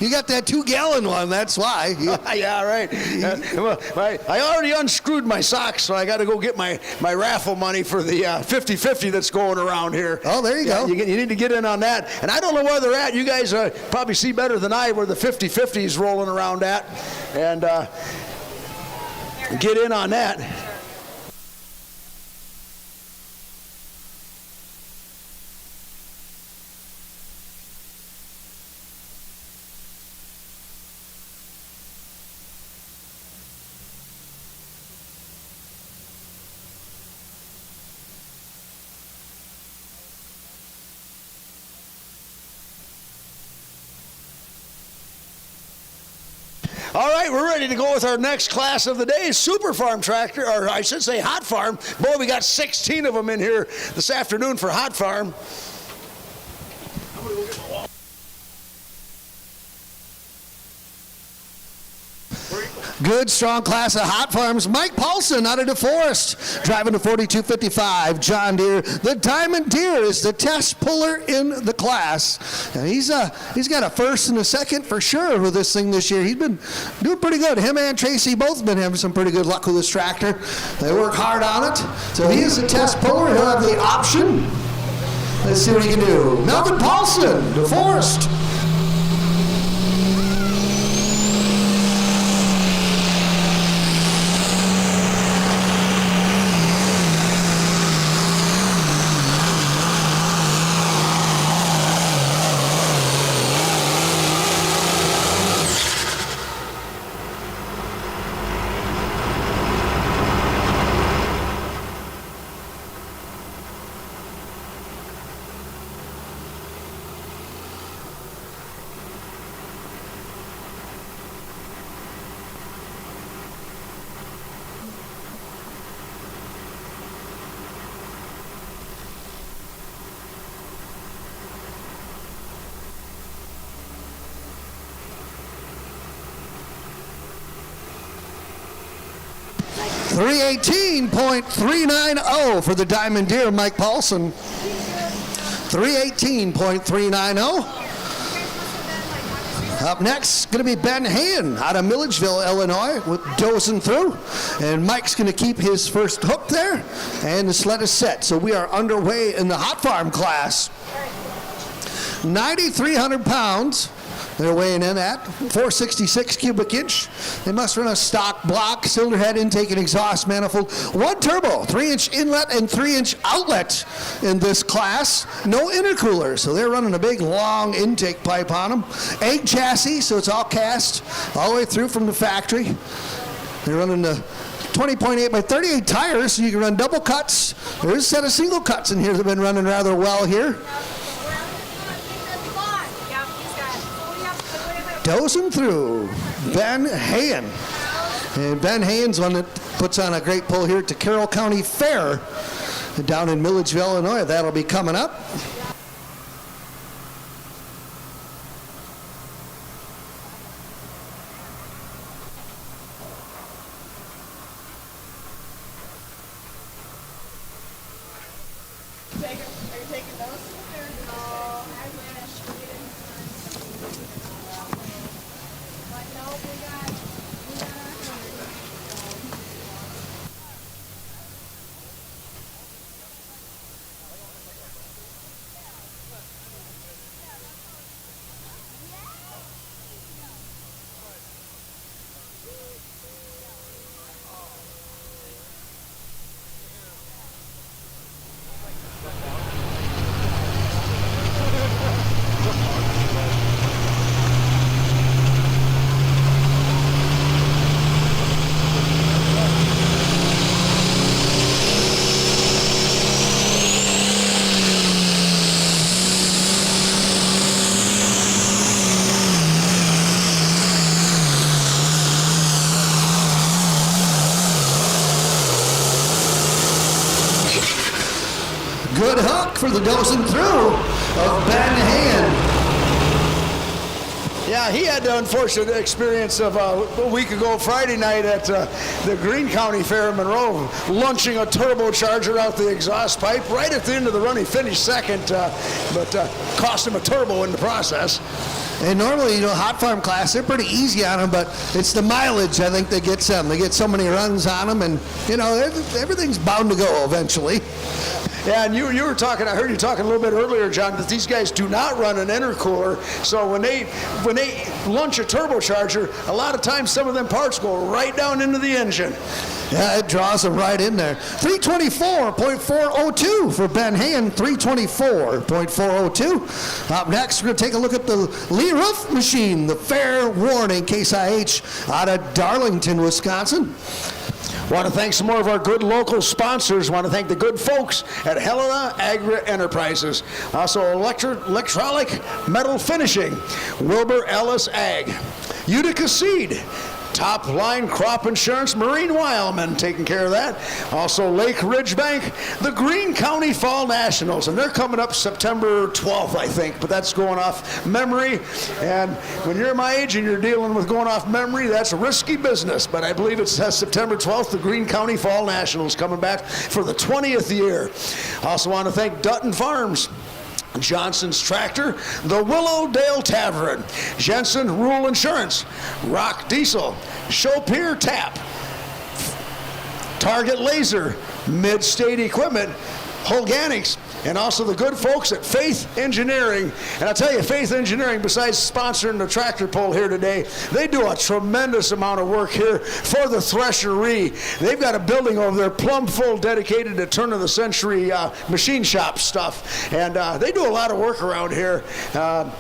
Speaker 3: You got that 2-gallon one, that's why.
Speaker 2: Yeah, right. I already unscrewed my socks, so I got to go get my raffle money for the 50-50 that's going around here.
Speaker 3: Oh, there you go.
Speaker 2: You need to get in on that. And I don't know where they're at. You guys probably see better than I where the 50-50 is rolling around at. And get in on that. we're ready to go with our next class of the day, Super Farm Tractor, or I should say Hot Farm. Boy, we got 16 of them in here this afternoon for Hot Farm.
Speaker 3: Good, strong class of Hot Farms. Mike Paulson out of DeForest, driving the 4255 John Deere. The Diamond Deere is the test puller in the class. And he's got a first and a second for sure with this thing this year. He's been doing pretty good. Him and Tracy both been having some pretty good luck with this tractor. They work hard on it. So he is the test puller. He'll have the option. Let's see what he can do. Melvin Paulson, DeForest. .318.390 for the Diamond Deere, Mike Paulson. 318.390. Up next, going to be Ben Hayen out of Milledgeville, Illinois, with dozing through. And Mike's going to keep his first hook there, and the sled is set. So we are underway in the Hot Farm class. 9,300 pounds. They're weighing in at 466 cubic inch. They must run a stock block, cylinder head, intake, and exhaust manifold. One turbo, 3-inch inlet and 3-inch outlet in this class. No intercooler, so they're running a big, long intake pipe on them. Egg chassis, so it's all cast all the way through from the factory. They're running the 20.8 by 38 tires, so you can run double cuts. There's a set of single cuts in here that have been running rather well here. Dozing through Ben Hayen. And Ben Hayen's one that puts on a great pull here at the Carroll County Fair down in Milledgeville, Illinois. That'll be coming up. Good hook for the dozing through of Ben Hayen.
Speaker 2: Yeah, he had the unfortunate experience of a week ago, Friday night at the Greene County Fair in Monroe, launching a turbocharger out the exhaust pipe right at the end of the run. He finished second, but cost him a turbo in the process.
Speaker 3: And normally, Hot Farm class, they're pretty easy on them, but it's the mileage, I think, that gets them. They get so many runs on them, and, everything's bound to go eventually.
Speaker 2: Yeah, and you were talking, I heard you talking a little bit earlier, John, that these guys do not run an intercooler. So when they launch a turbocharger, a lot of times some of them parts go right down into the engine.
Speaker 3: Yeah, it draws them right in there. 324.402 for Ben Hayen, 324.402. Up next, we're going to take a look at the Lee Roof Machine, the Fair Warning Case IH out of Darlington, Wisconsin.
Speaker 2: Want to thank some more of our good local sponsors. Want to thank the good folks at Helena Agri Enterprises. Also, electronic metal finishing, Wilbur Ellis Ag. Utica Seed, Top Line Crop Insurance, Marine Wildman taking care of that. Also Lake Ridge Bank, the Greene County Fall Nationals, and they're coming up September 12th, I think, but that's going off memory. And when you're my age and you're dealing with going off memory, that's a risky business. But I believe it says September 12th, the Greene County Fall Nationals coming back for the 20th year. Also want to thank Dutton Farms, Johnson's Tractor, the Willowdale Tavern, Jensen Rural Insurance, Rock Diesel, Chopir Tap, Target Laser, Mid-State Equipment, Holganics, and also the good folks at Faith Engineering. And I'll tell you, Faith Engineering, besides sponsoring the tractor pull here today, they do a tremendous amount of work here for the Thresheree. They've got a building over there plumb full dedicated to turn-of-the-century machine shop stuff. And they do a lot of work around here. They're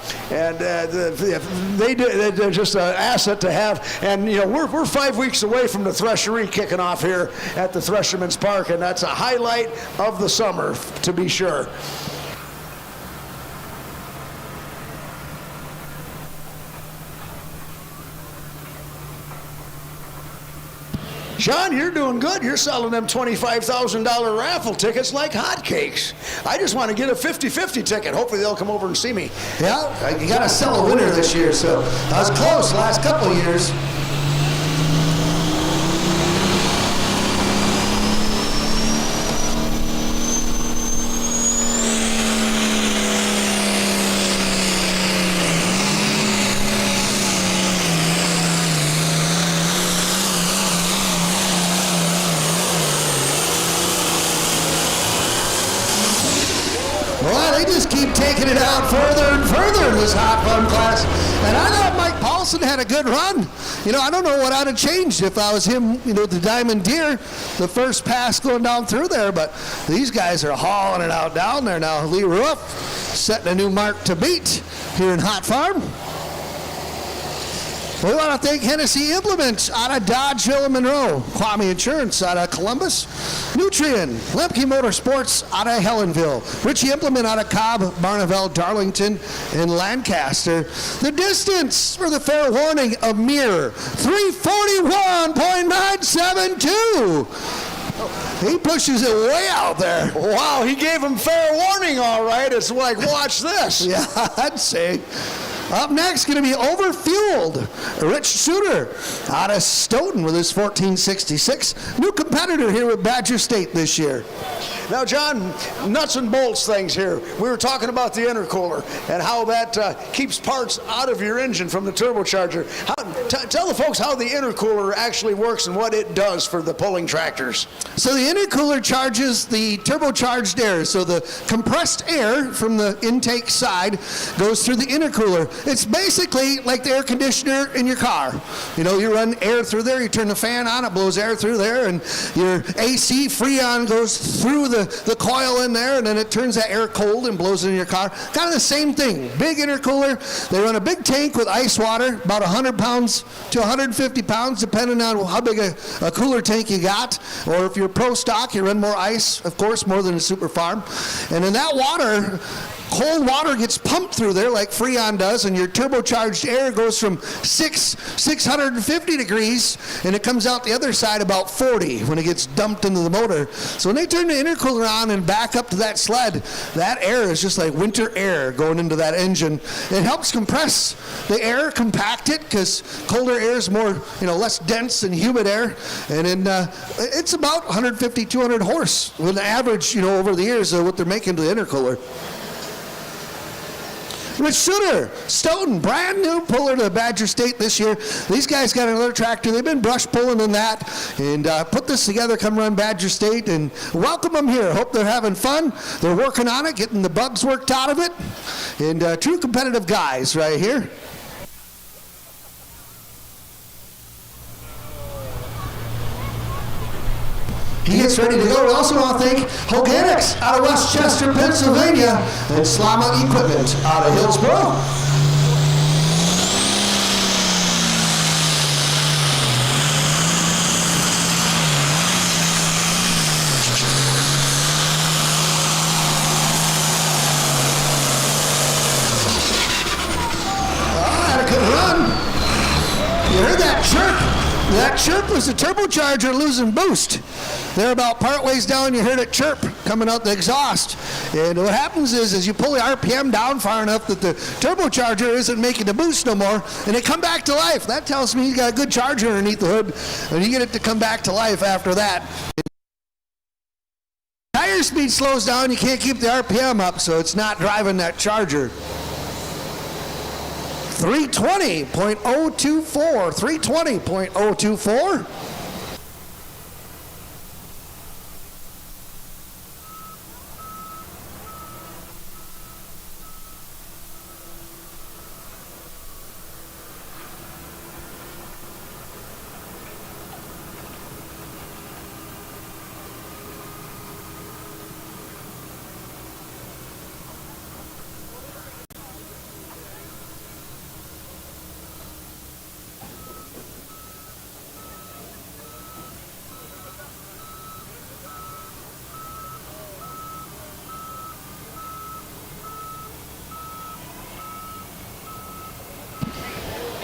Speaker 2: just an asset to have. And, you know, we're 5 weeks away from the Thresheree kicking off here at the Thresherman's Park, and that's a highlight of the summer, to be sure. John, you're doing good. You're selling them $25,000 raffle tickets like hotcakes. I just want to get a 50-50 ticket. Hopefully they'll come over and see me.
Speaker 3: Yeah, you got to sell a winner this year, so I was close last couple of years. Well, they just keep taking it out further and further in this hot fun class. And I thought Mike Paulson had a good run. You know, I don't know what I'd have changed if I was him, you know, the Diamond Deer, the first pass going down through there. But these guys are hauling it out down there now. Lee Ruff setting a new mark to beat here in Hot Farm. We want to thank Hennessy Implements out of Dodge Hill and Monroe, Kwame Insurance out of Columbus, Nutrien, Lemke Motorsports out of Helenville, Ritchie Implement out of Cobb, Barneveld, Darlington, and Lancaster. The distance for the fair warning, a mere 341.972. He pushes it way out there.
Speaker 2: Wow, he gave him fair warning, all right. It's like, watch this.
Speaker 3: Yeah, I'd say. Up next, going to be Overfueled. Rich Shooter out of Stoughton with his 1466. New competitor here with Badger State this year.
Speaker 2: Now, John, nuts and bolts things here. We were talking about the intercooler and how that keeps parts out of your engine from the turbocharger. Tell the folks how the intercooler actually works and what it does for the pulling tractors.
Speaker 3: So the intercooler charges the turbocharged air. So the compressed air from the intake side goes through the intercooler. It's basically like the air conditioner in your car. You know, you run air through there, you turn the fan on, it blows air through there, and your AC Freon goes through the coil in there, and then it turns that air cold and blows it in your car. Kind of the same thing. Big intercooler. They run a big tank with ice water, about 100 pounds to 150 pounds, depending on how big a cooler tank you got. Or if you're pro stock, you run more ice, of course, more than a super farm. And in that water, cold water gets pumped through there like Freon does, and your turbocharged air goes from 650 degrees, and it comes out the other side about 40 when it gets dumped into the motor. So when they turn the intercooler on and back up to that sled, that air is just like winter air going into that engine. It helps compress the air, compact it, because colder air is more, less dense and humid air, and then it's about 150, 200 horse with the average, over the years of what they're making to the intercooler. Rich Shooter, Stoughton, brand new puller to Badger State this year. These guys got another tractor. They've been brush pulling in that, and put this together, come run Badger State, and welcome them here. Hope they're having fun. They're working on it, getting the bugs worked out of it, and true competitive guys right here. He gets ready to go. We also want to thank Holganics out of Westchester, Pennsylvania, and Slama Equipment out of Hillsboro. Oh, had a good run. You heard that jerk. That chirp was the turbocharger losing boost. They're about part ways down, you heard it chirp coming out the exhaust. And what happens is as you pull the RPM down far enough that the turbocharger isn't making the boost no more, and it come back to life. That tells me you got a good charger underneath the hood, and you get it to come back to life after that. Tire speed slows down, you can't keep the RPM up, so it's not driving that charger. 320.024, 320.024.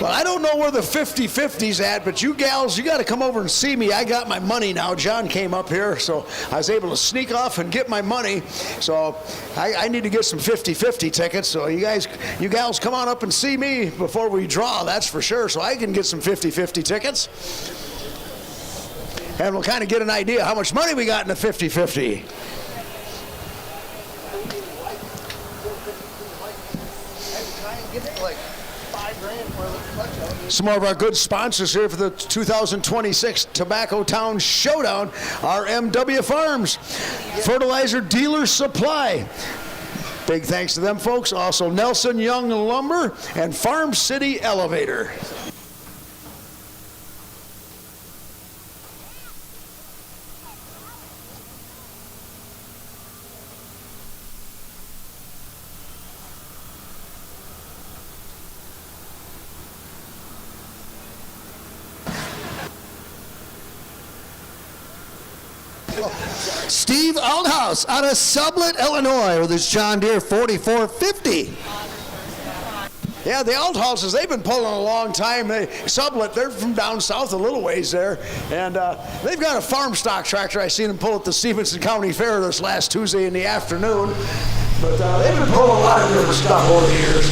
Speaker 2: Well, I don't know where the 50-50's at, but you gals, you got to come over and see me. I got my money now. John came up here, so I was able to sneak off and get my money. So I need to get some 50-50 tickets. So you gals, come on up and see me before we draw, that's for sure, so I can get some 50-50 tickets. And we'll kind of get an idea how much money we got in the 50-50. Some more of our good sponsors here for the 2026 Tobacco Town Showdown are MW Farms, Fertilizer Dealer Supply. Big thanks to them folks. Also Nelson Young Lumber and Farm City Elevator.
Speaker 3: Steve Althouse out of Sublette, Illinois with his John Deere 4450.
Speaker 2: Yeah, the Althouses, they've been pulling a long time. Sublette, they're from down south a little ways there. And they've got a farm stock tractor. I seen them pull at the Stevenson County Fair this last Tuesday in the afternoon. But they've been pulling a lot of different stuff over the years.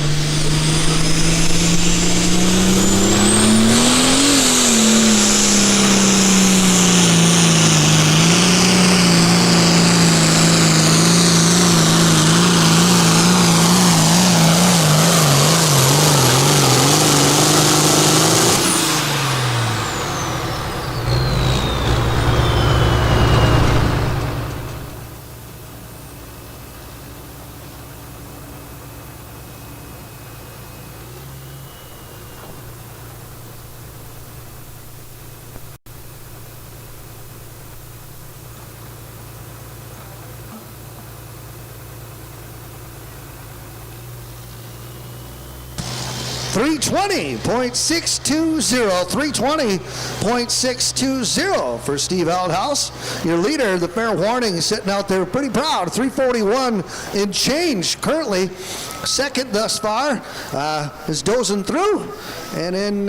Speaker 3: $320.620, $320.620 for Steve Althouse. Your leader, the fair warning, sitting out there pretty proud. 341 in change currently. Second thus far is dozing through. And then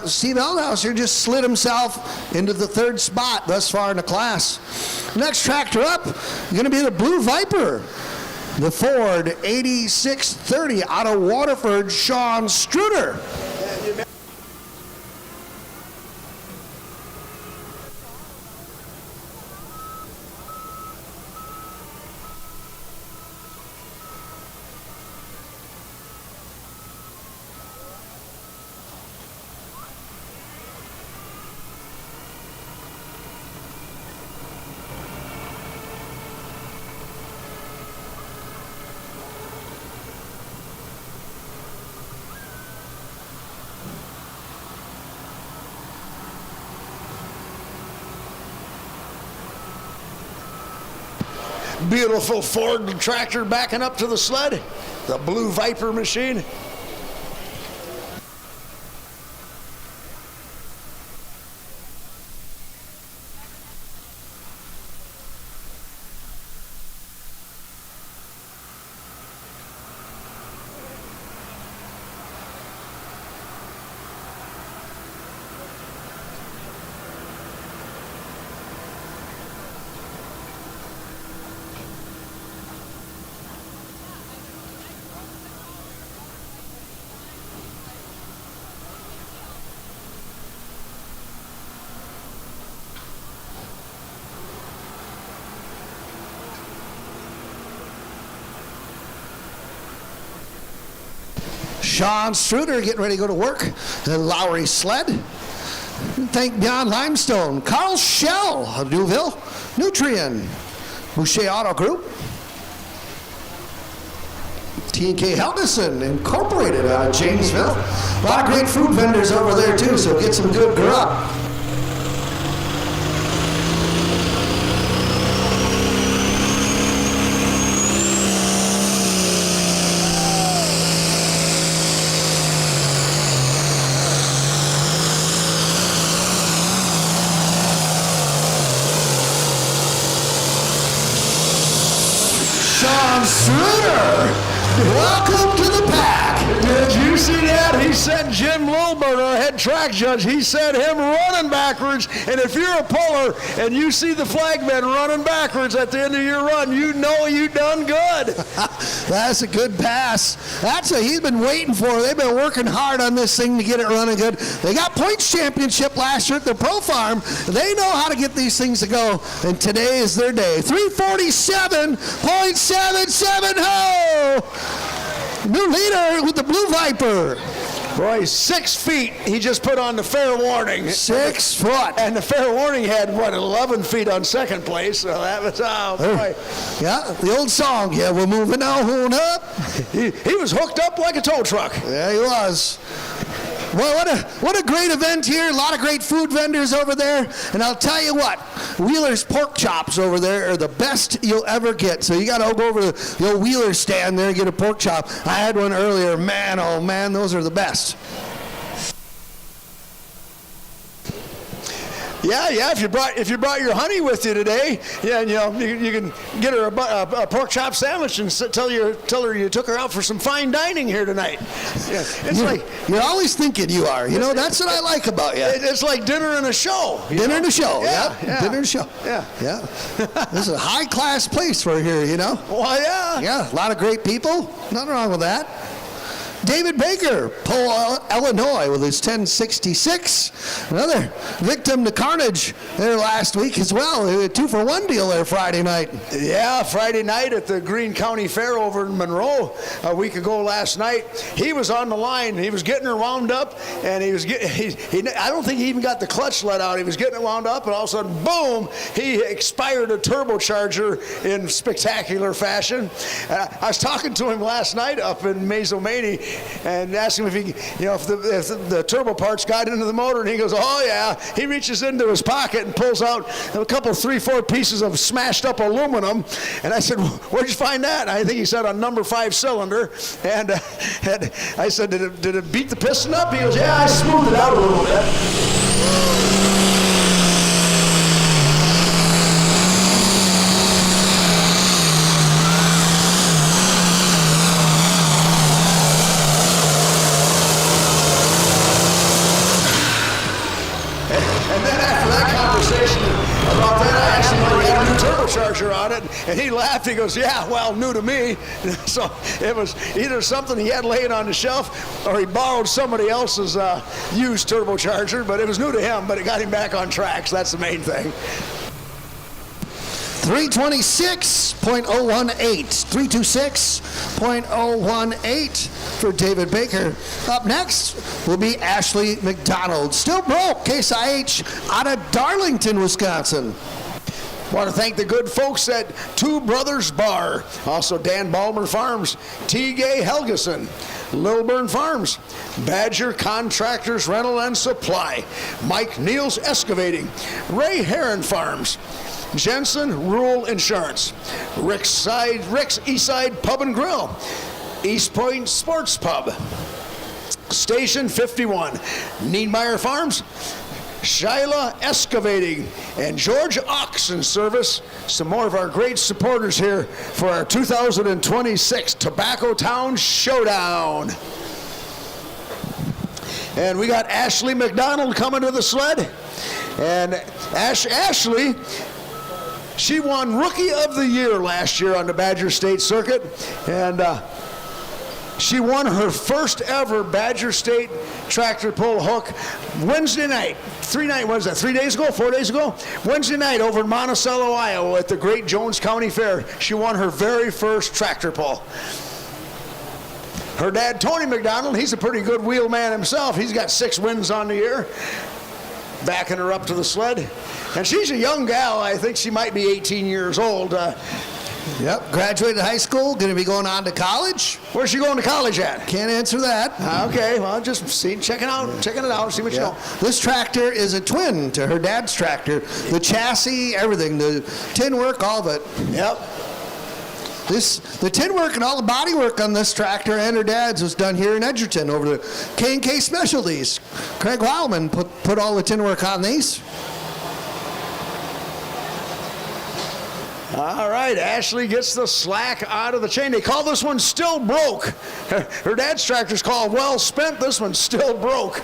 Speaker 3: Steve Althouse here just slid himself into the third spot thus far in the class. Next tractor up, going to be the Blue Viper. The Ford 8630 out of Waterford, Sean Struder.
Speaker 2: Beautiful Ford tractor backing up to the sled. The Blue Viper machine.
Speaker 3: Sean Struder getting ready to go to work. And Lowry Sled. Thank Beyond Limestone. Carl Shell of Newville. Nutrien. Boucher Auto Group. T&K Helgeson Incorporated out of Janesville. A lot of great food vendors over there too, so get some good grub. Sean Struder, welcome to the pack.
Speaker 2: Did you see that? He sent Jim Lilbert, our head track judge, he sent him running backwards. And if you're a puller and you see the flagman running backwards at the end of your run, you know you done good.
Speaker 3: That's a good pass. He's been waiting for. They've been working hard on this thing to get it running good. They got points championship last year at the Pro Farm. They know how to get these things to go, and today is their day. 347.77 ho! New leader with the Blue Viper.
Speaker 2: Boy, he's 6 feet. He just put on the fair warning.
Speaker 3: 6 foot.
Speaker 2: And the fair warning had, 11 feet on second place. So that was, boy.
Speaker 3: Yeah, the old song. Yeah, we're moving on up.
Speaker 2: He was hooked up like a tow truck.
Speaker 3: Yeah, he was. Well, what a great event here. A lot of great food vendors over there. And I'll tell you what, Wheeler's pork chops over there are the best you'll ever get. So you got to go over to the old Wheeler stand there and get a pork chop. I had one earlier. Man, oh man, those are the best.
Speaker 2: Yeah. If you brought your honey with you today, yeah, you can get her a pork chop sandwich and tell her you took her out for some fine dining here tonight. Yeah,
Speaker 3: you're always thinking you are. That's what I like about you.
Speaker 2: It's like dinner and a show.
Speaker 3: Dinner and a show.
Speaker 2: Yeah.
Speaker 3: Dinner and a show.
Speaker 2: Yeah.
Speaker 3: This is a high class place right here.
Speaker 2: Well, yeah.
Speaker 3: Yeah, a lot of great people. Nothing wrong with that. David Baker, Pole, Illinois, with his 1066. Another victim to carnage there last week as well. A 2-for-1 deal there Friday night.
Speaker 2: Yeah, Friday night at the Greene County Fair over in Monroe a week ago last night. He was on the line. He was getting her wound up, and I don't think he even got the clutch let out. He was getting it wound up, and all of a sudden, boom, he expired a turbocharger in spectacular fashion. I was talking to him last night up in Mazomanie, and asked him if the turbo parts got into the motor, and he goes, oh yeah. He reaches into his pocket and pulls out a couple, 3-4 pieces of smashed up aluminum, and I said, where'd you find that? I think he said on number 5 cylinder, and I said, did it beat the piston up? He goes, yeah, I smoothed it out a little bit. Turbocharger on it, and he laughed. He goes, yeah, well, new to me. So it was either something he had laying on the shelf, or he borrowed somebody else's used turbocharger, but it was new to him, but it got him back on track, so that's the main thing.
Speaker 3: 326.018. 326.018 for David Baker. Up next will be Ashley McDonald. Still broke. Case IH out of Darlington, Wisconsin.
Speaker 2: Want to thank the good folks at Two Brothers Bar, also Dan Balmer Farms, T. Gay Helgeson, Lilburn Farms, Badger Contractors Rental and Supply, Mike Niels Excavating, Ray Heron Farms, Jensen Rural Insurance, Rick's Eastside Pub and Grill, East Point Sports Pub, Station 51, Niedmeyer Farms, Shyla Excavating, and George Oxen Service. Some more of our great supporters here for our 2026 Tobacco Town Showdown. And we got Ashley McDonald coming to the sled. And Ashley, she won Rookie of the Year last year on the Badger State Circuit. And she won her first ever Badger State tractor pull hook Wednesday night. 3 days ago, 4 days ago? Wednesday night over in Monticello, Iowa at the Great Jones County Fair. She won her very first tractor pull. Her dad, Tony McDonald, he's a pretty good wheel man himself. He's got 6 wins on the year, backing her up to the sled. And she's a young gal. I think she might be 18 years old.
Speaker 3: Yep, graduated high school, going to be going on to college.
Speaker 2: Where's she going to college at?
Speaker 3: Can't answer that.
Speaker 2: Okay, well, just checking it out, see what you know.
Speaker 3: This tractor is a twin to her dad's tractor. The chassis, everything, the tin work, all of it.
Speaker 2: Yep.
Speaker 3: The tin work and all the body work on this tractor and her dad's was done here in Edgerton over the K&K Specialties. Craig Wildman put all the tin work on these.
Speaker 2: All right, Ashley gets the slack out of the chain. They call this one still broke. Her dad's tractor's called well spent. This one's still broke.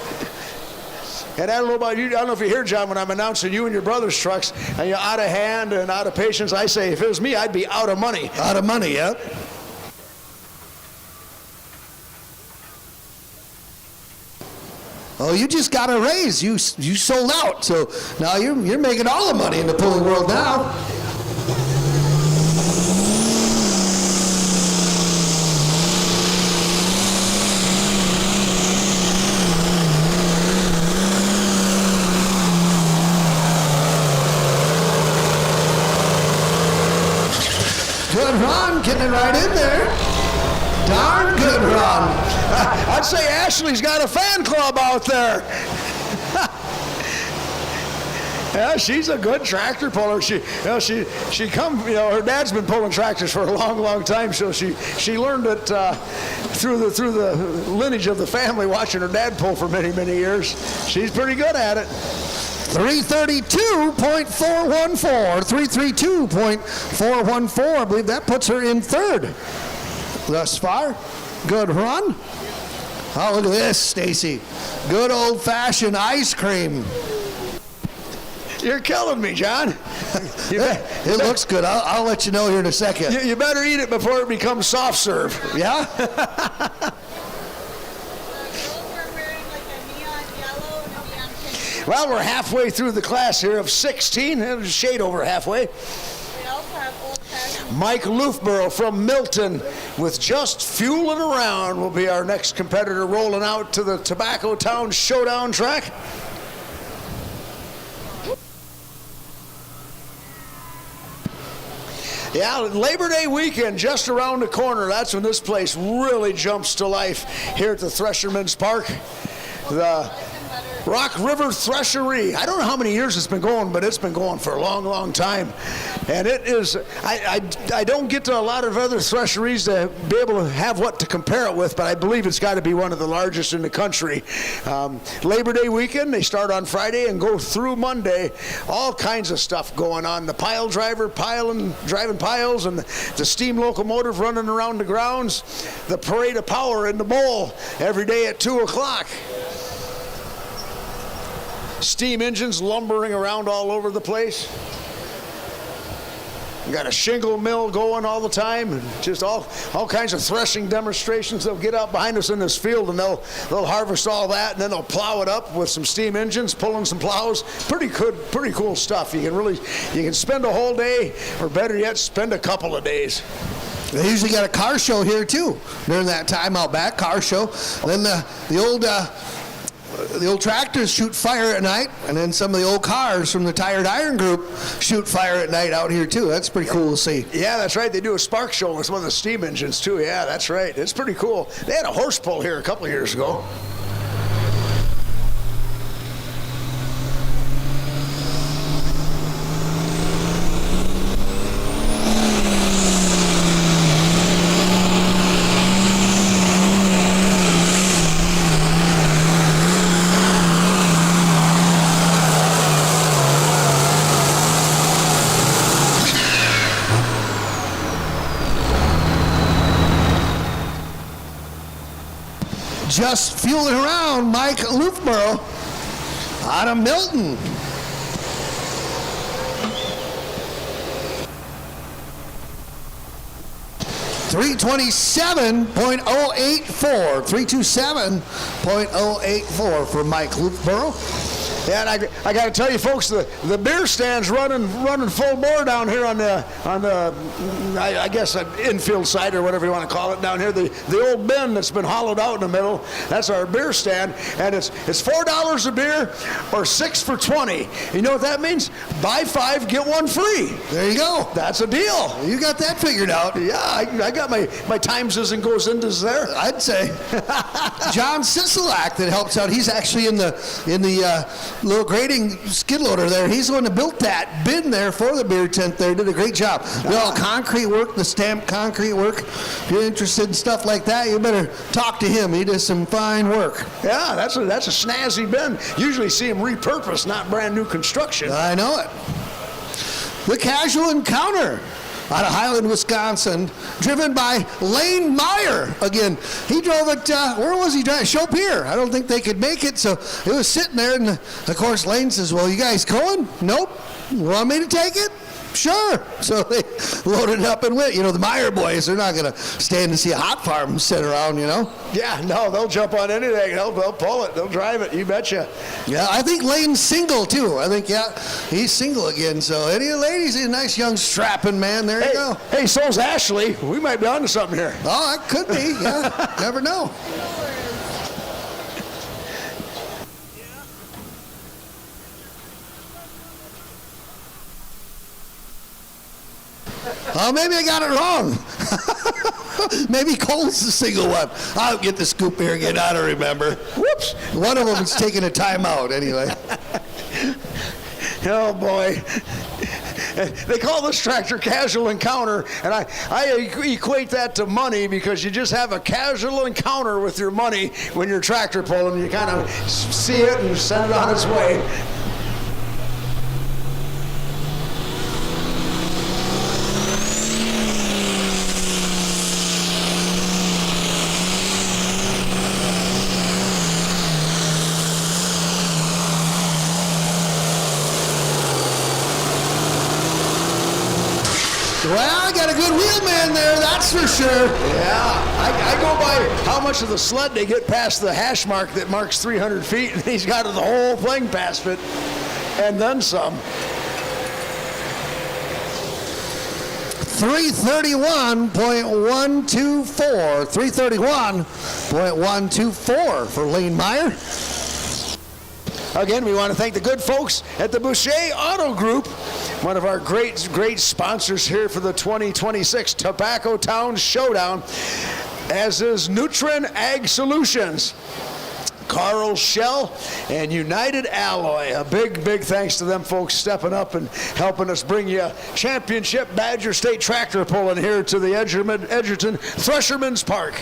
Speaker 2: And I don't know about you, I don't know if you hear, John, when I'm announcing you and your brother's trucks, and you're out of hand and out of patience, I say, if it was me, I'd be out of money.
Speaker 3: Out of money, yep. Oh, you just got a raise. You sold out, so now you're making all the money in the pulling world now. Good run, getting it right in there. Darn good run.
Speaker 2: I'd say Ashley's got a fan club out there. Yeah, she's a good tractor puller. Her dad's been pulling tractors for a long, long time, so she learned it through the lineage of the family, watching her dad pull for many, many years. She's pretty good at it.
Speaker 3: 332.414, 332.414. I believe that puts her in third thus far. Good run. Oh, look at this, Stacy. Good old-fashioned ice cream.
Speaker 2: You're killing me, John.
Speaker 3: It looks good. I'll let you know here in a second.
Speaker 2: You better eat it before it becomes soft serve.
Speaker 3: Yeah?
Speaker 2: Well, we're halfway through the class here of 16. There's a shade over halfway.
Speaker 4: We also have old-fashioned.
Speaker 2: Mike Loofborough from Milton with Just Fueling Around will be our next competitor rolling out to the Tobacco Town Showdown track. Yeah, Labor Day weekend just around the corner. That's when this place really jumps to life here at the Threshermen's Park. The Rock River Thresheree. I don't know how many years it's been going, but it's been going for a long, long time. And it is, I don't get to a lot of other thresheries to be able to have what to compare it with, but I believe it's got to be one of the largest in the country. Labor Day weekend, they start on Friday and go through Monday. All kinds of stuff going on. The pile driver driving piles, and the steam locomotive running around the grounds. The parade of power in the bowl every day at 2 o'clock. Steam engines lumbering around all over the place. We got a shingle mill going all the time, and just all kinds of threshing demonstrations. They'll get out behind us in this field, and they'll harvest all that, and then they'll plow it up with some steam engines, pulling some plows. Pretty cool stuff. You can spend a whole day, or better yet, spend a couple of days.
Speaker 3: They usually got a car show here too during that time out back, car show. Then the old tractors shoot fire at night, and then some of the old cars from the Tired Iron Group shoot fire at night out here too. That's pretty cool to see.
Speaker 2: Yeah, that's right. They do a spark show with one of the steam engines too. Yeah, that's right. It's pretty cool. They had a horse pull here a couple of years ago.
Speaker 3: Just fueling around, Mike Loofborough out of Milton. .327.084 for Mike Loofborough.
Speaker 2: Yeah, and I got to tell you, folks, the beer stand's running full bore down here on the I guess an infield side or whatever you want to call it down here. The old bin that's been hollowed out in the middle. That's our beer stand, and it's $4 a beer or 6 for $20. You know what that means? Buy 5, get 1 free.
Speaker 3: There you go.
Speaker 2: That's a deal.
Speaker 3: You got that figured out.
Speaker 2: Yeah, I got my timeses and goes intos there.
Speaker 3: I'd say. John Sisolak that helps out. He's actually in the little grading skid loader there. He's the one that built that bin there for the beer tent there. Did a great job. All concrete work, the stamped concrete work. If you're interested in stuff like that, you better talk to him. He does some fine work.
Speaker 2: Yeah, that's a snazzy bin. Usually see him repurposed, not brand new construction.
Speaker 3: I know it. The Casual Encounter out of Highland, Wisconsin, driven by Lane Meyer. Again, he drove it, where was he driving? Chopir. I don't think they could make it, so it was sitting there, and of course Lane says, well, you guys going? Nope. You want me to take it? Sure. So they loaded it up and went. You know, the Meyer boys, they're not going to stand to see a hot farm sit around, you know?
Speaker 2: Yeah, no, they'll jump on anything. They'll pull it. They'll drive it. You betcha.
Speaker 3: Yeah, I think Lane's single, too. I think, yeah, he's single again. So any of the ladies, he's a nice young strapping man. There you go.
Speaker 2: Hey, so's Ashley. We might be onto something here.
Speaker 3: Oh, that could be. Yeah, never know. Oh, maybe I got it wrong. Maybe Cole's the single one. I'll get the scoop here again. I don't remember. Whoops. One of them is taking a timeout anyway.
Speaker 2: Oh, boy. They call this tractor Casual Encounter, and I equate that to money because you just have a casual encounter with your money when you're tractor pulling. You kind of see it and send it on its way.
Speaker 3: Well, I got a good wheelman there, that's for sure.
Speaker 2: Yeah, I go by how much of the sled they get past the hash mark that marks 300 feet, and he's got the whole thing past it, and then some.
Speaker 3: 331.124. 331.124 for Lane Meyer.
Speaker 2: Again, we want to thank the good folks at the Boucher Auto Group, one of our great sponsors here for the 2026 Tobacco Town Showdown, as is Nutrin Ag Solutions, Carl Shell, and United Alloy. A big thanks to them folks stepping up and helping us bring you a championship Badger State tractor pulling here to the Edgerton Thresherman's Park.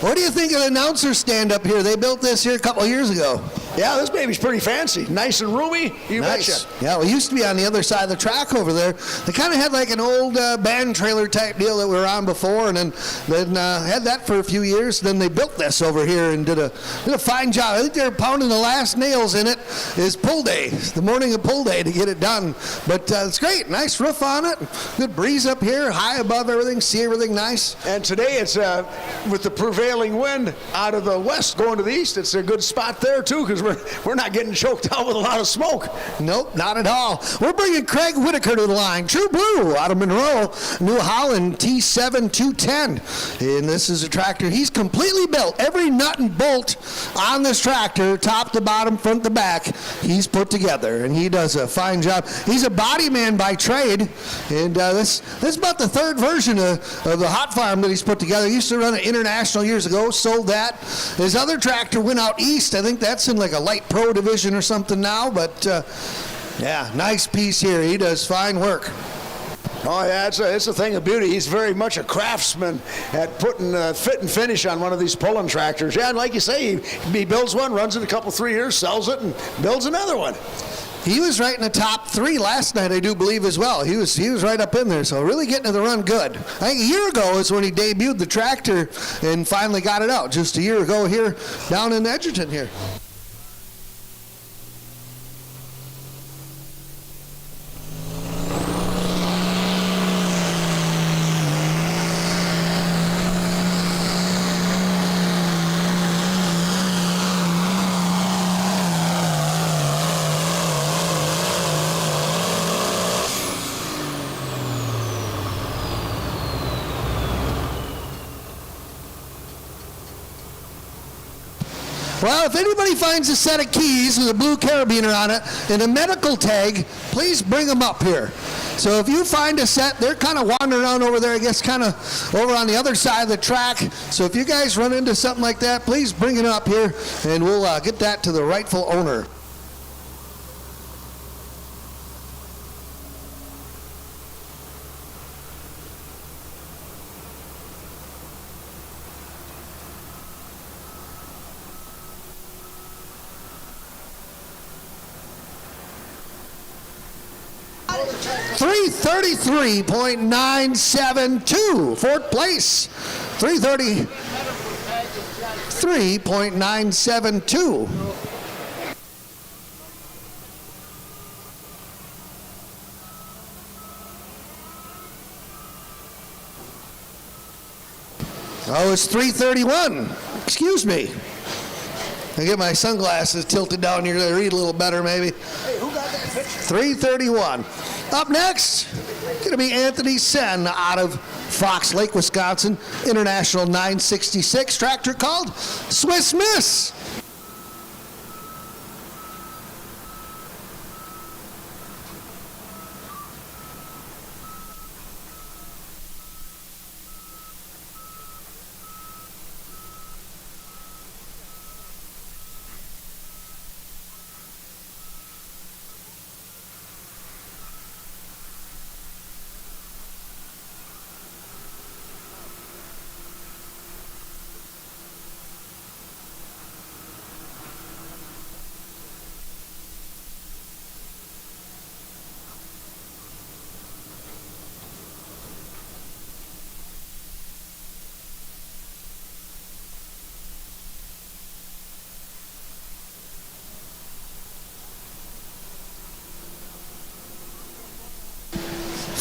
Speaker 3: What do you think of the announcer stand up here? They built this here a couple of years ago.
Speaker 2: Yeah, this baby's pretty fancy. Nice and roomy, you
Speaker 3: Nice.
Speaker 2: betcha.
Speaker 3: Yeah, we used to be on the other side of the track over there. They kind of had like an old band trailer type deal that we were on before, and then had that for a few years. Then they built this over here and did a fine job. I think they're pounding the last nails in it. Is pull day, the morning of pull day, to get it done. But it's great. Nice roof on it. Good breeze up here, high above everything. See everything nice.
Speaker 2: And today it's with the prevailing wind out of the west going to the east. It's a good spot there too, because we're not getting choked out with a lot of smoke.
Speaker 3: Nope, not at all. We're bringing Craig Whitaker to the line. True Blue out of Monroe, New Holland T7 210. And this is a tractor he's completely built. Every nut and bolt on this tractor, top to bottom, front to back, he's put together, and he does a fine job. He's a body man by trade, and this is about the third version of the hot farm that he's put together. He used to run an international years ago, sold that. His other tractor went out east. I think that's in like a light pro division or something now, but yeah, nice piece here. He does fine work.
Speaker 2: Oh yeah, it's a thing of beauty. He's very much a craftsman at putting fit and finish on one of these pulling tractors. Yeah, and like you say, he builds one, runs it a couple, 3 years, sells it, and builds another one.
Speaker 3: He was right in the top 3 last night, I do believe, as well. He was right up in there, so really getting to the run good. I think a year ago is when he debuted the tractor and finally got it out. Just a year ago here down in Edgerton here. Well, if anybody finds a set of keys with a blue carabiner on it and a medical tag, please bring them up here. So if you find a set, they're kind of wandering around over there, I guess kind of over on the other side of the track. So if you guys run into something like that, please bring it up here and we'll get that to the rightful owner. $333.972, fourth place. 333.972. Oh, it's 331. Excuse me. I get my sunglasses tilted down here to read a little better, maybe.
Speaker 2: Hey, who got that picture?
Speaker 3: 331. Up next, going to be Anthony Sen out of Fox Lake, Wisconsin. International 966 tractor called Swiss Miss.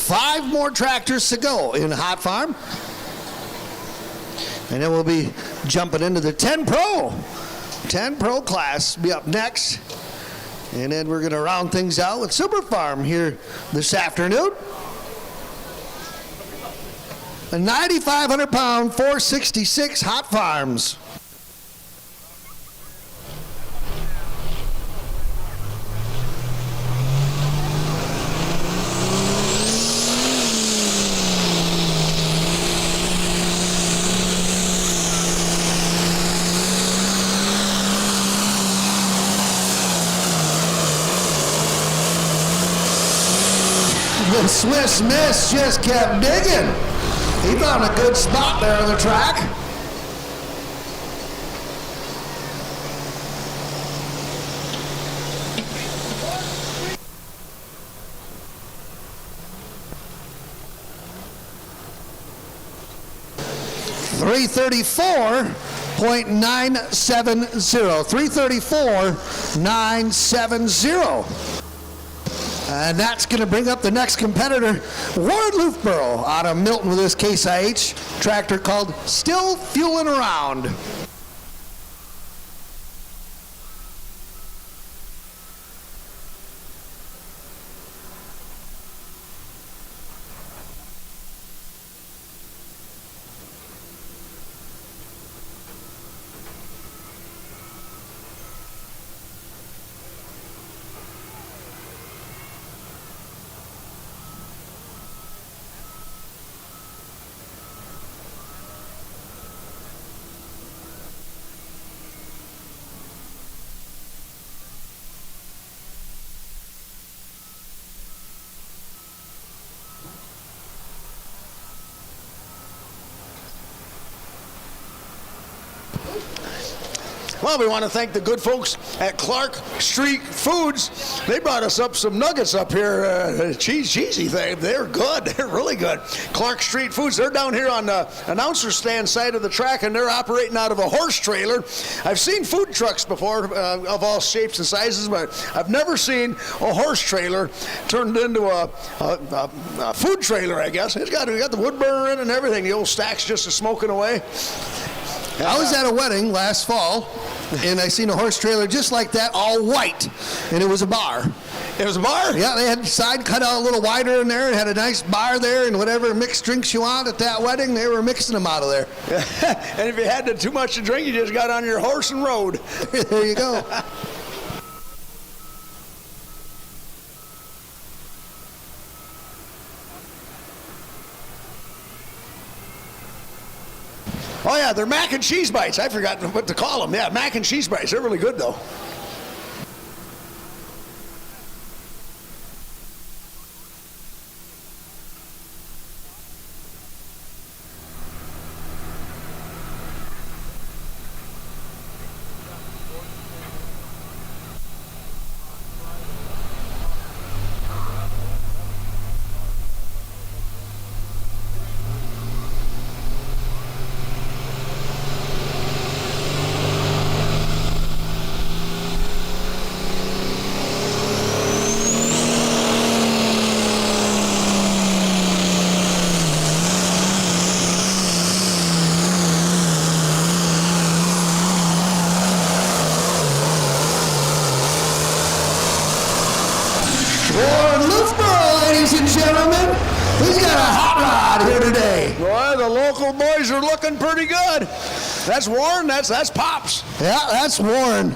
Speaker 3: Five more tractors to go in Hot Farm. And then we'll be jumping into the 10 Pro. 10 Pro class be up next. And then we're going to round things out with Super Farm here this afternoon. A 9,500-pound 466 Hot Farms. The Swiss Miss just kept digging. He found a good spot there on the track. $334.970. 334.970. And that's going to bring up the next competitor, Warren Loofborough, out of Milton with this Case IH tractor called Still Fueling Around.
Speaker 2: Well, we want to thank the good folks at Clark Street Foods. They brought us up some nuggets up here, cheesy thing. They're good. They're really good. Clark Street Foods, they're down here on the announcer stand side of the track, and they're operating out of a horse trailer. I've seen food trucks before of all shapes and sizes, but I've never seen a horse trailer turned into a food trailer, I guess. It's got the wood burner in and everything. The old stack's just smoking away.
Speaker 3: I was at a wedding last fall, and I seen a horse trailer just like that, all white, and it was a bar.
Speaker 2: It was a bar?
Speaker 3: Yeah, they had the side cut out a little wider in there. It had a nice bar there, and whatever mixed drinks you want at that wedding, they were mixing them out of there.
Speaker 2: And if you had too much to drink, you just got on your horse and rode.
Speaker 3: There you go.
Speaker 2: Oh, yeah, they're mac and cheese bites. I forgot what to call them. Yeah, mac and cheese bites. They're really good, though.
Speaker 3: Ladies and gentlemen, he's got a hot rod here today.
Speaker 2: Boy, the local boys are looking pretty good. That's Warren. That's Pops.
Speaker 3: Yeah, that's Warren.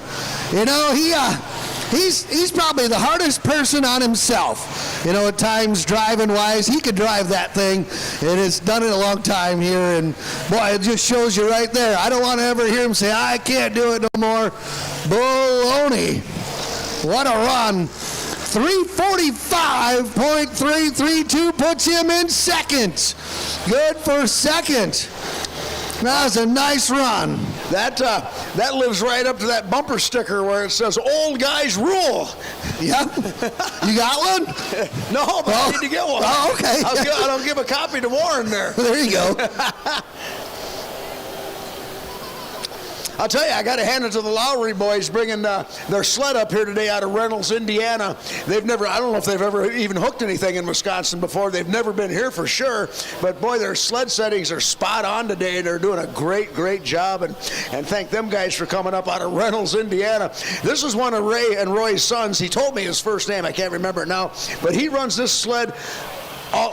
Speaker 3: You know, he's probably the hardest person on himself. You know, at times driving wise, he could drive that thing, and has done it a long time here. And boy, it just shows you right there. I don't want to ever hear him say, "I can't do it no more." Baloney. What a run. 3:45.332 puts him in second. Good for second. That was a nice run.
Speaker 2: That lives right up to that bumper sticker where it says "Old Guys Rule."
Speaker 3: Yep. You got one?
Speaker 2: No, but I need to get one.
Speaker 3: Oh, okay.
Speaker 2: I'll give a copy to Warren there.
Speaker 3: There you go.
Speaker 2: I'll tell you, I got to hand it to the Lowry boys bringing their sled up here today out of Reynolds, Indiana. I don't know if they've ever even hooked anything in Wisconsin before. They've never been here for sure. But boy, their sled settings are spot on today. They're doing a great job. And thank them guys for coming up out of Reynolds, Indiana. This is one of Ray and Roy's sons. He told me his first name. I can't remember it now. But he runs this sled.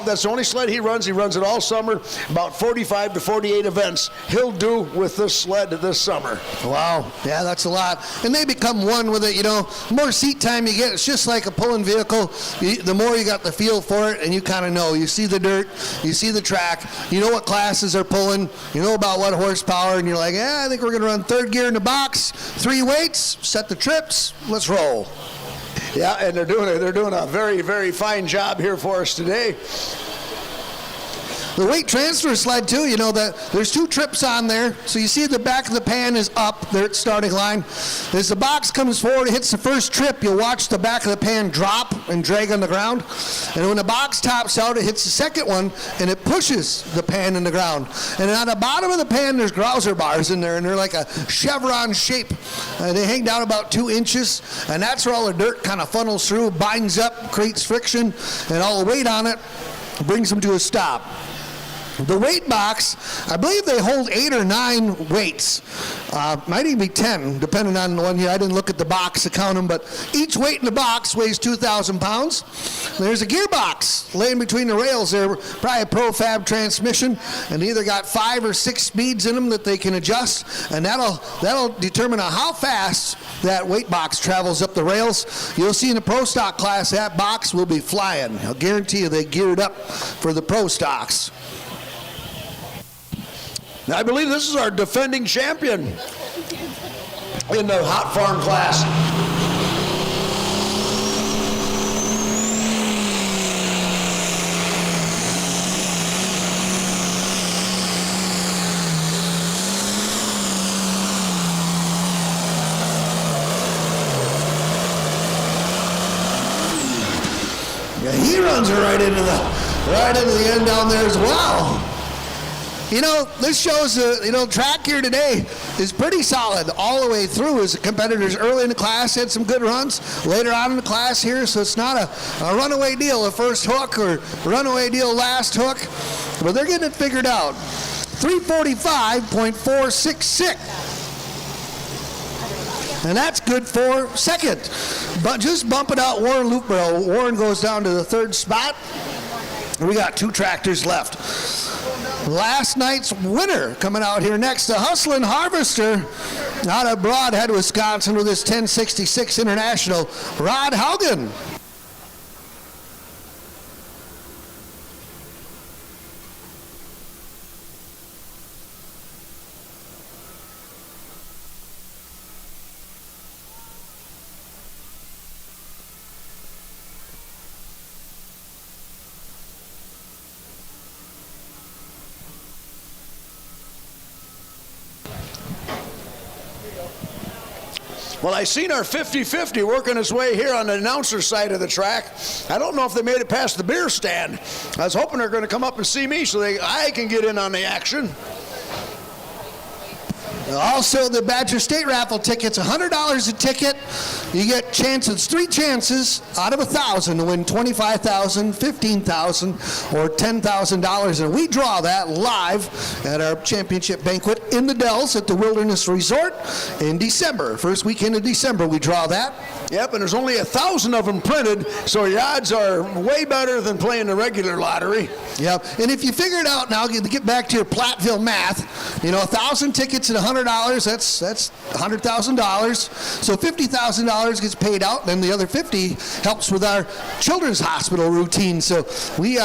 Speaker 2: That's the only sled he runs. He runs it all summer, about 45 to 48 events he'll do with this sled this summer.
Speaker 3: Wow, yeah, that's a lot. And they become one with it, you know. The more seat time you get, it's just like a pulling vehicle. The more you got the feel for it, and you kind of know. You see the dirt, you see the track, you know what classes are pulling, you know about what horsepower, and you're like, I think we're going to run third gear in the box, 3 weights, set the trips, let's roll.
Speaker 2: Yeah, and they're doing a very fine job here for us today.
Speaker 3: The weight transfer sled too, you know, there's 2 trips on there. So you see the back of the pan is up there at starting line. As the box comes forward, it hits the first trip, you'll watch the back of the pan drop and drag on the ground. And when the box tops out, it hits the second one and it pushes the pan in the ground. And on the bottom of the pan, there's grouser bars in there, and they're like a chevron shape. They hang down about 2 inches, and that's where all the dirt kind of funnels through, binds up, creates friction, and all the weight on it brings them to a stop. The weight box, I believe they hold 8 or 9 weights. Might even be 10, depending on the one here. I didn't look at the box to count them, but each weight in the box weighs 2,000 pounds. There's a gearbox laying between the rails there, probably a ProFab transmission, and they either got 5 or 6 speeds in them that they can adjust, and that'll determine how fast that weight box travels up the rails. You'll see in the Pro Stock class, that box will be flying. I'll guarantee you they geared up for the Pro Stocks.
Speaker 2: I believe this is our defending champion in the hot farm class.
Speaker 3: Yeah, he runs her right into the end down there as well. You know, this shows track here today is pretty solid all the way through. As the competitors early in the class had some good runs, later on in the class here, so it's not a runaway deal, a first hook, or runaway deal last hook, but they're getting it figured out. 3:45.466. and that's good for second. But just bumping out Warren Loopborough. Warren goes down to the third spot. We got 2 tractors left. Last night's winner coming out here next, the Hustlin' Harvester out of Broadhead, Wisconsin, with his 1066 International, Rod Haugen.
Speaker 2: Well, I seen our 50-50 working its way here on the announcer side of the track. I don't know if they made it past the beer stand. I was hoping they're going to come up and see me so I can get in on the action.
Speaker 3: Also, the Badger State raffle tickets, $100 a ticket. You get chances, 3 chances out of 1,000 to win $25,000, $15,000, or $10,000. And we draw that live at our championship banquet in the Dells at the Wilderness Resort in December. First weekend of December, we draw that.
Speaker 2: Yep, and there's only 1,000 of them printed, so your odds are way better than playing the regular lottery.
Speaker 3: Yep, and if you figure it out now, to get back to your Platteville math, 1,000 tickets at $100, that's $100,000. So $50,000 gets paid out, and then the other 50 helps with our children's hospital routine. So we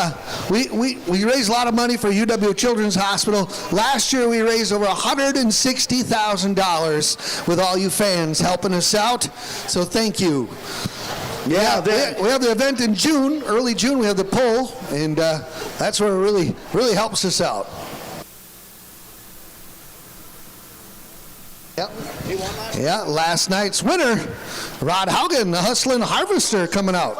Speaker 3: raise a lot of money for UW Children's Hospital. Last year we raised over $160,000 with all you fans helping us out. So thank you. Yeah, we have the event in June, early June. We have the poll, and that's where it really helps us out. Yep. Yeah, last night's winner, Rod Haugen, the Hustlin' Harvester, coming out.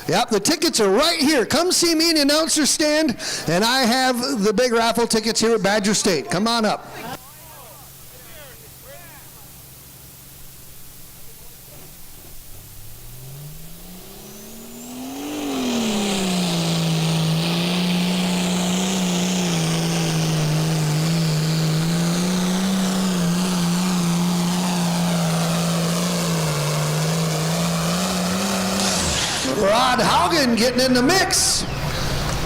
Speaker 3: Yep, the tickets are right here. Come see me in the announcer stand, and I have the big raffle tickets here at Badger State. Come on up. Rod Haugen getting in the mix.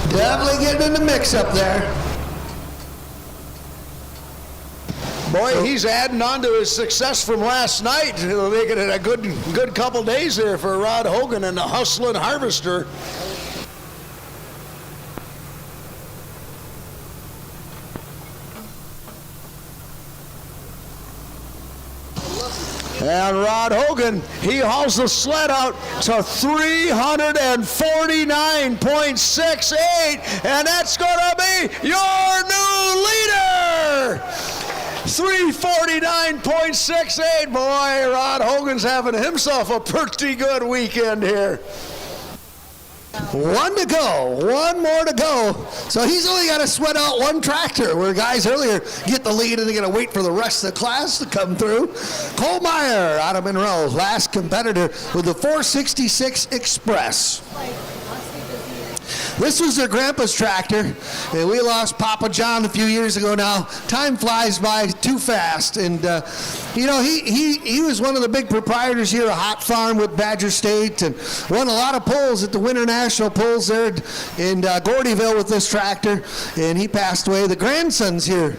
Speaker 3: Definitely getting in the mix up there.
Speaker 2: Boy, he's adding on to his success from last night. He'll make it a good couple days there for Rod Haugen and the Hustlin' Harvester. And Rod Haugen, he hauls the sled out to 349.68, and that's going to be your new leader. 349.68. Boy, Rod Haugen's having himself a pretty good weekend here.
Speaker 3: 1 to go, 1 more to go. So he's only got to sweat out 1 tractor, where guys earlier get the lead and they're going to wait for the rest of the class to come through. Cole Meyer out of Monroe, last competitor with the 466 Express. This was their grandpa's tractor, and we lost Papa John a few years ago now. Time flies by too fast, and he was one of the big proprietors here at Hot Farm with Badger State, and won a lot of polls at the Winter National polls there in Gordyville with this tractor, and he passed away. The grandsons here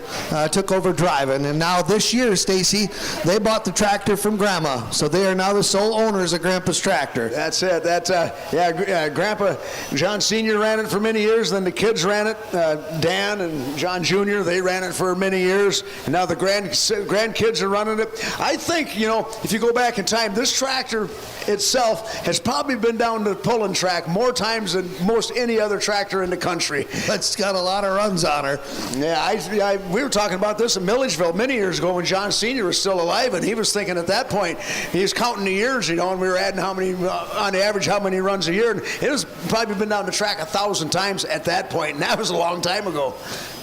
Speaker 3: took over driving, and now this year, Stacy, they bought the tractor from Grandma, so they are now the sole owners of Grandpa's tractor.
Speaker 2: That's it. Grandpa John Sr. ran it for many years, then the kids ran it. Dan and John Jr., they ran it for many years, and now the grandkids are running it. I think, if you go back in time, this tractor itself has probably been down to the pulling track more times than most any other tractor in the country.
Speaker 3: It's got a lot of runs on her.
Speaker 2: Yeah, we were talking about this in Milledgeville many years ago when John Sr. was still alive, and he was thinking at that point, he was counting the years, and we were adding how many, on average, how many runs a year, and it has probably been down the track 1,000 times at that point, and that was a long time ago.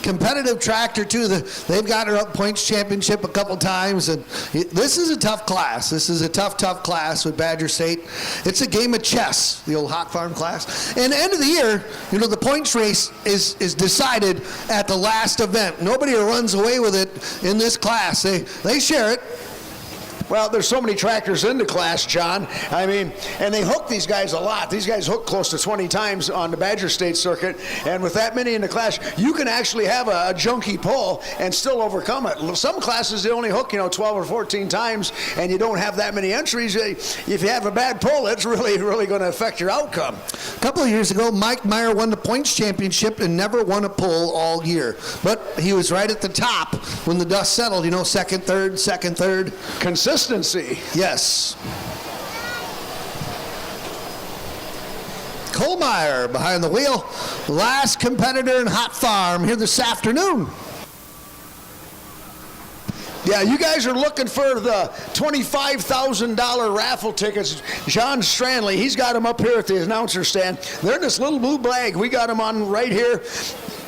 Speaker 3: competitive tractor too. They've got her up points championship a couple times, and this is a tough class. This is a tough class with Badger State. It's a game of chess, the old Hot Farm class. And end of the year, you know, the points race is decided at the last event. Nobody runs away with it in this class. They share it.
Speaker 2: Well, there's so many tractors in the class, John. I mean, and they hook these guys a lot. These guys hook close to 20 times on the Badger State circuit, and with that many in the class, you can actually have a junky pull and still overcome it. Some classes, they only hook, 12 or 14 times, and you don't have that many entries. If you have a bad pull, it's really, really going to affect your outcome.
Speaker 3: A couple of years ago, Mike Meyer won the points championship and never won a pull all year. But he was right at the top when the dust settled, second, third.
Speaker 2: Consistency.
Speaker 3: Yes. Cole Meyer behind the wheel. Last competitor in Hot Farm here this afternoon.
Speaker 2: Yeah, you guys are looking for the $25,000 raffle tickets. John Stranley, he's got them up here at the announcer stand. They're in this little blue bag. We got them on right here.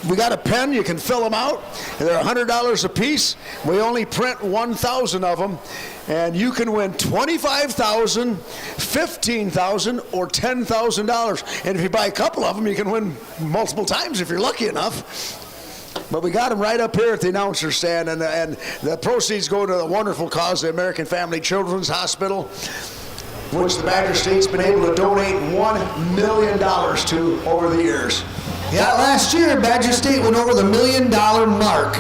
Speaker 2: We got a pen. You can fill them out. They're $100 a piece. We only print 1,000 of them. And you can win $25,000, $15,000, or $10,000. And if you buy a couple of them, you can win multiple times if you're lucky enough. But we got them right up here at the announcer stand, and the proceeds go to the wonderful cause, the American Family Children's Hospital, which the Badger State's been able to donate $1 million to over the years.
Speaker 3: Yeah, last year Badger State went over the $1 million mark.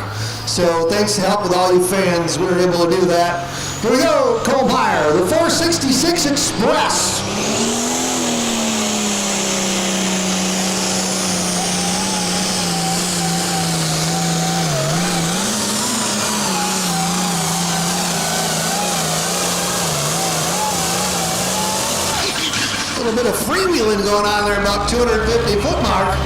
Speaker 3: So thanks to help with all you fans, we were able to do that. Here we go, Cole Meyer, the 466 Express. A little bit of freewheeling going on there, about 250 foot mark.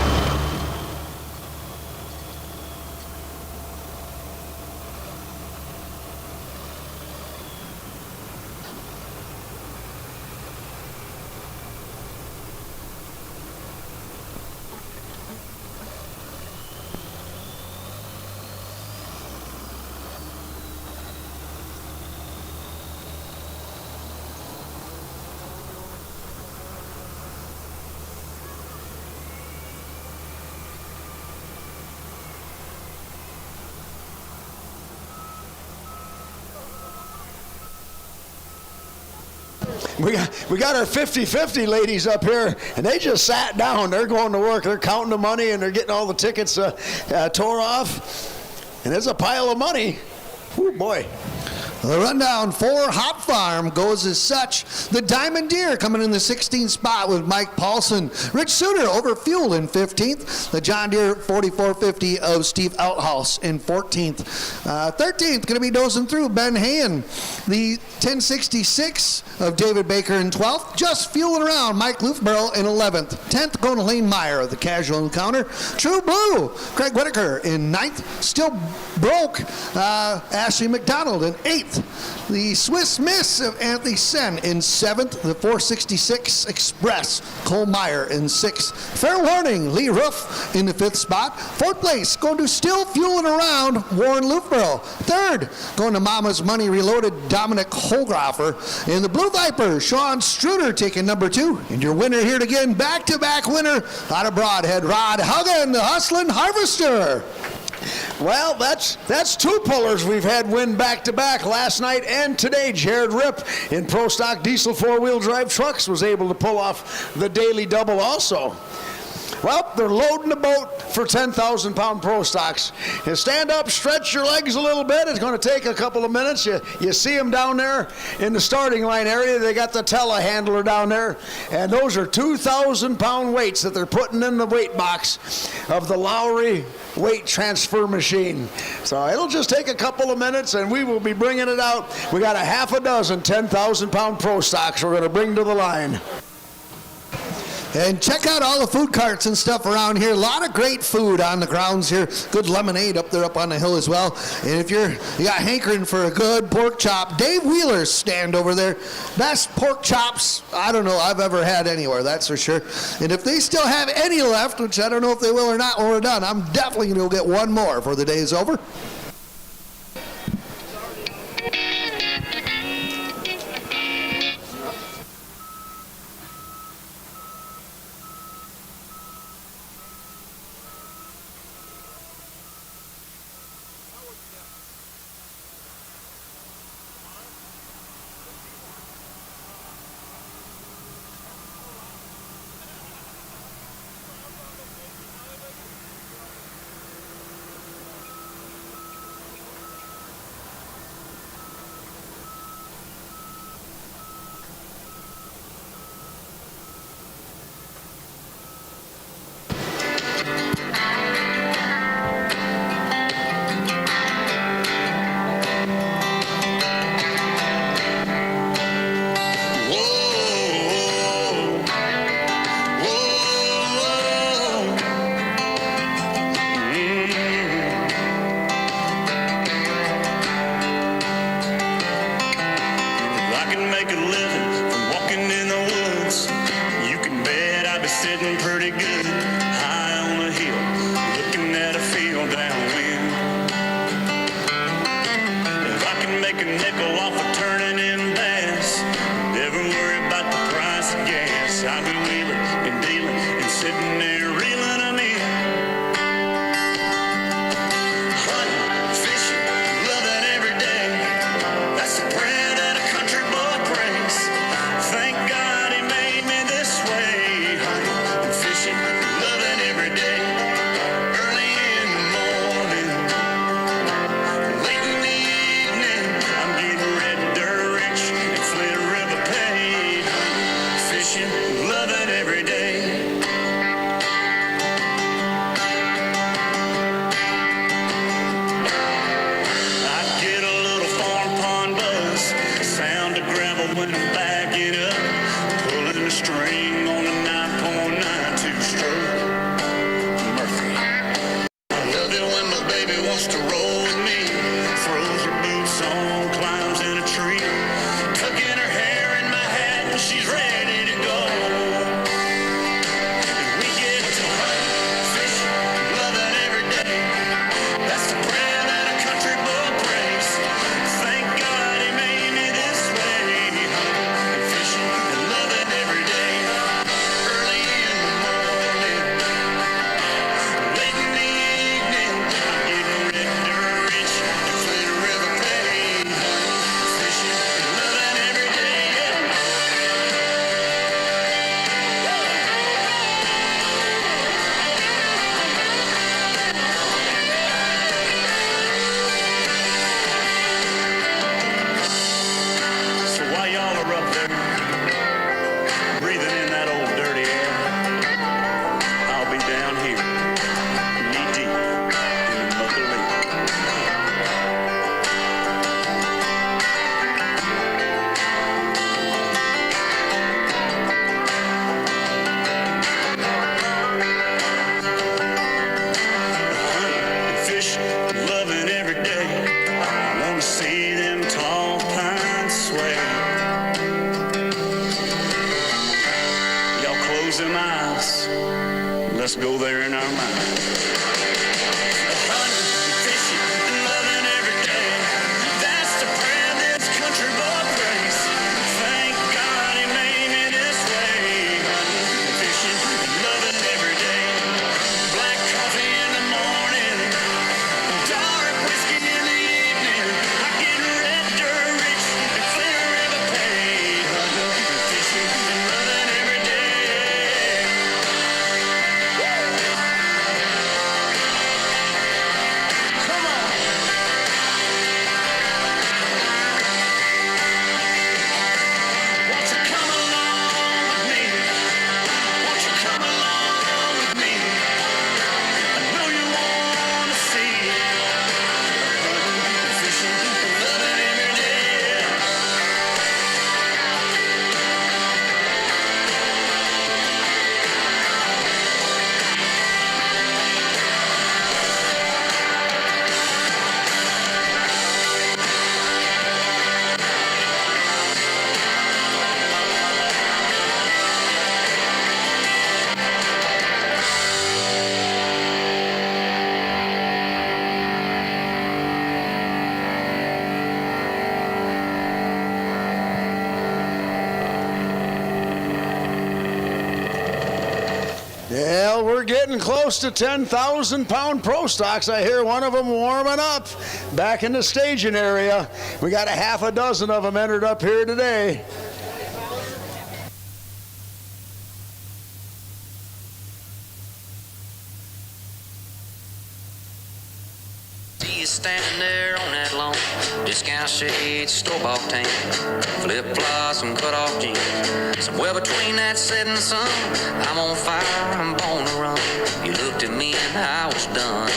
Speaker 2: We got our 50-50 ladies up here, and they just sat down. They're going to work. They're counting the money, and they're getting all the tickets tore off. And there's a pile of money. Ooh, boy.
Speaker 3: The rundown for Hot Farm goes as such. The Diamond Deer coming in the 16th spot with Mike Paulson. Rich Suter over Fuel in 15th. The John Deere 4450 of Steve Outhouse in 14th. 13th going to be dozing through Ben Hayen. The 1066 of David Baker in 12th. Just fueling around Mike Loofborough in 11th. 10th going to Lane Meyer of the Casual Encounter. True Blue, Craig Whitaker in 9th. Still broke, Ashley McDonald in 8th. The Swiss Miss of Anthony Sen in 7th. The 466 Express, Cole Meyer in 6th. Fair Warning, Lee Roof in the 5th spot. 4th place, going to Still Fueling Around, Warren Loofborough. 3rd, going to Mama's Money Reloaded, Dominic Holgroffer. In the Blue Viper, Sean Struder taking number 2. And your winner here again, back-to-back winner out of Broadhead, Rod Huggan, the Hustlin' Harvester.
Speaker 2: Well, that's two pullers we've had win back-to-back last night and today. Jared Ripp in Pro Stock Diesel 4-wheel drive trucks was able to pull off the daily double also. Well, they're loading the boat for 10,000-pound Pro Stocks. You stand up, stretch your legs a little bit. It's going to take a couple of minutes. You see them down there in the starting line area. They got the telehandler down there. And those are 2,000-pound weights that they're putting in the weight box of the Lowry weight transfer machine. So it'll just take a couple of minutes, and we will be bringing it out. We got a half a dozen 10,000-pound Pro Stocks we're going to bring to the line.
Speaker 3: And check out all the food carts and stuff around here. A lot of great food on the grounds here. Good lemonade up there up on the hill as well. And if you got hankering for a good pork chop, Dave Wheeler's stand over there. Best pork chops I don't know I've ever had anywhere, that's for sure. And if they still have any left, which I don't know if they will or not when we're done, I'm definitely going to go get one more before the day is over.
Speaker 1: Late in the evening, I'm getting ready to
Speaker 2: Well, we're getting close to 10,000-pound pro stocks. I hear one of them warming up back in the staging area. We got a half a dozen of them entered up here today.
Speaker 5: See you standing there on that lawn, discount shades, store-bought tan, flip-flops, some cut-off jeans. Somewhere between that setting sun, I'm on fire, I'm born to run. You looked at me and I was done.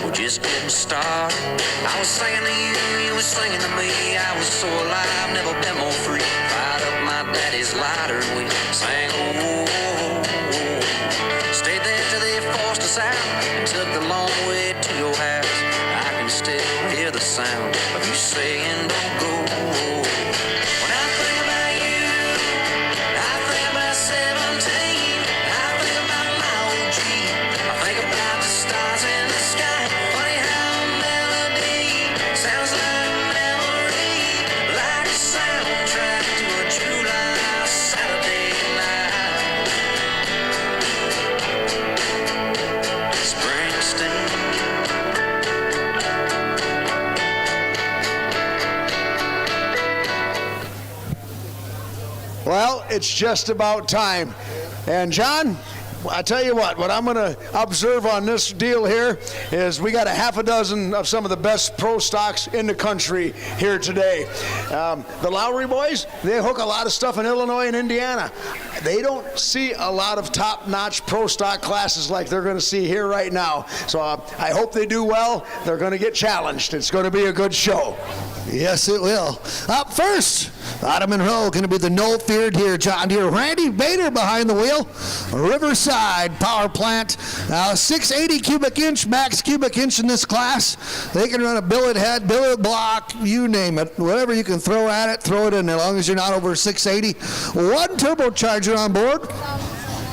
Speaker 5: We're just getting started. I was singing to you, you were singing to me. I was so alive, never been more free. Fired up my daddy's lighter and we sang, oh, oh, oh, oh. Stayed there till they forced us out and took the long way to your house. I can still hear the sound of you saying don't go. When I think about you, I think about 17. I think about my old dream. I think about the stars in the sky. Funny how a melody sounds like a memory, like a soundtrack to a July Saturday night. Springsteen.
Speaker 2: Well, it's just about time. And John, I tell you what I'm going to observe on this deal here is we got a half a dozen of some of the best pro stocks in the country here today. The Lowry boys, they hook a lot of stuff in Illinois and Indiana. They don't see a lot of top-notch pro stock classes like they're going to see here right now. So I hope they do well. They're going to get challenged. It's going to be a good show.
Speaker 3: Yes, it will. Up first, out of Monroe, going to be the No Feared Here John Deere. Randy Bader behind the wheel. Riverside Power Plant. Now, 680 cubic inch, max cubic inch in this class. They can run a billet head, billet block, you name it. Whatever you can throw at it, throw it in, as long as you're not over 680. One turbocharger on board.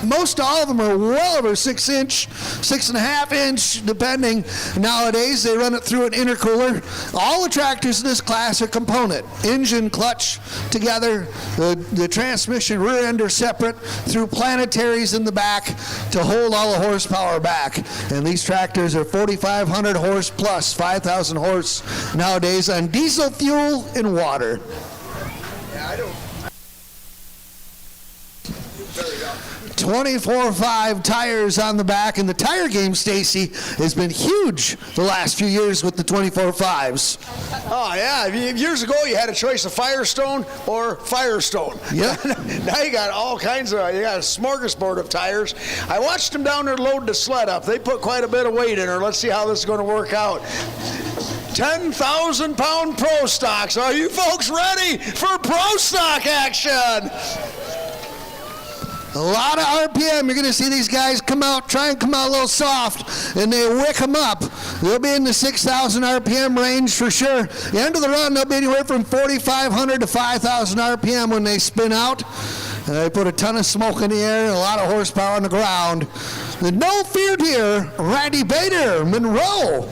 Speaker 3: Most all of them are well over 6 inch, 6.5 inch, depending. Nowadays, they run it through an intercooler. All the tractors in this class are component. Engine, clutch together, the transmission rear end are separate through planetaries in the back to hold all the horsepower back. And these tractors are 4,500 horse plus 5,000 horse nowadays on diesel fuel and water.
Speaker 2: Yeah, I don't.
Speaker 3: 24.5 tires on the back, and the tire game, Stacy, has been huge the last few years with the 24.5s.
Speaker 2: Oh, yeah. Years ago, you had a choice of Firestone or Firestone.
Speaker 3: Yeah.
Speaker 2: Now you got all kinds of, you got a smorgasbord of tires. I watched them down there load the sled up. They put quite a bit of weight in her. Let's see how this is going to work out. 10,000-pound pro stocks. Are you folks ready for pro stock action?
Speaker 3: A lot of RPM. You're going to see these guys come out, try and come out a little soft, and they wick them up. They'll be in the 6,000 RPM range for sure. The end of the run, they'll be anywhere from 4,500 to 5,000 RPM when they spin out. They put a ton of smoke in the air and a lot of horsepower on the ground. The No Feared Here, Randy Bader, Monroe.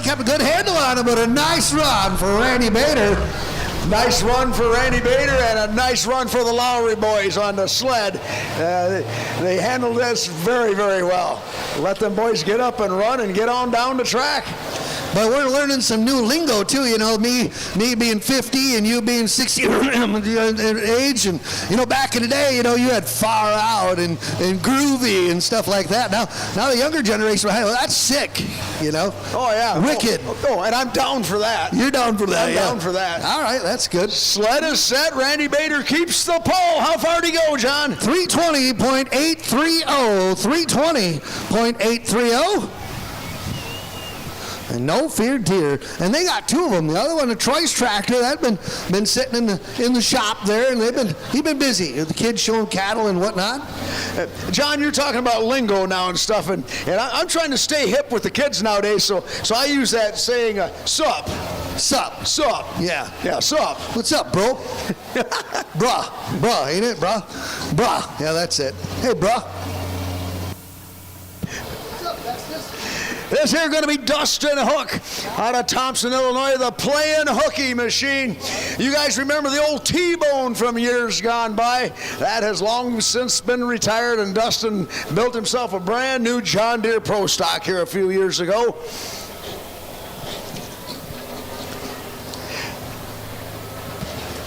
Speaker 3: Kept a good handle on him, but a nice run for Randy Bader.
Speaker 2: Nice run for Randy Bader and a nice run for the Lowry boys on the sled. They handled this very, very well. Let them boys get up and run and get on down the track.
Speaker 3: But we're learning some new lingo too, you know, me being 50 and you being 60 age, and you know, back in the day, you know, you had far out and groovy and stuff like that. Now the younger generation, hey, well, that's sick, you know.
Speaker 2: Oh yeah,
Speaker 3: wicked.
Speaker 2: Oh, and I'm down for that.
Speaker 3: You're down for that.
Speaker 2: I'm down for that.
Speaker 3: All right, that's good.
Speaker 2: Sled is set. Randy Bader keeps the pole. How far did he go, John?
Speaker 3: 320.830. 320.830. And no feared tear. And they got two of them. The other one, a Troy's tractor, that's been sitting in the shop there, and he's been busy. The kids showing cattle and whatnot.
Speaker 2: John, you're talking about lingo now and stuff, and I'm trying to stay hip with the kids nowadays, so I use that saying, sup.
Speaker 3: Sup.
Speaker 2: Sup.
Speaker 3: Yeah.
Speaker 2: Yeah, sup.
Speaker 3: What's up, bro? Bruh, ain't it, bruh? Bruh. Yeah, that's it. Hey, bruh.
Speaker 2: This here going to be Dustin Hook out of Thompson, Illinois, the playing hooky machine. You guys remember the old T-bone from years gone by? That has long since been retired, and Dustin built himself a brand new John Deere Pro Stock here a few years ago.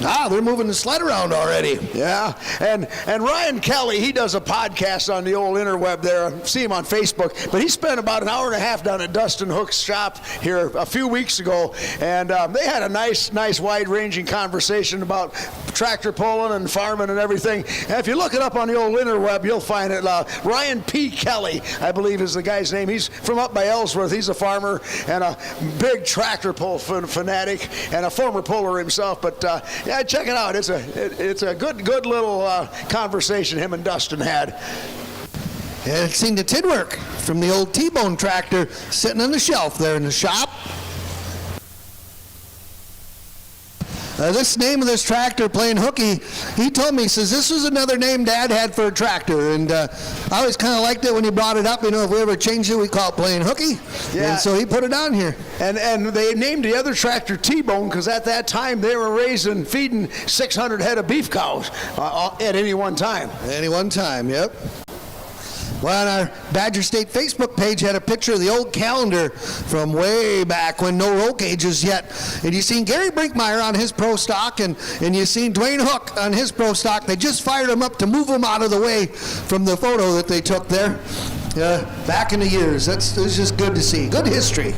Speaker 3: Ah, they're moving the sled around already.
Speaker 2: Yeah, and Ryan Kelly, he does a podcast on the old interweb there. I see him on Facebook, but he spent about an hour and a half down at Dustin Hook's shop here a few weeks ago, and they had a nice wide-ranging conversation about tractor pulling and farming and everything. And if you look it up on the old interweb, you'll find it. Ryan P. Kelly, I believe is the guy's name. He's from up by Ellsworth. He's a farmer and a big tractor pull fanatic and a former puller himself, but yeah, check it out. It's a good little conversation him and Dustin had.
Speaker 3: And seen the tin work from the old T-bone tractor sitting on the shelf there in the shop. This name of this tractor, playing hooky, he told me, he says, this was another name Dad had for a tractor. And I always kind of liked it when he brought it up. You know, if we ever changed it, we call it playing hooky.
Speaker 2: Yeah.
Speaker 3: And so he put it on here.
Speaker 2: And they named the other tractor T-bone because at that time they were feeding 600 head of beef cows at any one time.
Speaker 3: Any one time, yep. Well, on our Badger State Facebook page had a picture of the old calendar from way back when no roll cages yet. And you seen Gary Brinkmeyer on his pro stock, and you seen Dwayne Hook on his pro stock. They just fired him up to move him out of the way from the photo that they took there back in the years. It was just good to see. Good history.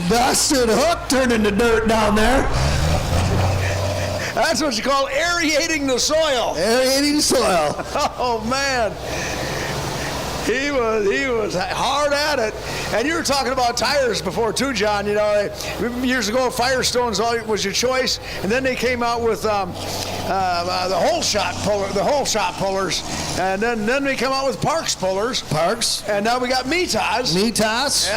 Speaker 3: Dustin Hook turning the dirt down there.
Speaker 2: That's what you call aerating the soil.
Speaker 3: Aerating soil.
Speaker 2: Oh, man. He was hard at it. And you were talking about tires before too, John. You know, years ago, Firestone's was your choice, and then they came out with the whole shot pullers, and then they come out with Parks pullers.
Speaker 3: Parks.
Speaker 2: And now we got Mitas.
Speaker 3: Mitas.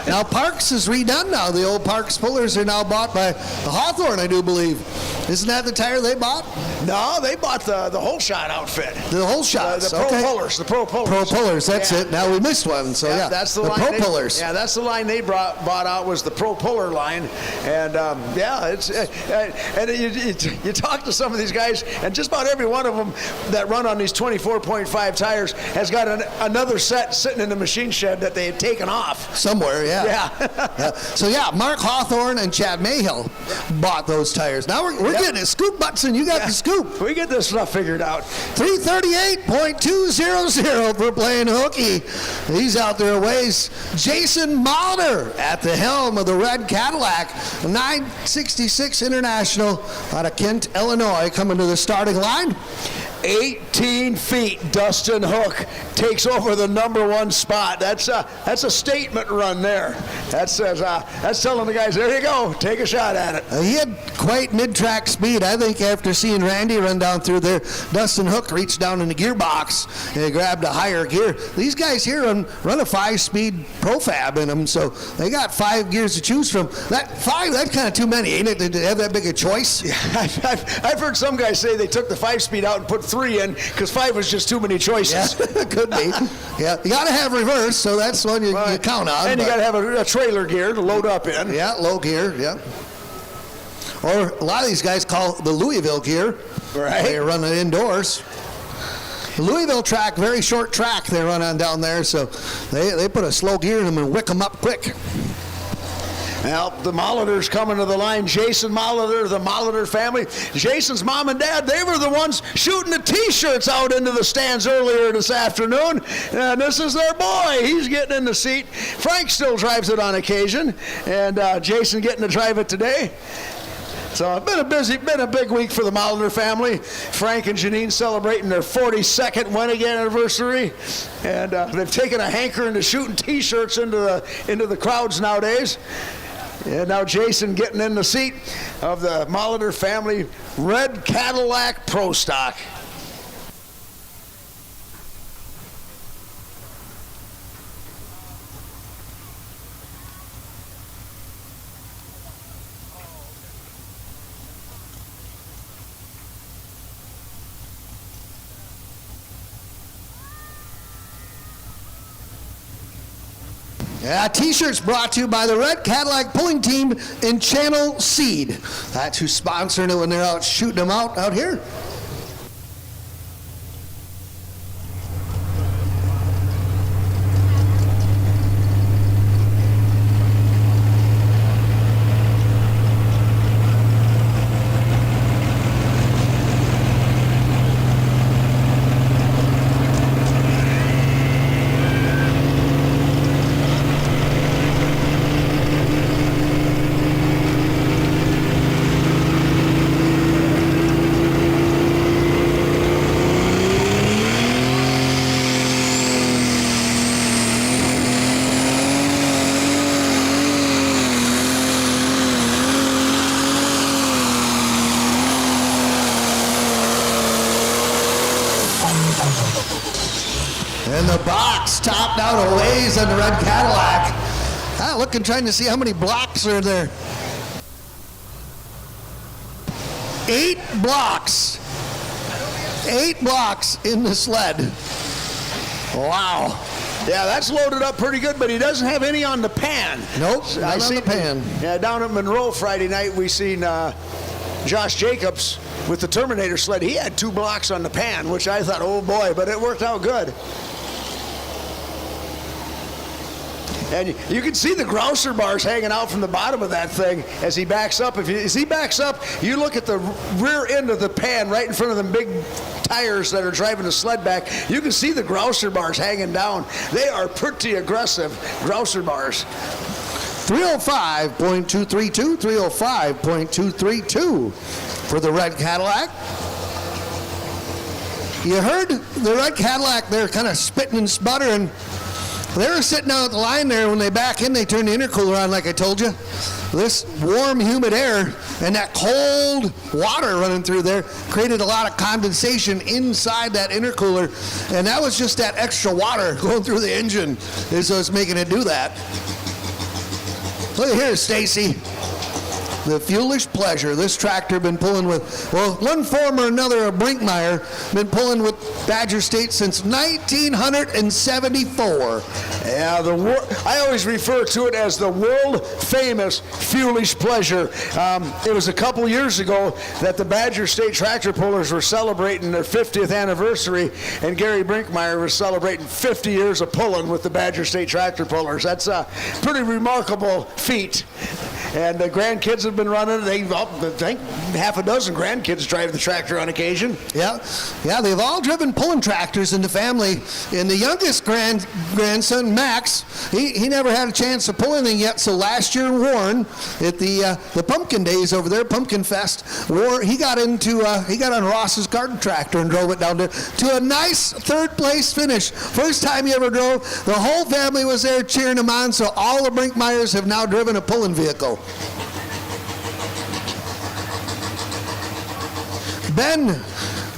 Speaker 3: Now Parks is redone now. The old Parks pullers are now bought by Hawthorne, I do believe. Isn't that the tire they bought?
Speaker 2: No, they bought the whole shot outfit.
Speaker 3: The whole shots.
Speaker 2: The pro pullers. The pro pullers.
Speaker 3: Pro pullers. That's it. Now we missed one. So yeah,
Speaker 2: that's the
Speaker 3: line. Pro pullers.
Speaker 2: Yeah, that's the line they bought out was the pro puller line, and yeah, it's and you talk to some of these guys, and just about every one of them that run on these 24.5 tires has got another set sitting in the machine shed that they had taken off
Speaker 3: somewhere. Yeah.
Speaker 2: Yeah.
Speaker 3: So yeah, Mark Hawthorne and Chad Mayhill bought those tires. Now we're getting it. Scoop Butson, you got the scoop.
Speaker 2: We get this stuff figured out.
Speaker 3: 338.200 for playing hooky. He's out there a ways. Jason Malder at the helm of the red Cadillac, 966 International out of Kent, Illinois, coming to the starting line.
Speaker 2: 18 feet, Dustin Hook takes over the #1 spot. That's a statement run there. That's telling the guys, there you go, take a shot at it.
Speaker 3: He had quite mid-track speed. I think after seeing Randy run down through there, Dustin Hook reached down in the gearbox and grabbed a higher gear. These guys here run a 5-speed profab in them, so they got 5 gears to choose from. That's kind of too many, ain't it? Did they have that big a choice?
Speaker 2: Yeah, I've heard some guys say they took the 5-speed out and put 3 in because 5 was just too many choices.
Speaker 3: Yeah, could be. Yeah, you got to have reverse, so that's one you count on.
Speaker 2: And you got to have a trailer gear to load up in.
Speaker 3: Yeah, low gear, yeah. Or a lot of these guys call the Louisville gear.
Speaker 2: Right.
Speaker 3: They're running indoors. Louisville track, very short track they run on down there, so they put a slow gear in them and wick them up quick.
Speaker 2: Well, the Molitors coming to the line. Jason Molitor, the Molitor family. Jason's mom and dad, they were the ones shooting the T-shirts out into the stands earlier this afternoon. And this is their boy. He's getting in the seat. Frank still drives it on occasion, and Jason getting to drive it today. So it's been a big week for the Molitor family. Frank and Janine celebrating their 42nd wedding anniversary, and they've taken a hankering to shooting T-shirts into the crowds nowadays. And now Jason getting in the seat of the Molitor family red Cadillac Pro Stock.
Speaker 3: Yeah, T-shirts brought to you by the Red Cadillac Pulling Team and Channel Seed. That's who's sponsoring it when they're out shooting them out here. And the box topped out a ways on the red Cadillac. Looking, trying to see how many blocks are there. 8 blocks. 8 blocks in the sled. Wow.
Speaker 2: Yeah, that's loaded up pretty good, but he doesn't have any on the pan.
Speaker 3: Nope, not on the pan.
Speaker 2: Yeah, down at Monroe Friday night, we seen Josh Jacobs with the Terminator sled. He had 2 blocks on the pan, which I thought, oh boy, but it worked out good. And you can see the grouser bars hanging out from the bottom of that thing as he backs up. As he backs up, you look at the rear end of the pan right in front of the big tires that are driving the sled back. You can see the grouser bars hanging down. They are pretty aggressive grouser bars.
Speaker 3: 305.232, 305.232 for the red Cadillac. You heard the red Cadillac there kind of spitting and sputtering. They were sitting out at the line there. When they back in, they turn the intercooler on like I told you. This warm, humid air and that cold water running through there created a lot of condensation inside that intercooler, and that was just that extra water going through the engine is what's making it do that. Look here, Stacy. The Foolish Pleasure. This tractor been pulling with, well, one form or another of Brinkmeyer, been pulling with Badger State since 1974.
Speaker 2: Yeah, I always refer to it as the world-famous Foolish Pleasure. It was a couple years ago that the Badger State tractor pullers were celebrating their 50th anniversary, and Gary Brinkmeyer was celebrating 50 years of pulling with the Badger State tractor pullers. That's a pretty remarkable feat. And the grandkids have been running. I think half a dozen grandkids drive the tractor on occasion.
Speaker 3: Yeah, they've all driven pulling tractors in the family. And the youngest grandson, Max, he never had a chance to pull anything yet. So last year, Warren, at the Pumpkin Days over there, Pumpkin Fest, he got on Ross's garden tractor and drove it down there to a nice 3rd place finish. First time he ever drove. The whole family was there cheering him on. So all the Brinkmeyers have now driven a pulling vehicle. Ben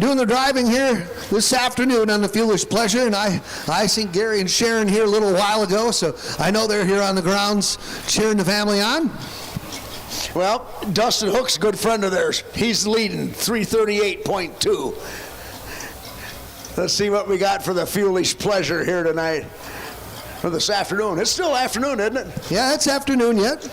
Speaker 3: doing the driving here this afternoon on the Foolish Pleasure, and I seen Gary and Sharon here a little while ago, so I know they're here on the grounds cheering the family on.
Speaker 2: Well, Dustin Hook's a good friend of theirs. He's leading 338.2. Let's see what we got for the Foolish Pleasure here tonight, or this afternoon. It's still afternoon, isn't it?
Speaker 3: Yeah, it's afternoon yet.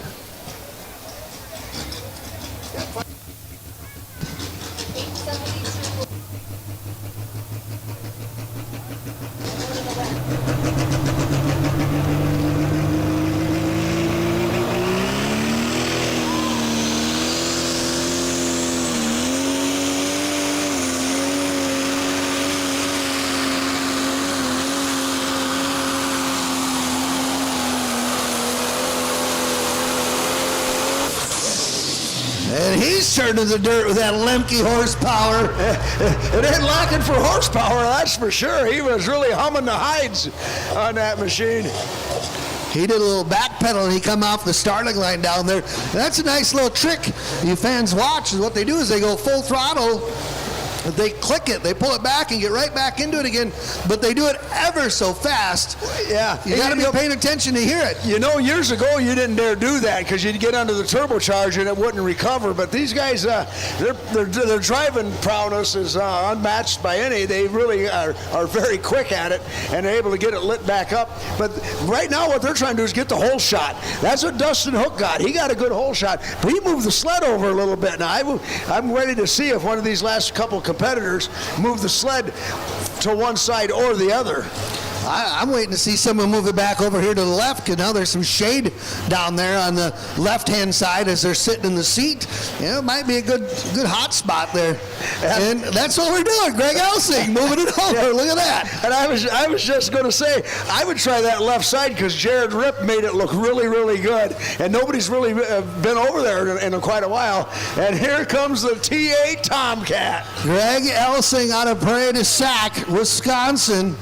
Speaker 3: And he's turning the dirt with that Lemke horsepower.
Speaker 2: It ain't lacking for horsepower, that's for sure. He was really humming the hides on that machine.
Speaker 3: He did a little back pedal and he come off the starting line down there. That's a nice little trick you fans watch. Is what they do is they go full throttle. They click it, they pull it back and get right back into it again, but they do it ever so fast.
Speaker 2: Yeah.
Speaker 3: You got to be paying attention to hear it.
Speaker 2: You know, years ago you didn't dare do that because you'd get under the turbocharger and it wouldn't recover. But these guys, their driving prowess is unmatched by any. They really are very quick at it and they're able to get it lit back up. But right now what they're trying to do is get the hole shot. That's what Dustin Hook got. He got a good hole shot, but he moved the sled over a little bit. Now I'm ready to see if one of these last couple competitors move the sled to one side or the other.
Speaker 3: I'm waiting to see someone move it back over here to the left, because now there's some shade down there on the left-hand side as they're sitting in the seat. It might be a good hot spot there. And that's what we're doing. Greg Elsing moving it over. Yeah. Look at that.
Speaker 2: And I was just going to say, I would try that left side because Jared Ripp made it look really, really good. And nobody's really been over there in quite a while. And here comes the T8 Tomcat.
Speaker 3: Greg Elsing out of Prairie du Sac, Wisconsin.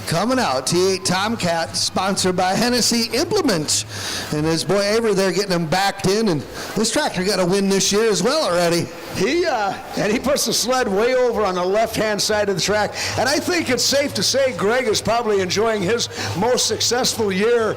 Speaker 3: Coming out, T8 Tomcat, sponsored by Hennessy Implement. And his boy Avery there getting him backed in. And this tractor got a win this year as well already.
Speaker 2: And he puts the sled way over on the left-hand side of the track. And I think it's safe to say Greg is probably enjoying his most successful year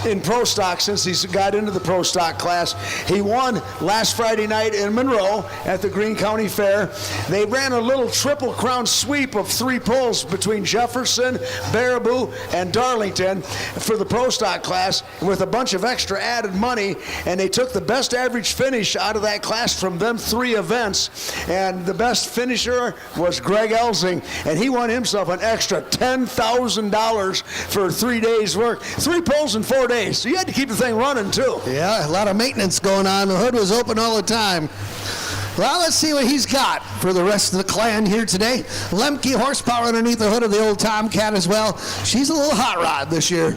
Speaker 2: in Pro Stock since he's got into the Pro Stock class. He won last Friday night in Monroe at the Greene County Fair. They ran a little Triple Crown sweep of 3 pulls between Jefferson, Baraboo, and Darlington for the Pro Stock class with a bunch of extra added money. And they took the best average finish out of that class from them 3 events, and the best finisher was Greg Elsing, and he won himself an extra $10,000 for 3 days work. 3 pulls in 4 days, so you had to keep the thing running too.
Speaker 3: Yeah, a lot of maintenance going on. The hood was open all the time. Well, let's see what he's got for the rest of the clan here today. Lemke horsepower underneath the hood of the old Tomcat as well. She's a little hot rod this year.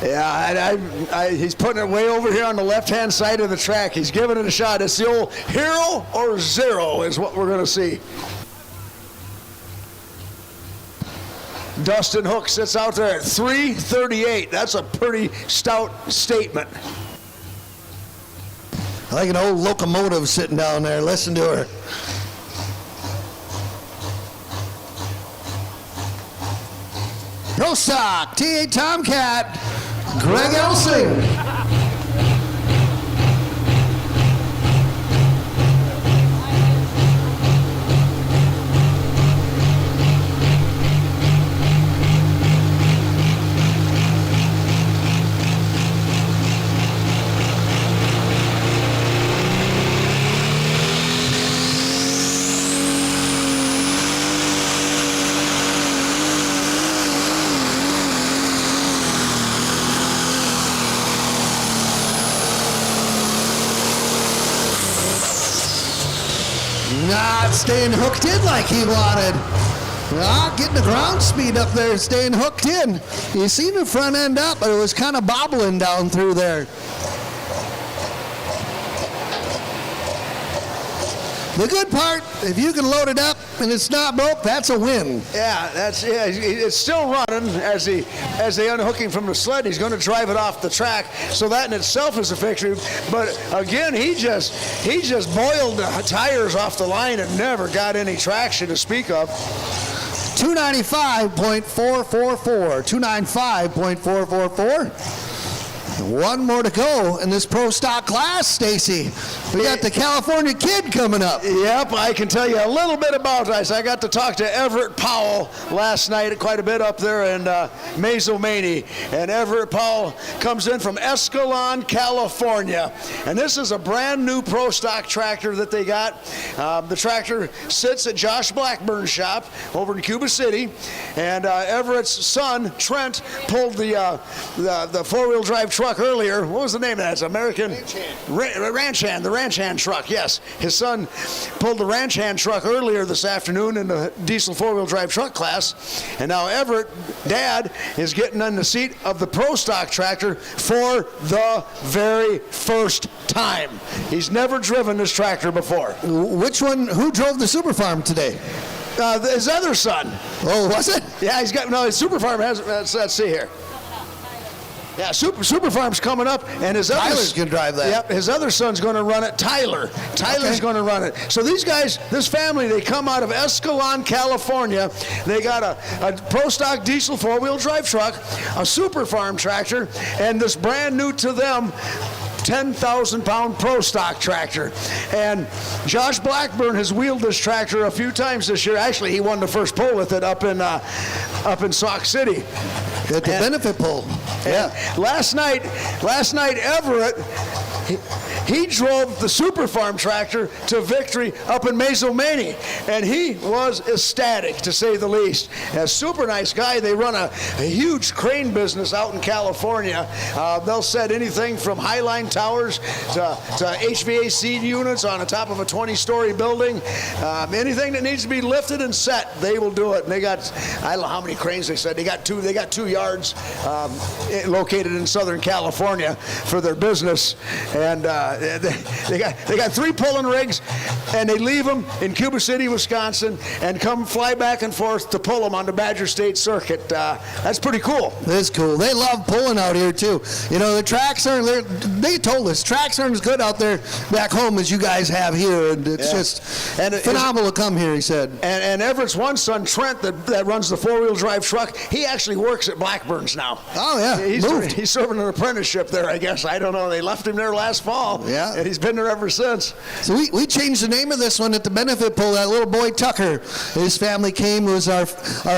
Speaker 2: Yeah, he's putting it way over here on the left-hand side of the track. He's giving it a shot. It's the old hero or zero is what we're going to see. Dustin Hook sits out there at 3:38. That's a pretty stout statement.
Speaker 3: Like an old locomotive sitting down there. Listen to her. Pro Stock, T8 Tomcat, Greg Elsing. Not staying hooked in like he wanted. Getting the ground speed up there, staying hooked in. You seen the front end up, but it was kind of bobbling down through there. The good part, if you can load it up and it's not broke, that's a win.
Speaker 2: Yeah, it's still running as they unhook him from the sled. He's going to drive it off the track, so that in itself is a victory. But again, he just boiled the tires off the line and never got any traction to speak of.
Speaker 3: 295.444. 295.444. One more to go in this Pro Stock class, Stacy. We got the California Kid coming up.
Speaker 2: Yep, I can tell you a little bit about this. I got to talk to Everett Powell last night quite a bit up there in Mazomanie. And Everett Powell comes in from Escalon, California. And this is a brand new Pro Stock tractor that they got. The tractor sits at Josh Blackburn's shop over in Cuba City. And Everett's son, Trent, pulled the four-wheel drive truck truck earlier. What was the name of that? It's American Ranch Hand, the Ranch Hand truck. Yes, his son pulled the Ranch Hand truck earlier this afternoon in the diesel four-wheel drive truck class, and now Everett, Dad, is getting in the seat of the Pro Stock tractor for the very first time. He's never driven this tractor before.
Speaker 3: Which one? Who drove the Super Farm today?
Speaker 2: His other son.
Speaker 3: Oh, was it?
Speaker 2: Yeah, he's got, no, his Super Farm has, let's see here. Yeah, Super Farm's coming up, and his
Speaker 3: Tyler's going to drive that.
Speaker 2: Yep, his other son's going to run it, Tyler. Tyler's going to run it. So these guys, this family, they come out of Escalon, California. They got a Pro Stock diesel four-wheel drive truck, a Super Farm tractor, and this brand new to them 10,000-pound Pro Stock tractor. And Josh Blackburn has wheeled this tractor a few times this year. Actually, he won the first pull with it up in Sauk City.
Speaker 3: At the benefit pull.
Speaker 2: Yeah. Last night, Everett, he drove the Super Farm tractor to victory up in Mazomanie, and he was ecstatic, to say the least. A super nice guy. They run a huge crane business out in California. They'll set anything from highline towers to HVAC units on the top of a 20-story building. Anything that needs to be lifted and set, they will do it. And they got, I don't know how many cranes they said. They got two yards located in Southern California for their business, and they got 3 pulling rigs, and they leave them in Cuba City, Wisconsin, and come fly back and forth to pull them on the Badger State Circuit. That's pretty cool.
Speaker 3: That's cool. They love pulling out here too. You know, the tracks aren't. They told us tracks aren't as good out there back home as you guys have here, and it's just phenomenal to come here. He said.
Speaker 2: And Everett's one son, Trent, that runs the four-wheel drive truck, he actually works at Blackburn's now.
Speaker 3: Oh yeah,
Speaker 2: he's serving an apprenticeship there, I guess. I don't know. They left him there last fall.
Speaker 3: Yeah,
Speaker 2: and he's been there ever since.
Speaker 3: So we changed the name of this one at the benefit pull. That little boy Tucker, his family came, was our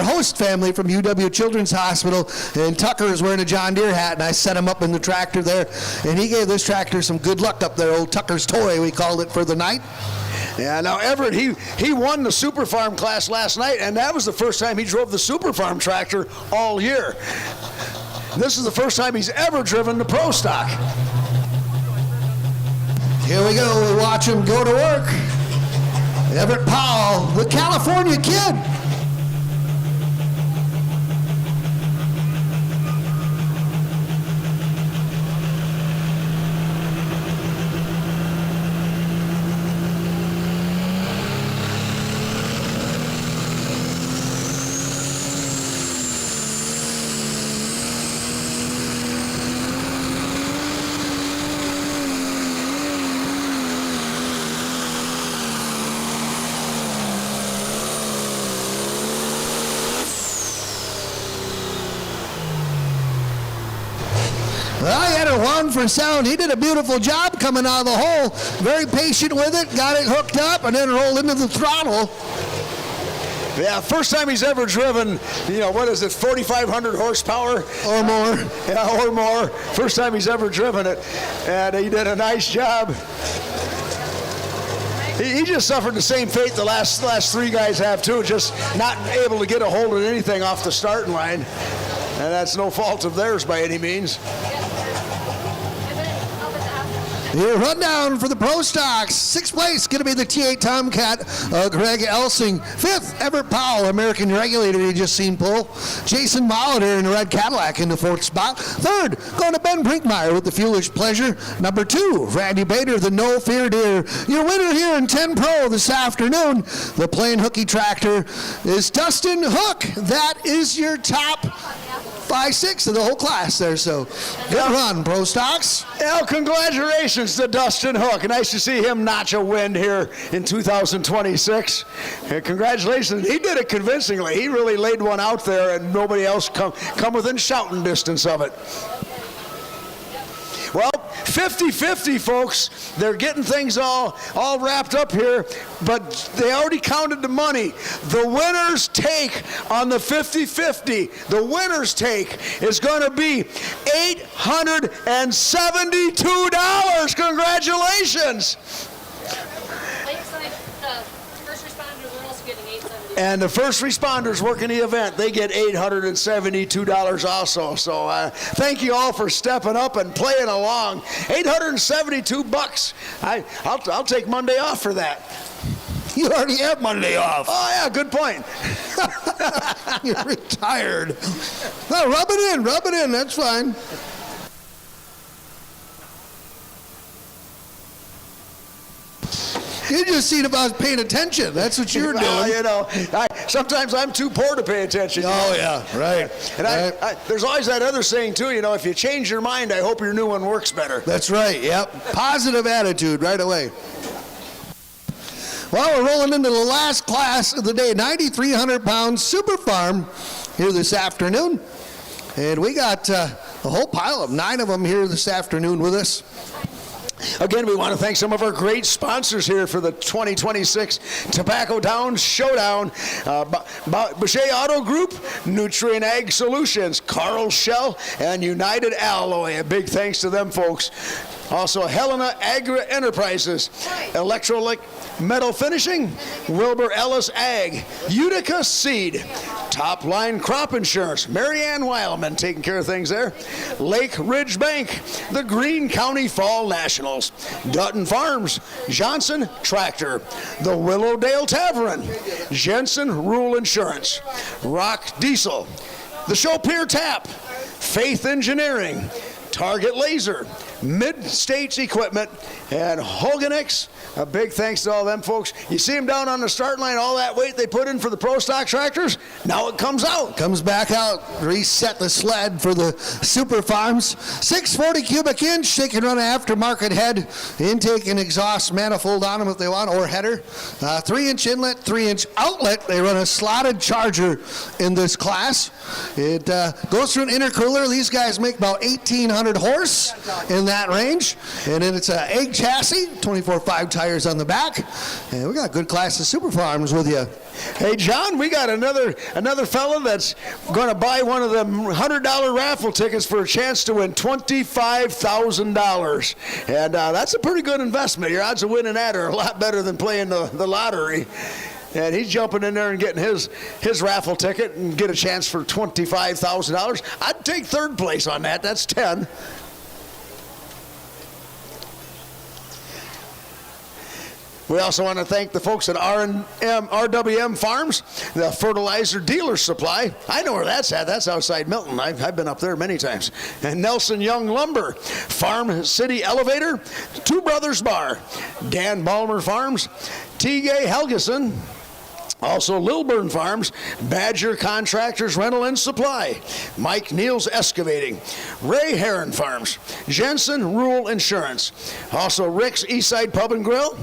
Speaker 3: host family from UW Children's Hospital, and Tucker is wearing a John Deere hat, and I set him up in the tractor there, and he gave this tractor some good luck up there. Old Tucker's toy, we called it, for the night.
Speaker 2: Yeah, now Everett, he won the Super Farm class last night, and that was the first time he drove the Super Farm tractor all year. This is the first time he's ever driven the Pro Stock.
Speaker 3: Here we go. We watch him go to work. Everett Powell, the California kid. Well, he had a one for sound. He did a beautiful job coming out of the hole. Very patient with it, got it hooked up, and then rolled into the throttle.
Speaker 2: Yeah, first time he's ever driven, what is it, 4,500 horsepower?
Speaker 3: Or more.
Speaker 2: Yeah, or more. First time he's ever driven it, and he did a nice job. He just suffered the same fate the last 3 guys have, too, just not able to get a hold of anything off the starting line. And that's no fault of theirs by any means.
Speaker 3: Here, rundown for the Pro Stocks. 6th place going to be the T8 Tomcat, Greg Elsing. 5th, Everett Powell, American Regulator, you just seen pull. Jason Molitor in the red Cadillac in the 4th spot. 3rd, going to Ben Brinkmeyer with the Foolish Pleasure. Number 2, Randy Bader, the No Fear Deer. Your winner here in 10 Pro this afternoon, the Plain Hooky Tractor, is Dustin Hook. That is your top 5-6 of the whole class there, so good run, Pro Stocks.
Speaker 2: Well, congratulations to Dustin Hook. Nice to see him notch a win here in 2026. And congratulations. He did it convincingly. He really laid one out there, and nobody else come within shouting distance of it. Well, 50-50, folks. They're getting things all wrapped up here, but they already counted the money. The winner's take on the 50-50, the winner's take is going to be $872. Congratulations.
Speaker 6: Lakeside, first responders are also getting $872.
Speaker 2: And the first responders working the event, they get $872 also. So thank you all for stepping up and playing along. $872. I'll take Monday off for that.
Speaker 3: You already have Monday off.
Speaker 2: Oh, yeah, good point.
Speaker 3: You're retired. No, rub it in, that's fine. You just seen about paying attention. That's what you're doing.
Speaker 2: Well, you know, sometimes I'm too poor to pay attention.
Speaker 3: Oh, yeah, right.
Speaker 2: And there's always that other saying, too, you know, if you change your mind, I hope your new one works better.
Speaker 3: That's right, yep. Positive attitude right away. Well, we're rolling into the last class of the day, 9,300 pounds super farm here this afternoon. And we got a whole pile of 9 of them here this afternoon with us.
Speaker 2: Again, we want to thank some of our great sponsors here for the 2026 Tobacco Town Showdown. Boucher Auto Group, Nutrient Ag Solutions, Carl Shell, and United Alloy. A big thanks to them, folks. Also, Helena Agri Enterprises, Electrolytic Metal Finishing, Wilbur Ellis Ag, Utica Seed, Top Line Crop Insurance, Marianne Weilman taking care of things there, Lake Ridge Bank, the Greene County Fall Nationals, Dutton Farms, Johnson Tractor, the Willowdale Tavern, Jensen Rural Insurance, Rock Diesel, the Chopir Tap, Faith Engineering, Target Laser, Mid-States Equipment, and Hoganix. A big thanks to all them folks. You see them down on the start line, all that weight they put in for the Pro Stock tractors, now it comes out.
Speaker 3: Comes back out, reset the sled for the Super Farms. 640 cubic inch, they can run an aftermarket head, intake and exhaust manifold on them if they want, or header. 3-inch inlet, 3-inch outlet. They run a slotted charger in this class. It goes through an intercooler. These guys make about 1,800 horse in that range. And then it's an egg chassis, 24.5 tires on the back. And we got good class of Super Farms with you.
Speaker 2: Hey, John, we got another fella that's going to buy one of them $100 raffle tickets for a chance to win $25,000. And that's a pretty good investment. Your odds of winning that are a lot better than playing the lottery. And he's jumping in there and getting his raffle ticket and get a chance for $25,000. I'd take third place on that. That's 10. We also want to thank the folks at RWM Farms, the fertilizer dealer supply. I know where that's at. That's outside Milton. I've been up there many times. And Nelson Young Lumber, Farm City Elevator, Two Brothers Bar, Dan Balmer Farms, T.G. Helgeson, also Lilburn Farms, Badger Contractors Rental and Supply, Mike Neal's Excavating, Ray Heron Farms, Jensen Rural Insurance, also Rick's Eastside Pub and Grill,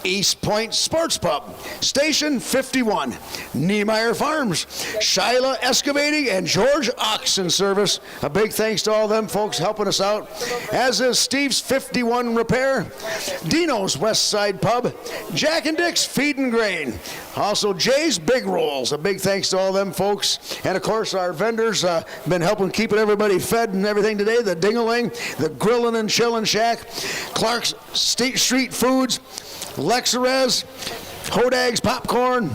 Speaker 2: East Point Sports Pub, Station 51, Niemeyer Farms, Shyla Excavating, and George Oxen Service. A big thanks to all them folks helping us out, as is Steve's 51 Repair, Dino's West Side Pub, Jack and Dick's Feed and Grain, also Jay's Big Rolls. A big thanks to all them folks, and of course our vendors been helping keeping everybody fed and everything today. The Ding-a-Ling, the Grillin' and Chillin' Shack, Clark's Street Foods, Lexerez, Hodag's Popcorn,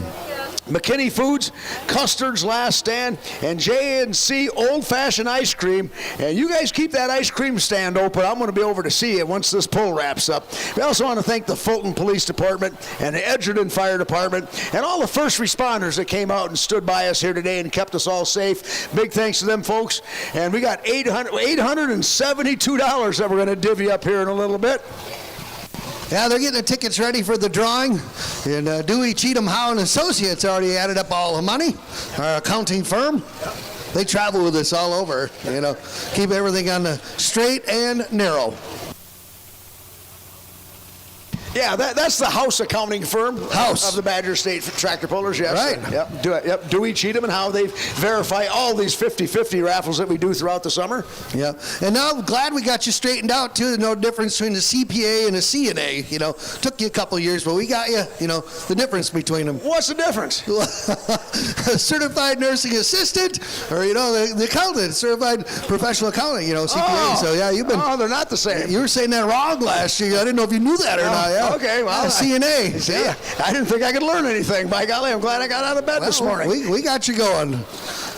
Speaker 2: McKinney Foods, Custard's Last Stand, and J&C Old Fashioned Ice Cream. And you guys keep that ice cream stand open. I'm going to be over to see you once this poll wraps up. We also want to thank the Fulton Police Department and the Edgerton Fire Department and all the first responders that came out and stood by us here today and kept us all safe. Big thanks to them folks. And we got $872 that we're going to divvy up here in a little bit.
Speaker 3: Yeah, they're getting the tickets ready for the drawing. And Dewey, Cheatham, Howe and Associates already added up all the money. Our accounting firm. They travel with us all over, you know, keep everything on the straight and narrow.
Speaker 2: Yeah, that's the House accounting firm
Speaker 3: House
Speaker 2: of the Badger State Tractor Pullers. Yes,
Speaker 3: right.
Speaker 2: Yep. Dewey, Cheatham, and how they verify all these 50-50 raffles that we do throughout the summer.
Speaker 3: Yeah, and now I'm glad we got you straightened out too. There's no difference between a CPA and a CNA. You know, took you a couple of years, but we got you. You know, the difference between them.
Speaker 2: What's the difference?
Speaker 3: A certified nursing assistant, or you know, the accountant, certified professional accountant. You know, CPA.
Speaker 2: Oh.
Speaker 3: So yeah, you've been.
Speaker 2: Oh, they're not the same.
Speaker 3: You were saying that wrong last year. I didn't know if you knew that or not. Yeah.
Speaker 2: Okay, well,
Speaker 3: CNA.
Speaker 2: See, I didn't think I could learn anything. By golly, I'm glad I got out of bed this morning.
Speaker 3: We got you going.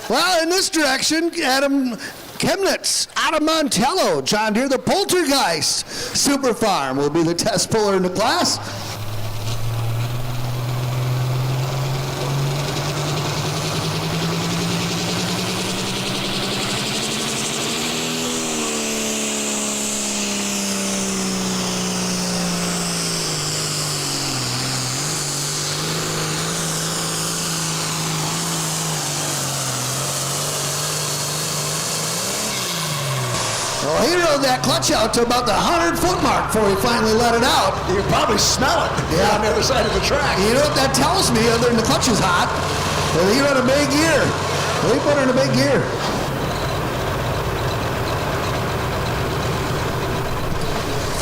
Speaker 3: Well, in this direction, Adam Chemnitz out of Montello. John Deere, the Poltergeist Super Farm will be the test puller in the class. Well, he rode that clutch out to about the 100-foot mark before he finally let it out.
Speaker 2: You can probably smell it on the other side of the track.
Speaker 3: You know what that tells me, other than the clutch is hot? That he run a big gear. He put her in a big gear.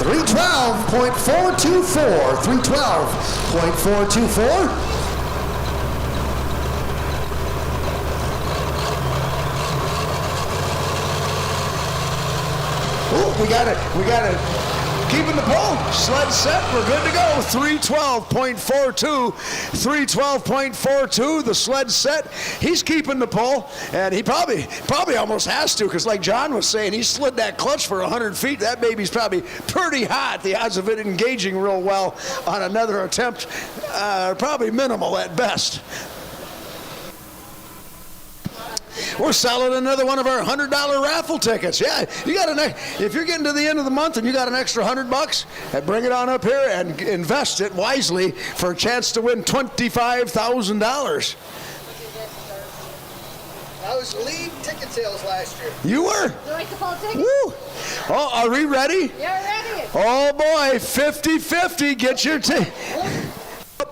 Speaker 3: .424. 312.424.
Speaker 2: We got it. Keeping the pole. Sled set. We're good to go. 312.42. 312.42. The sled set. He's keeping the pole, and he probably almost has to, because like John was saying, he slid that clutch for 100 feet. That baby's probably pretty hot. The odds of it engaging real well on another attempt are probably minimal at best. We're selling another one of our $100 raffle tickets. Yeah, you got if you're getting to the end of the month and you got an extra $100, bring it on up here and invest it wisely for a chance to win $25,000.
Speaker 3: I was lead ticket sales last year.
Speaker 2: You were?
Speaker 4: You like the full ticket?
Speaker 2: Woo! Oh, are we ready?
Speaker 4: Yeah, ready.
Speaker 2: Oh boy, 50-50. Get your ticket.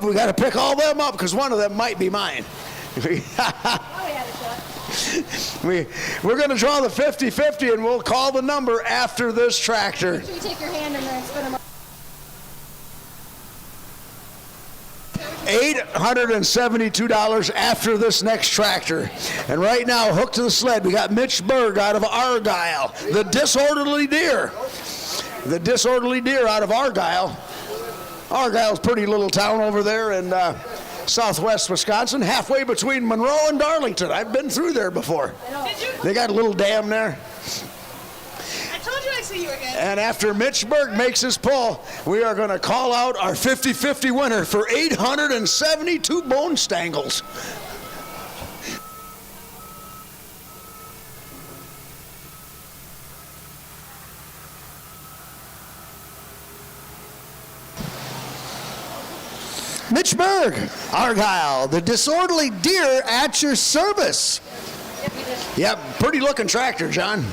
Speaker 2: We got to pick all them up because one of them might be mine.
Speaker 4: Oh, we had a shot.
Speaker 2: We're going to draw the 50-50, and we'll call the number after this tractor.
Speaker 4: Make sure you take your hand in there and spin them up.
Speaker 2: $872 after this next tractor. And right now, hooked to the sled, we got Mitch Berg out of Argyle, the disorderly deer. The disorderly deer out of Argyle. Argyle's a pretty little town over there in southwest Wisconsin, halfway between Monroe and Darlington. I've been through there before. They got a little dam there.
Speaker 4: I told you I'd see you again.
Speaker 2: And after Mitch Berg makes his pull, we are going to call out our 50-50 winner for 872 bone stangles.
Speaker 3: Mitch Berg, Argyle, the disorderly deer at your service.
Speaker 2: Yep, pretty looking tractor, John.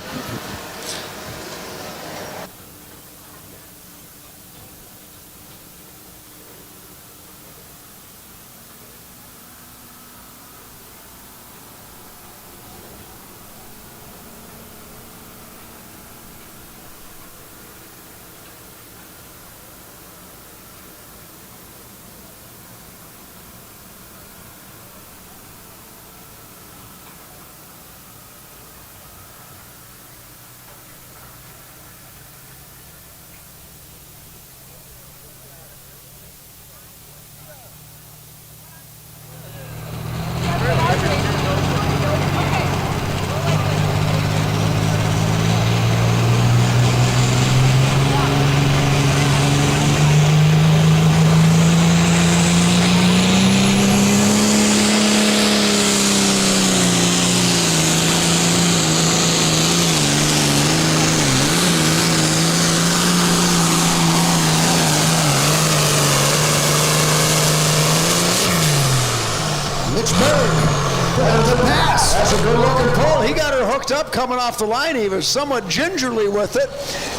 Speaker 2: That's a good looking pull. He got her hooked up coming off the line. He was somewhat gingerly with it,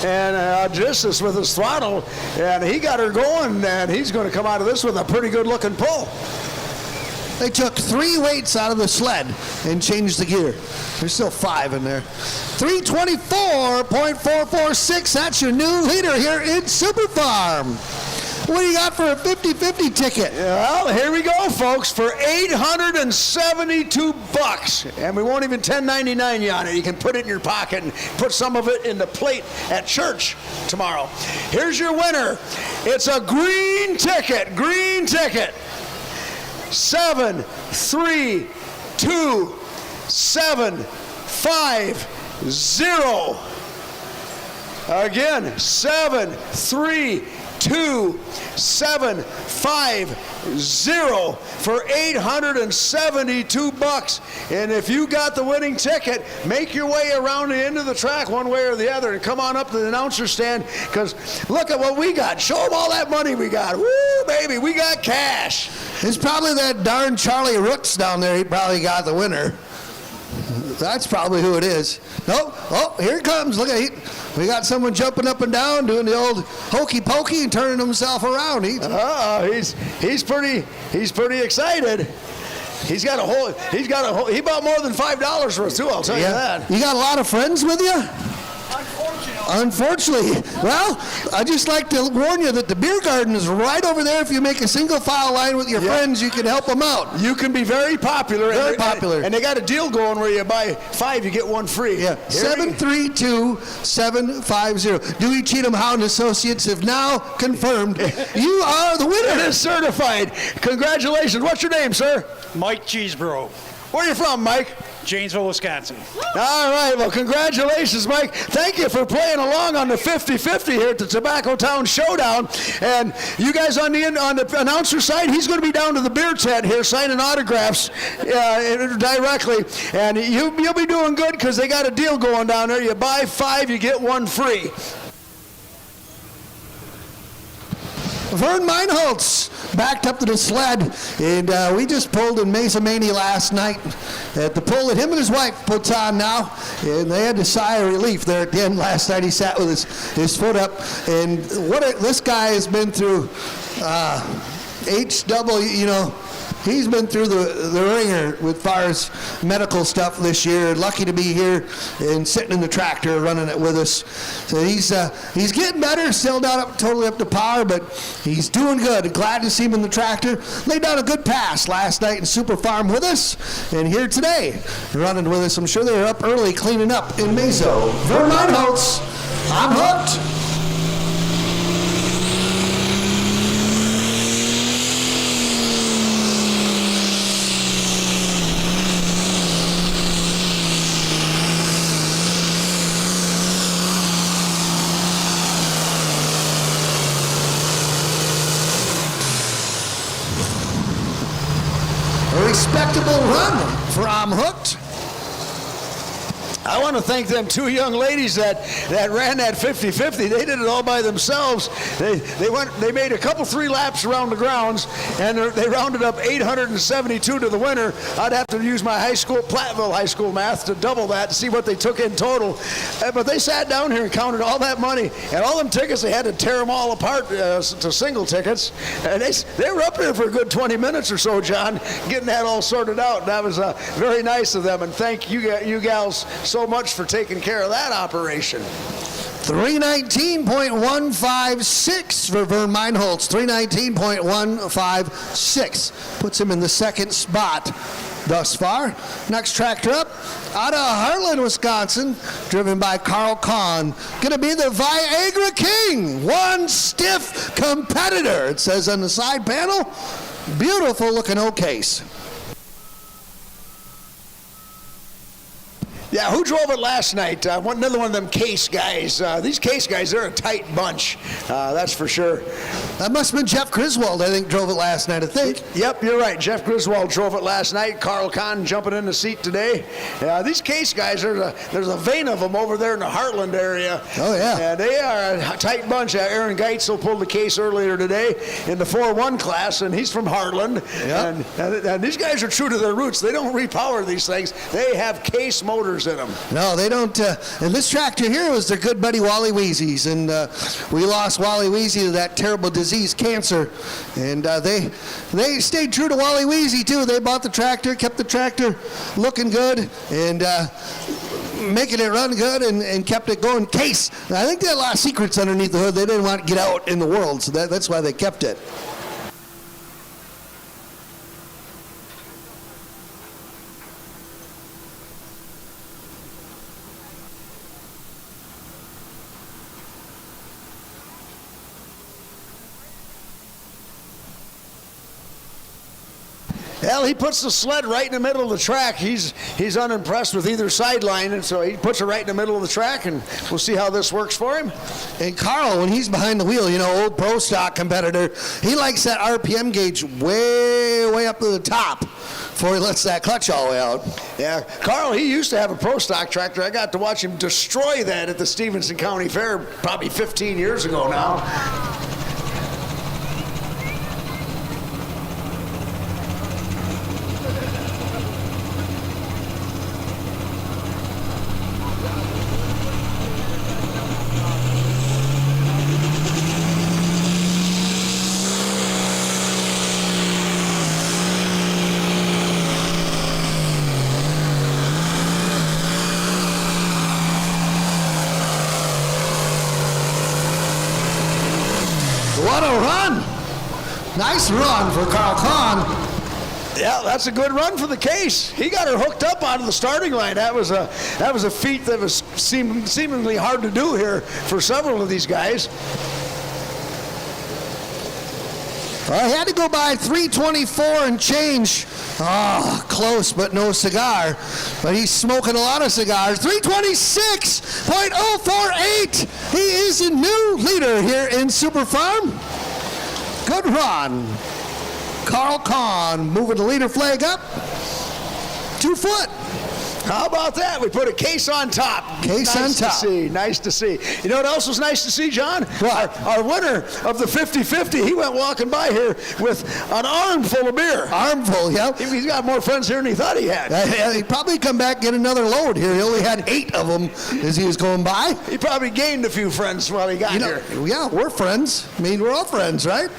Speaker 2: and just as with his throttle, and he got her going, and he's going to come out of this with a pretty good looking pull.
Speaker 3: They took 3 weights out of the sled and changed the gear. There's still 5 in there. 324.446. That's your new leader here in Super Farm. What do you got for a 50-50 ticket?
Speaker 2: Well, here we go, folks, for $872, and we won't even $10.99 you on it. You can put it in your pocket and put some of it in the plate at church tomorrow. Here's your winner. It's a green ticket. 732-750. Again, 732-750 for $872. And if you got the winning ticket, make your way around the end of the track one way or the other and come on up to the announcer stand, because look at what we got. Show them all that money we got. Woo, baby, we got cash.
Speaker 3: It's probably that darn Charlie Rooks down there. He probably got the winner. That's probably who it is. Nope. Oh, here it comes. Look at it. We got someone jumping up and down, doing the old hokey pokey and turning himself around. He's pretty excited. He bought more than $5 for us too, I'll tell you that. You got a lot of friends with you? Unfortunately. Well, I just like to warn you that the beer garden is right over there. If you make a single file line with your friends, you can help them out.
Speaker 2: You can be very popular.
Speaker 3: Very popular.
Speaker 2: And they got a deal going where you buy 5, you get 1 free.
Speaker 3: Yeah. 732-750. Dewey Cheatham Hound Associates have now confirmed you are the winner.
Speaker 2: It is certified. Congratulations. What's your name, sir?
Speaker 6: Mike Cheeseborough,
Speaker 2: Where are you from, Mike?
Speaker 6: Janesville, Wisconsin.
Speaker 2: All right, well, congratulations, Mike. Thank you for playing along on the 50-50 here at the Tobacco Town Showdown. And you guys on the announcer side, he's going to be down to the beer tent here signing autographs directly. And you'll be doing good because they got a deal going down there. You buy 5, you get 1 free.
Speaker 3: Vern Meinholz backed up to the sled, and we just pulled in Mesa Mania last night at the pull that him and his wife puts on now, and they had to sigh of relief there at the end last night. He sat with his foot up, and this guy has been through he's been through the ringer with far as medical stuff this year. Lucky to be here and sitting in the tractor running it with us. So he's getting better, still not totally up to par, but he's doing good. Glad to see him in the tractor. Laid down a good pass last night in Super Farm with us, and here today running with us. I'm sure they were up early cleaning up in Meso. Vern Meinholz, I'm hooked. Respectable run for I'm Hooked.
Speaker 2: I want to thank them 2 young ladies that ran that 50-50. They did it all by themselves. They made a couple 3 laps around the grounds, and they rounded up 872 to the winner. I'd have to use my Platteville High School math to double that to see what they took in total. But they sat down here and counted all that money, and all them tickets, they had to tear them all apart to single tickets. And they were up here for a good 20 minutes or so, John, getting that all sorted out. That was very nice of them, and thank you gals so much for taking care of that operation.
Speaker 3: 319.156 for Vern Meinholz. 319.156 puts him in the second spot thus far. Next tractor up, out of Heartland, Wisconsin, driven by Carl Kahn. Gonna be the Viagra King, one stiff competitor. It says on the side panel, beautiful looking oak case.
Speaker 2: Yeah, who drove it last night? Another one of them case guys. These case guys, they're a tight bunch, that's for sure.
Speaker 3: That must have been Jeff Griswold, I think, drove it last night, I think.
Speaker 2: Yep, you're right. Jeff Griswold drove it last night. Carl Kahn jumping in the seat today. These case guys, there's a vein of them over there in the Heartland area.
Speaker 3: Oh, yeah.
Speaker 2: And they are a tight bunch. Aaron Geitzel pulled the case earlier today in the 4-1 class, and he's from Heartland.
Speaker 3: Yep.
Speaker 2: And these guys are true to their roots. They don't repower these things. They have case motors in them.
Speaker 3: No, they don't. And this tractor here was their good buddy Wally Weezy's, and we lost Wally Weezy to that terrible disease, cancer. And they stayed true to Wally Weezy too. They bought the tractor, kept the tractor looking good, and making it run good and kept it going. Case, I think they had a lot of secrets underneath the hood. They didn't want to get out in the world, so that's why they kept it.
Speaker 2: Well, he puts the sled right in the middle of the track. He's unimpressed with either sideline, and so he puts it right in the middle of the track, and we'll see how this works for him.
Speaker 3: And Carl, when he's behind the wheel, old pro stock competitor, he likes that RPM gauge way up to the top before he lets that clutch all the way out.
Speaker 2: Yeah, Carl, he used to have a pro stock tractor. I got to watch him destroy that at the Stevenson County Fair probably 15 years ago now.
Speaker 3: What a run! Nice run for Carl Kahn.
Speaker 2: Yeah, that's a good run for the Case. He got her hooked up out of the starting line. That was a feat that was seemingly hard to do here for several of these guys.
Speaker 3: Well, he had to go by 324 and change. Close, but no cigar. But he's smoking a lot of cigars. 326.048. He is a new leader here in Super Farm. Good run. Carl Kahn moving the leader flag up. 2 foot.
Speaker 2: How about that? We put a Case on top.
Speaker 3: Case on top.
Speaker 2: Nice to see. You know what else was nice to see, John?
Speaker 3: What?
Speaker 2: Our winner of the 50-50, he went walking by here with an armful of beer.
Speaker 3: Armful, yeah.
Speaker 2: He's got more friends here than he thought he had.
Speaker 3: He'd probably come back and get another load here. He only had 8 of them as he was going by.
Speaker 2: He probably gained a few friends while he got here.
Speaker 3: Yeah, we're friends. I mean, we're all friends, right?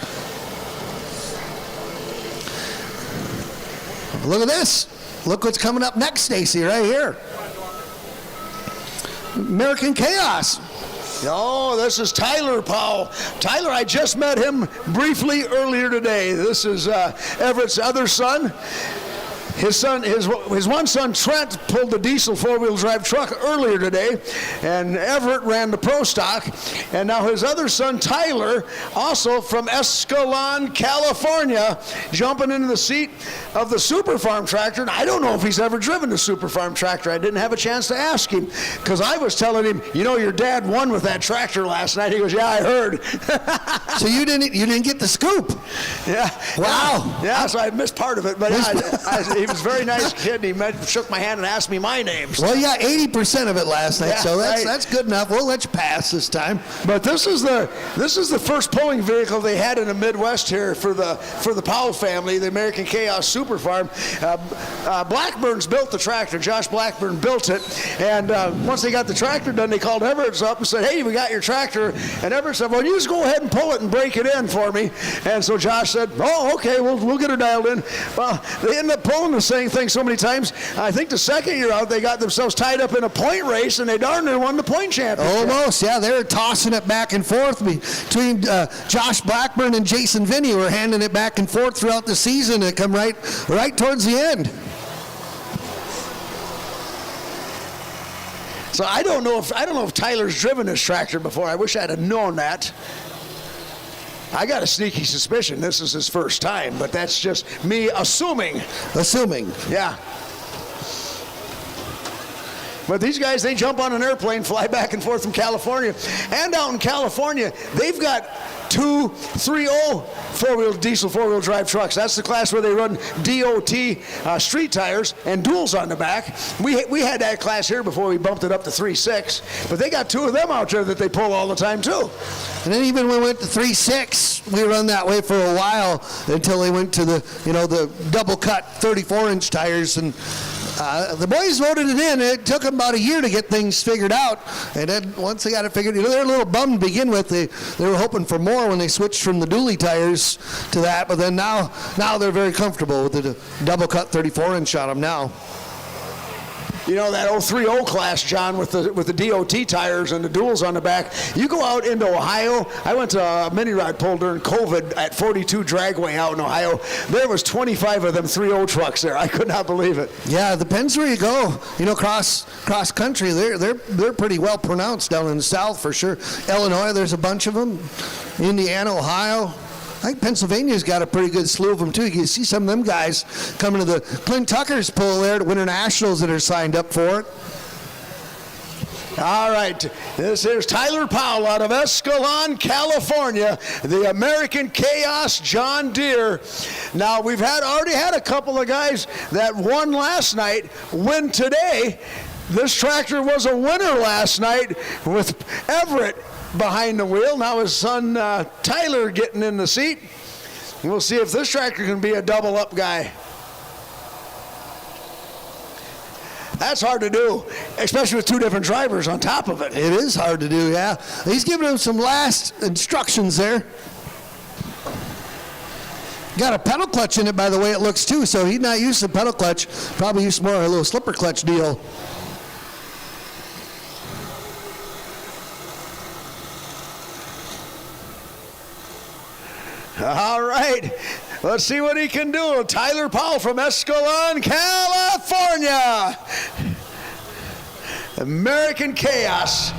Speaker 3: Look at this. Look what's coming up next, Stacy, right here. American Chaos.
Speaker 2: Oh, this is Tyler Powell. Tyler, I just met him briefly earlier today. This is Everett's other son. His one son, Trent, pulled the diesel 4-wheel drive truck earlier today, and Everett ran the pro stock. And now his other son, Tyler, also from Escalon, California, jumping into the seat of the Super Farm tractor. And I don't know if he's ever driven a Super Farm tractor. I didn't have a chance to ask him, because I was telling him, your dad won with that tractor last night. He goes, yeah, I heard.
Speaker 3: So you didn't get the scoop?
Speaker 2: Yeah.
Speaker 3: Wow.
Speaker 2: Yeah, so I missed part of it, but he was a very nice kid. He shook my hand and asked me my name.
Speaker 3: Well, yeah, 80% of it last night,
Speaker 2: yeah,
Speaker 3: so that's good enough. We'll let you pass this time.
Speaker 2: But this is the first pulling vehicle they had in the Midwest here for the Powell family, the American Chaos Super Farm. Blackburn's built the tractor. Josh Blackburn built it, and once they got the tractor done, they called Everett up and said, "Hey, we got your tractor." And Everett said, "Well, you just go ahead and pull it and break it in for me." And so Josh said, "Oh, okay, we'll get her dialed in." Well, they ended up pulling the same thing so many times. I think the second year out, they got themselves tied up in a point race, and they darn near won the point championship.
Speaker 3: Almost, yeah. They were tossing it back and forth between Josh Blackburn and Jason Vinny. Were handing it back and forth throughout the season. It come right towards the end.
Speaker 2: So I don't know if Tyler's driven this tractor before. I wish I'd have known that. I got a sneaky suspicion this is his first time, but that's just me assuming. Yeah. But these guys, they jump on an airplane, fly back and forth from California. And out in California, they've got 230 diesel 4-wheel drive trucks. That's the class where they run DOT street tires and duals on the back. We had that class here before we bumped it up to 3.6, but they got 2 of them out there that they pull all the time too.
Speaker 3: And then even when we went to 3.6, we run that way for a while until they went to the double cut 34-inch tires, and the boys voted it in. It took them about a year to get things figured out, and then once they got it figured, they're a little bummed to begin with. They were hoping for more when they switched from the dually tires to that, but then now they're very comfortable with the double cut 34-inch on them now.
Speaker 2: You know, that 030 class, John, with the DOT tires and the duals on the back. You go out into Ohio. I went to a mini rod pull during COVID at 42 Dragway out in Ohio. There was 25 of them 30 trucks there. I could not believe it.
Speaker 3: Yeah, it depends where you go. You know, cross country, they're pretty well pronounced down in the south for sure. Illinois, there's a bunch of them. Indiana, Ohio. I think Pennsylvania's got a pretty good slew of them too. You see some of them guys coming to the Clint Tucker's pull there to Winter Nationals that are signed up for it.
Speaker 2: All right, this is Tyler Powell out of Escalon, California, the American Chaos John Deere. Now, we've already had a couple of guys that won last night win today. This tractor was a winner last night with Everett behind the wheel. Now his son Tyler getting in the seat. We'll see if this tractor can be a double up guy. That's hard to do, especially with two different drivers on top of it.
Speaker 3: It is hard to do, yeah. He's giving him some last instructions there. Got a pedal clutch in it, by the way, it looks too, so he's not used to pedal clutch. Probably used more a little slipper clutch deal.
Speaker 2: All right, let's see what he can do. Tyler Powell from Escalon, California. American Chaos.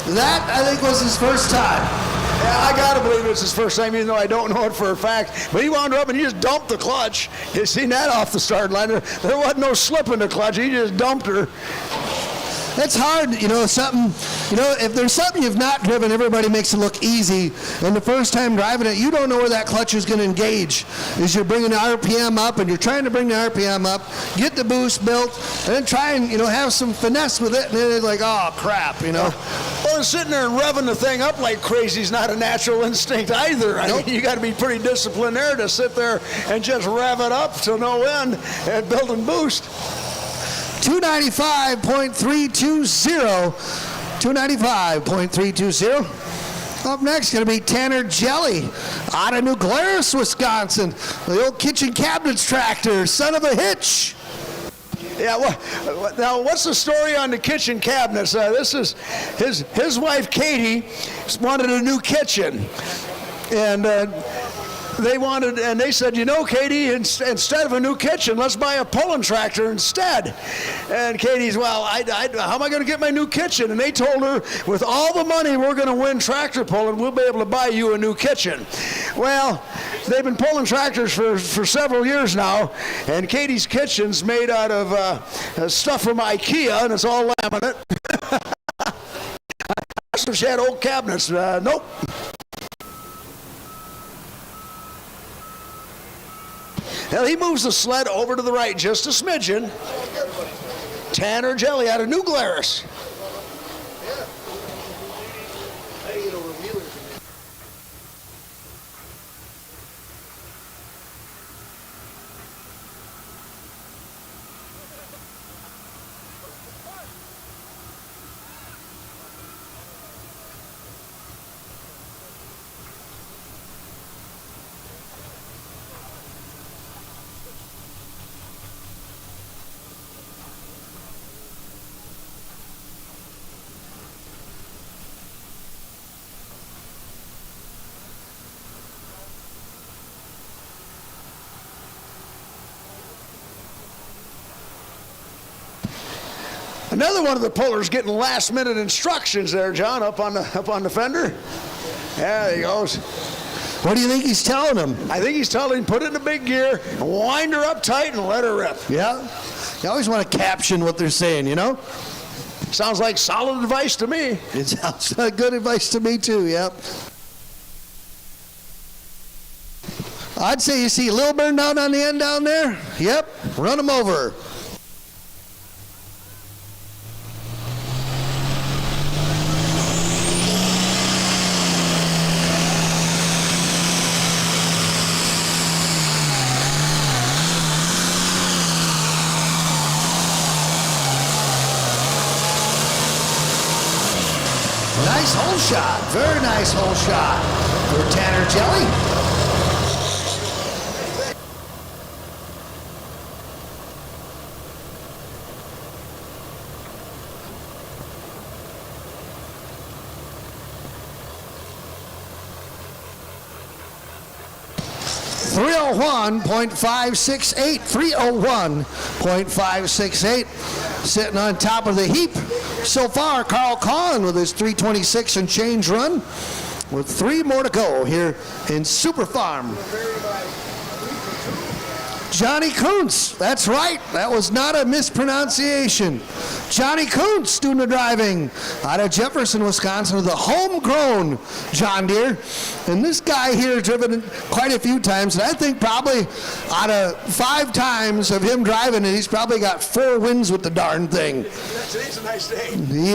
Speaker 3: That, I think, was his first time.
Speaker 2: Yeah, I gotta believe it's his first time, even though I don't know it for a fact. But he wound up and he just dumped the clutch. You seen that off the start line. There wasn't no slip in the clutch. He just dumped her.
Speaker 3: It's hard, you know, if there's something you've not driven, everybody makes it look easy. And the first time driving it, you don't know where that clutch is going to engage. As you're bringing the RPM up, and you're trying to bring the RPM up, get the boost built, and then try and, have some finesse with it, and then it's like, oh, crap,
Speaker 2: Well, sitting there and revving the thing up like crazy is not a natural instinct either. I mean, you got to be pretty disciplined there to sit there and just rev it up to no end and build and boost.
Speaker 3: 295.320. 295.320. Up next, going to be Tanner Jelly out of New Glarus, Wisconsin. The old kitchen cabinets tractor, son of a hitch.
Speaker 2: Yeah, well, now what's the story on the kitchen cabinets? This is his wife Katie wanted a new kitchen, and they said, Katie, instead of a new kitchen, let's buy a pulling tractor instead. And Katie's, well, how am I going to get my new kitchen? And they told her, with all the money we're going to win tractor pulling, we'll be able to buy you a new kitchen. Well, they've been pulling tractors for several years now, and Katie's kitchen's made out of stuff from IKEA, and it's all laminate. So she had old cabinets. Nope. Well, he moves the sled over to the right just a smidgen. Tanner Jelly out of New Glarus. Another one of the pullers getting last-minute instructions there, John, up on the fender. There he goes.
Speaker 3: What do you think he's telling him?
Speaker 2: I think he's telling him, put it in a big gear, wind her up tight, and let her rip.
Speaker 3: Yeah. You always want to caption what they're saying, you know?
Speaker 2: Sounds like solid advice to me.
Speaker 3: It sounds like good advice to me too, yep. I'd say you see Lilburn down on the end down there? Yep, run them over. Nice hole shot, very nice hole shot for Tanner Jelly. .568, 301.568, sitting on top of the heap. So far, Carl Kahn with his 326 and change run, with 3 more to go here in Super Farm. Johnny Kuntz, that's right, that was not a mispronunciation. Johnny Kuntz, student of driving, out of Jefferson, Wisconsin, with a homegrown John Deere. And this guy here has driven it quite a few times, and I think probably out of 5 times of him driving it, he's probably got 4 wins with the darn thing.
Speaker 2: Today's a nice day.
Speaker 3: He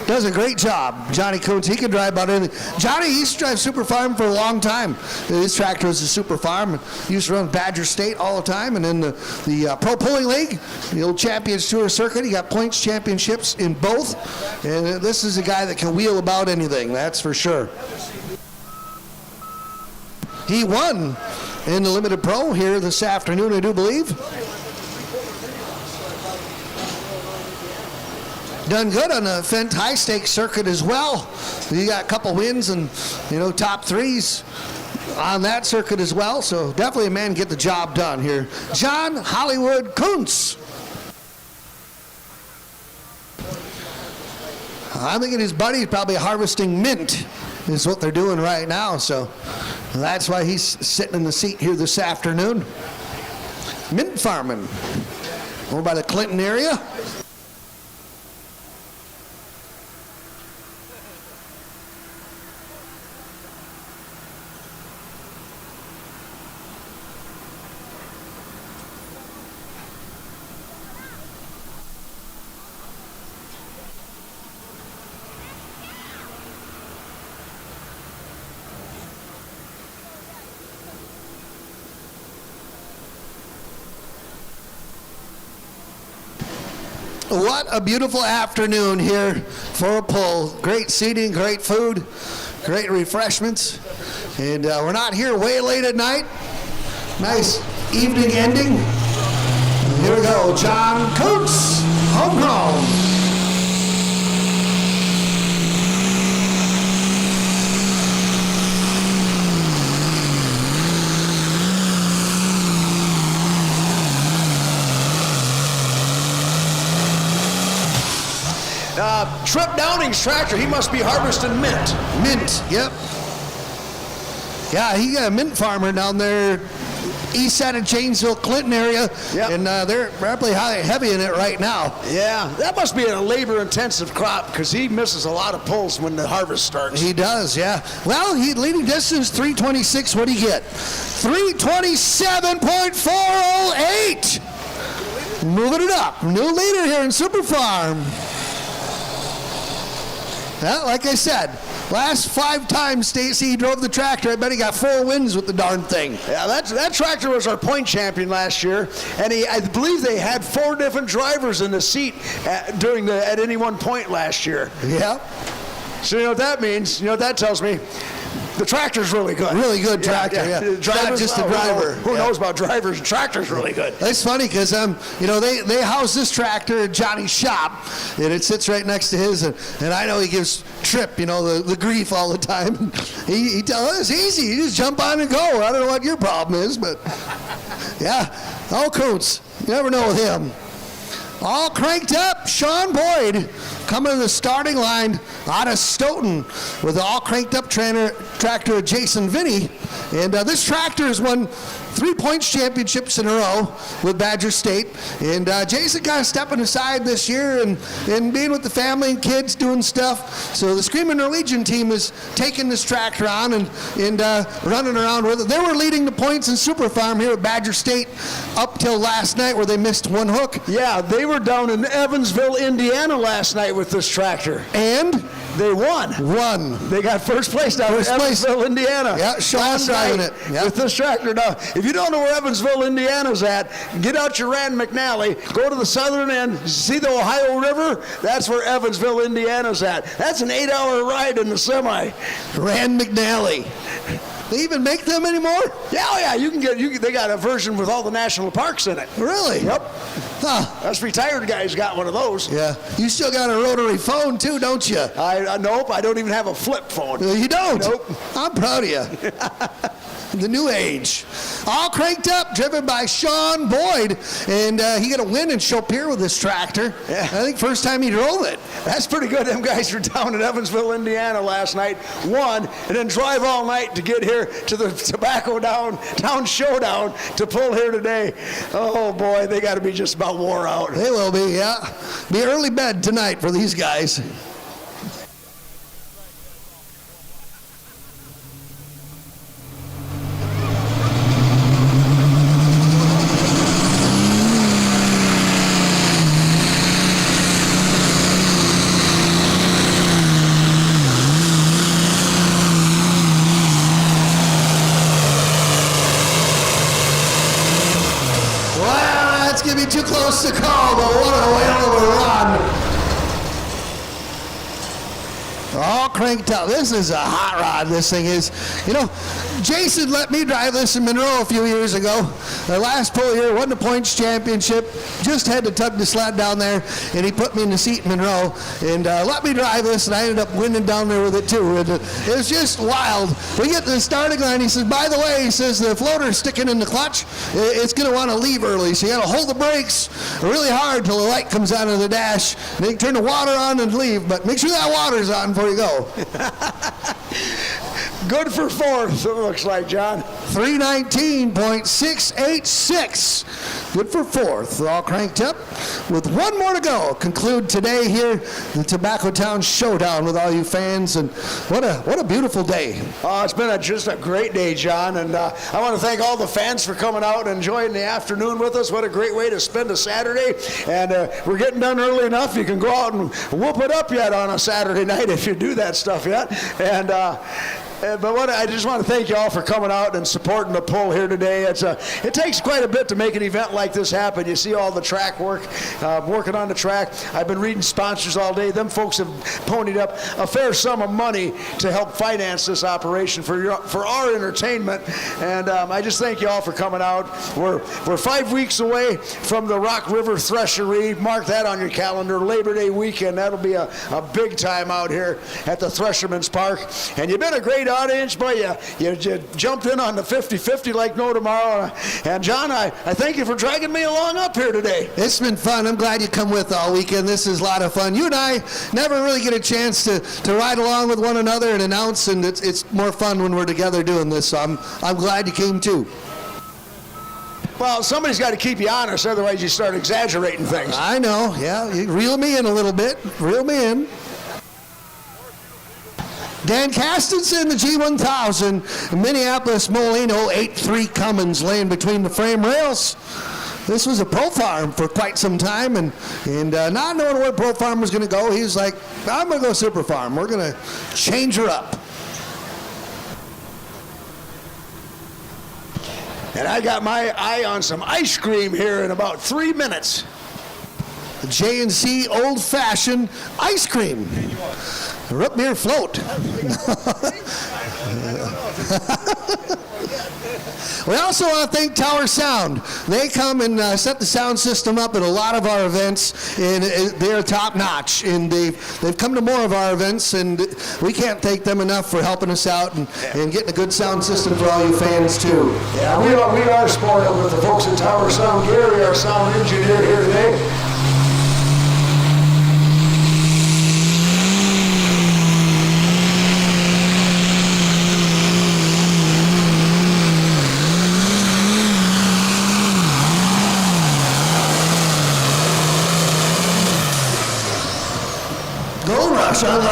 Speaker 3: does a great job, Johnny Kuntz. He can drive about anything. Johnny used to drive Super Farm for a long time. His tractor was a Super Farm. He used to run Badger State all the time, and then the Pro Pulling League, the old Champions Tour circuit. He got points championships in both, and this is a guy that can wheel about anything, that's for sure. He won in the Limited Pro here this afternoon, I do believe. Done good on the Fent High Stakes circuit as well. He got a couple wins and, top 3s on that circuit as well. So definitely a man get the job done here. John Hollywood Kuntz. I'm thinking his buddy's probably harvesting mint is what they're doing right now. So that's why he's sitting in the seat here this afternoon. Mint farming over by the Clinton area. What a beautiful afternoon here for a pull. Great seating, great food, great refreshments. And we're not here way late at night. Nice evening ending. And here we go, John Kuntz, homegrown.
Speaker 2: Trip Downing's tractor, he must be harvesting mint.
Speaker 3: Mint, yep. Yeah, he got a mint farmer down there east side of Janesville, Clinton area,
Speaker 2: yep.
Speaker 3: And they're probably heavy in it right now.
Speaker 2: Yeah, that must be a labor-intensive crop because he misses a lot of pulls when the harvest starts.
Speaker 3: He does, yeah. Well, he leading distance 326. What do you get? 327.408. Moving it up. New leader here in Super Farm. Well, like I said, last 5 times Stacy drove the tractor, I bet he got 4 wins with the darn thing.
Speaker 2: Yeah, that tractor was our point champion last year, and I believe they had 4 different drivers in the seat at any one point last year.
Speaker 3: Yeah.
Speaker 2: So you know what that means? You know what that tells me? The tractor's really good.
Speaker 3: Really good tractor, yeah.
Speaker 2: It's
Speaker 3: not just the driver.
Speaker 2: Who knows about drivers? The tractor's really good.
Speaker 3: It's funny because, they house this tractor at Johnny's shop, and it sits right next to his, and I know he gives Trip, the grief all the time. He tells us, it's easy, you just jump on and go. I don't know what your problem is, but yeah. Oh, Kuntz, you never know with him. All cranked up, Sean Boyd coming to the starting line out of Stoughton with the all cranked up tractor Jason Vinny. And this tractor has won 3 points championships in a row with Badger State. And Jason kind of stepping aside this year and being with the family and kids doing stuff. So the Screaming Norwegian team is taking this tractor on and running around with it. They were leading the points in Super Farm here at Badger State up till last night where they missed one hook.
Speaker 2: Yeah, they were down in Evansville, Indiana last night with this tractor.
Speaker 3: And
Speaker 2: they won. They got first place down in Evansville, Indiana.
Speaker 3: Yeah, Sean's driving it. Yeah.
Speaker 2: With this tractor. Now, if you don't know where Evansville, Indiana's at, get out your Rand McNally, go to the southern end, see the Ohio River? That's where Evansville, Indiana's at. That's an 8-hour ride in the semi.
Speaker 3: Rand McNally. They even make them anymore?
Speaker 2: Yeah, oh yeah, they got a version with all the national parks in it.
Speaker 3: Really?
Speaker 2: Yep.
Speaker 3: Huh.
Speaker 2: Us retired guys got one of those.
Speaker 3: Yeah. You still got a rotary phone too, don't you?
Speaker 2: Nope, I don't even have a flip phone.
Speaker 3: You don't?
Speaker 2: Nope.
Speaker 3: I'm proud of you. The new age. All cranked up, driven by Sean Boyd, and he got a win in Chopir with this tractor.
Speaker 2: Yeah.
Speaker 3: I think first time he drove it.
Speaker 2: That's pretty good. Them guys were down in Evansville, Indiana last night, won, and then drive all night to get here to the Tobacco Town Showdown to pull here today. Oh boy, they got to be just about wore out.
Speaker 3: They will be, yeah. Be early bed tonight for these guys. That's going to be too close to call, but what a whale of a run. All cranked up. This is a hot rod, this thing is. You know, Jason let me drive this in Monroe a few years ago. The last pull here, won the points championship. Just had to tug the sled down there, and he put me in the seat in Monroe and let me drive this, and I ended up winning down there with it too. And it was just wild. We get to the starting line. He says, by the way, he says, the floater's sticking in the clutch. It's going to want to leave early, so you got to hold the brakes really hard till the light comes out of the dash. And then you turn the water on and leave, but make sure that water's on before you go.
Speaker 2: Good for fourth, it looks like, John.
Speaker 3: 319.686. Good for fourth. All cranked up with one more to go. Conclude today here, the Tobacco Town Showdown with all you fans. And what a beautiful day.
Speaker 2: It's been just a great day, John. And I want to thank all the fans for coming out and enjoying the afternoon with us. What a great way to spend a Saturday. And we're getting done early enough. You can go out and whoop it up yet on a Saturday night if you do that stuff yet. And but I just want to thank you all for coming out and supporting the pull here today. It takes quite a bit to make an event like this happen. You see all the track work, working on the track. I've been reading sponsors all day. Them folks have ponied up a fair sum of money to help finance this operation for our entertainment. And I just thank you all for coming out. We're 5 weeks away from the Rock River Thresheree. Mark that on your calendar. Labor Day weekend. That'll be a big time out here at the Thresherman's Park. And you've been a great audience, boy. You jumped in on the 50-50 like no tomorrow. And John, I thank you for dragging me along up here today.
Speaker 3: It's been fun. I'm glad you come with all weekend. This is a lot of fun. You and I never really get a chance to ride along with one another and announce, and it's more fun when we're together doing this. So I'm glad you came too.
Speaker 2: Well, somebody's got to keep you honest, otherwise you start exaggerating things.
Speaker 3: I know, yeah. You reel me in a little bit. Reel me in. Dan Castenson, the G1000, Minneapolis Molino 8.3 Cummins laying between the frame rails. This was a Pro Farm for quite some time, and not knowing where Pro Farm was going to go, he was like, I'm going to go Super Farm. We're going to change her up.
Speaker 2: And I got my eye on some ice cream here in about 3 minutes.
Speaker 3: The J&C Old Fashioned Ice Cream. Root beer float. We also want to thank Tower Sound. They come and set the sound system up at a lot of our events, and they're top notch. And they've come to more of our events, and we can't thank them enough for helping us out and getting a good sound system for all you fans too.
Speaker 2: Yeah, we are spoiled with the folks at Tower Sound. Gary, our sound engineer here today.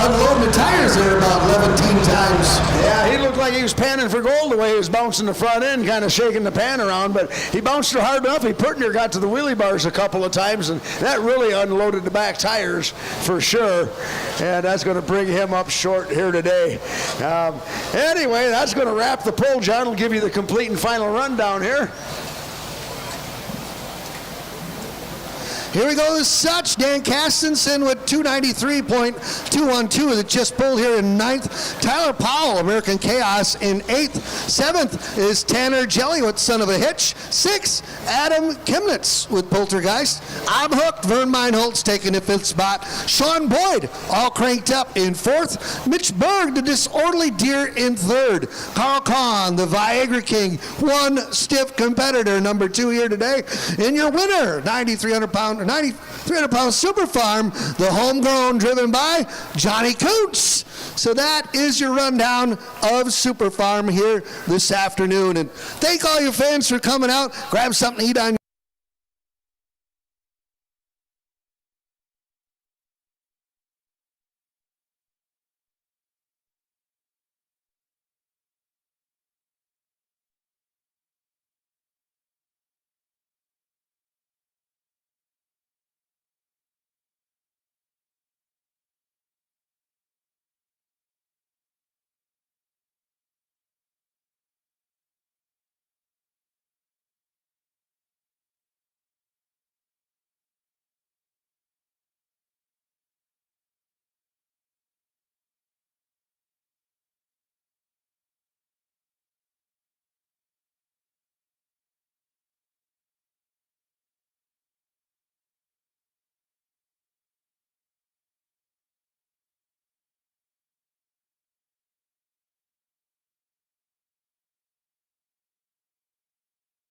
Speaker 3: unloading the tires there about 11 times.
Speaker 2: Yeah, he looked like he was panning for gold the way he was bouncing the front end, kind of shaking the pan around, but he bounced her hard enough. He pretty near got to the wheelie bars a couple of times, and that really unloaded the back tires for sure, and that's going to bring him up short here today. Anyway, that's going to wrap the poll. John will give you the complete and final rundown here.
Speaker 3: Here we go as such. Dan Castenson with 293.212 that just pulled here in 9th. Tyler Powell, American Chaos, in 8th. 7th is Tanner Jelly with Son of a Hitch. 6th, Adam Kimnitz with Poltergeist. I'm Hooked. Vern Meinholtz taking the 5th spot. Sean Boyd, all cranked up, in 4th. Mitch Berg, the Disorderly Deer, in 3rd. Carl Kahn, the Viagra King, one stiff competitor, number 2 here today. And your winner, 300-pound Super Farm, the homegrown, driven by Johnny Coots. So that is your rundown of Super Farm here this afternoon. And thank all your fans for coming out. Grab something to eat on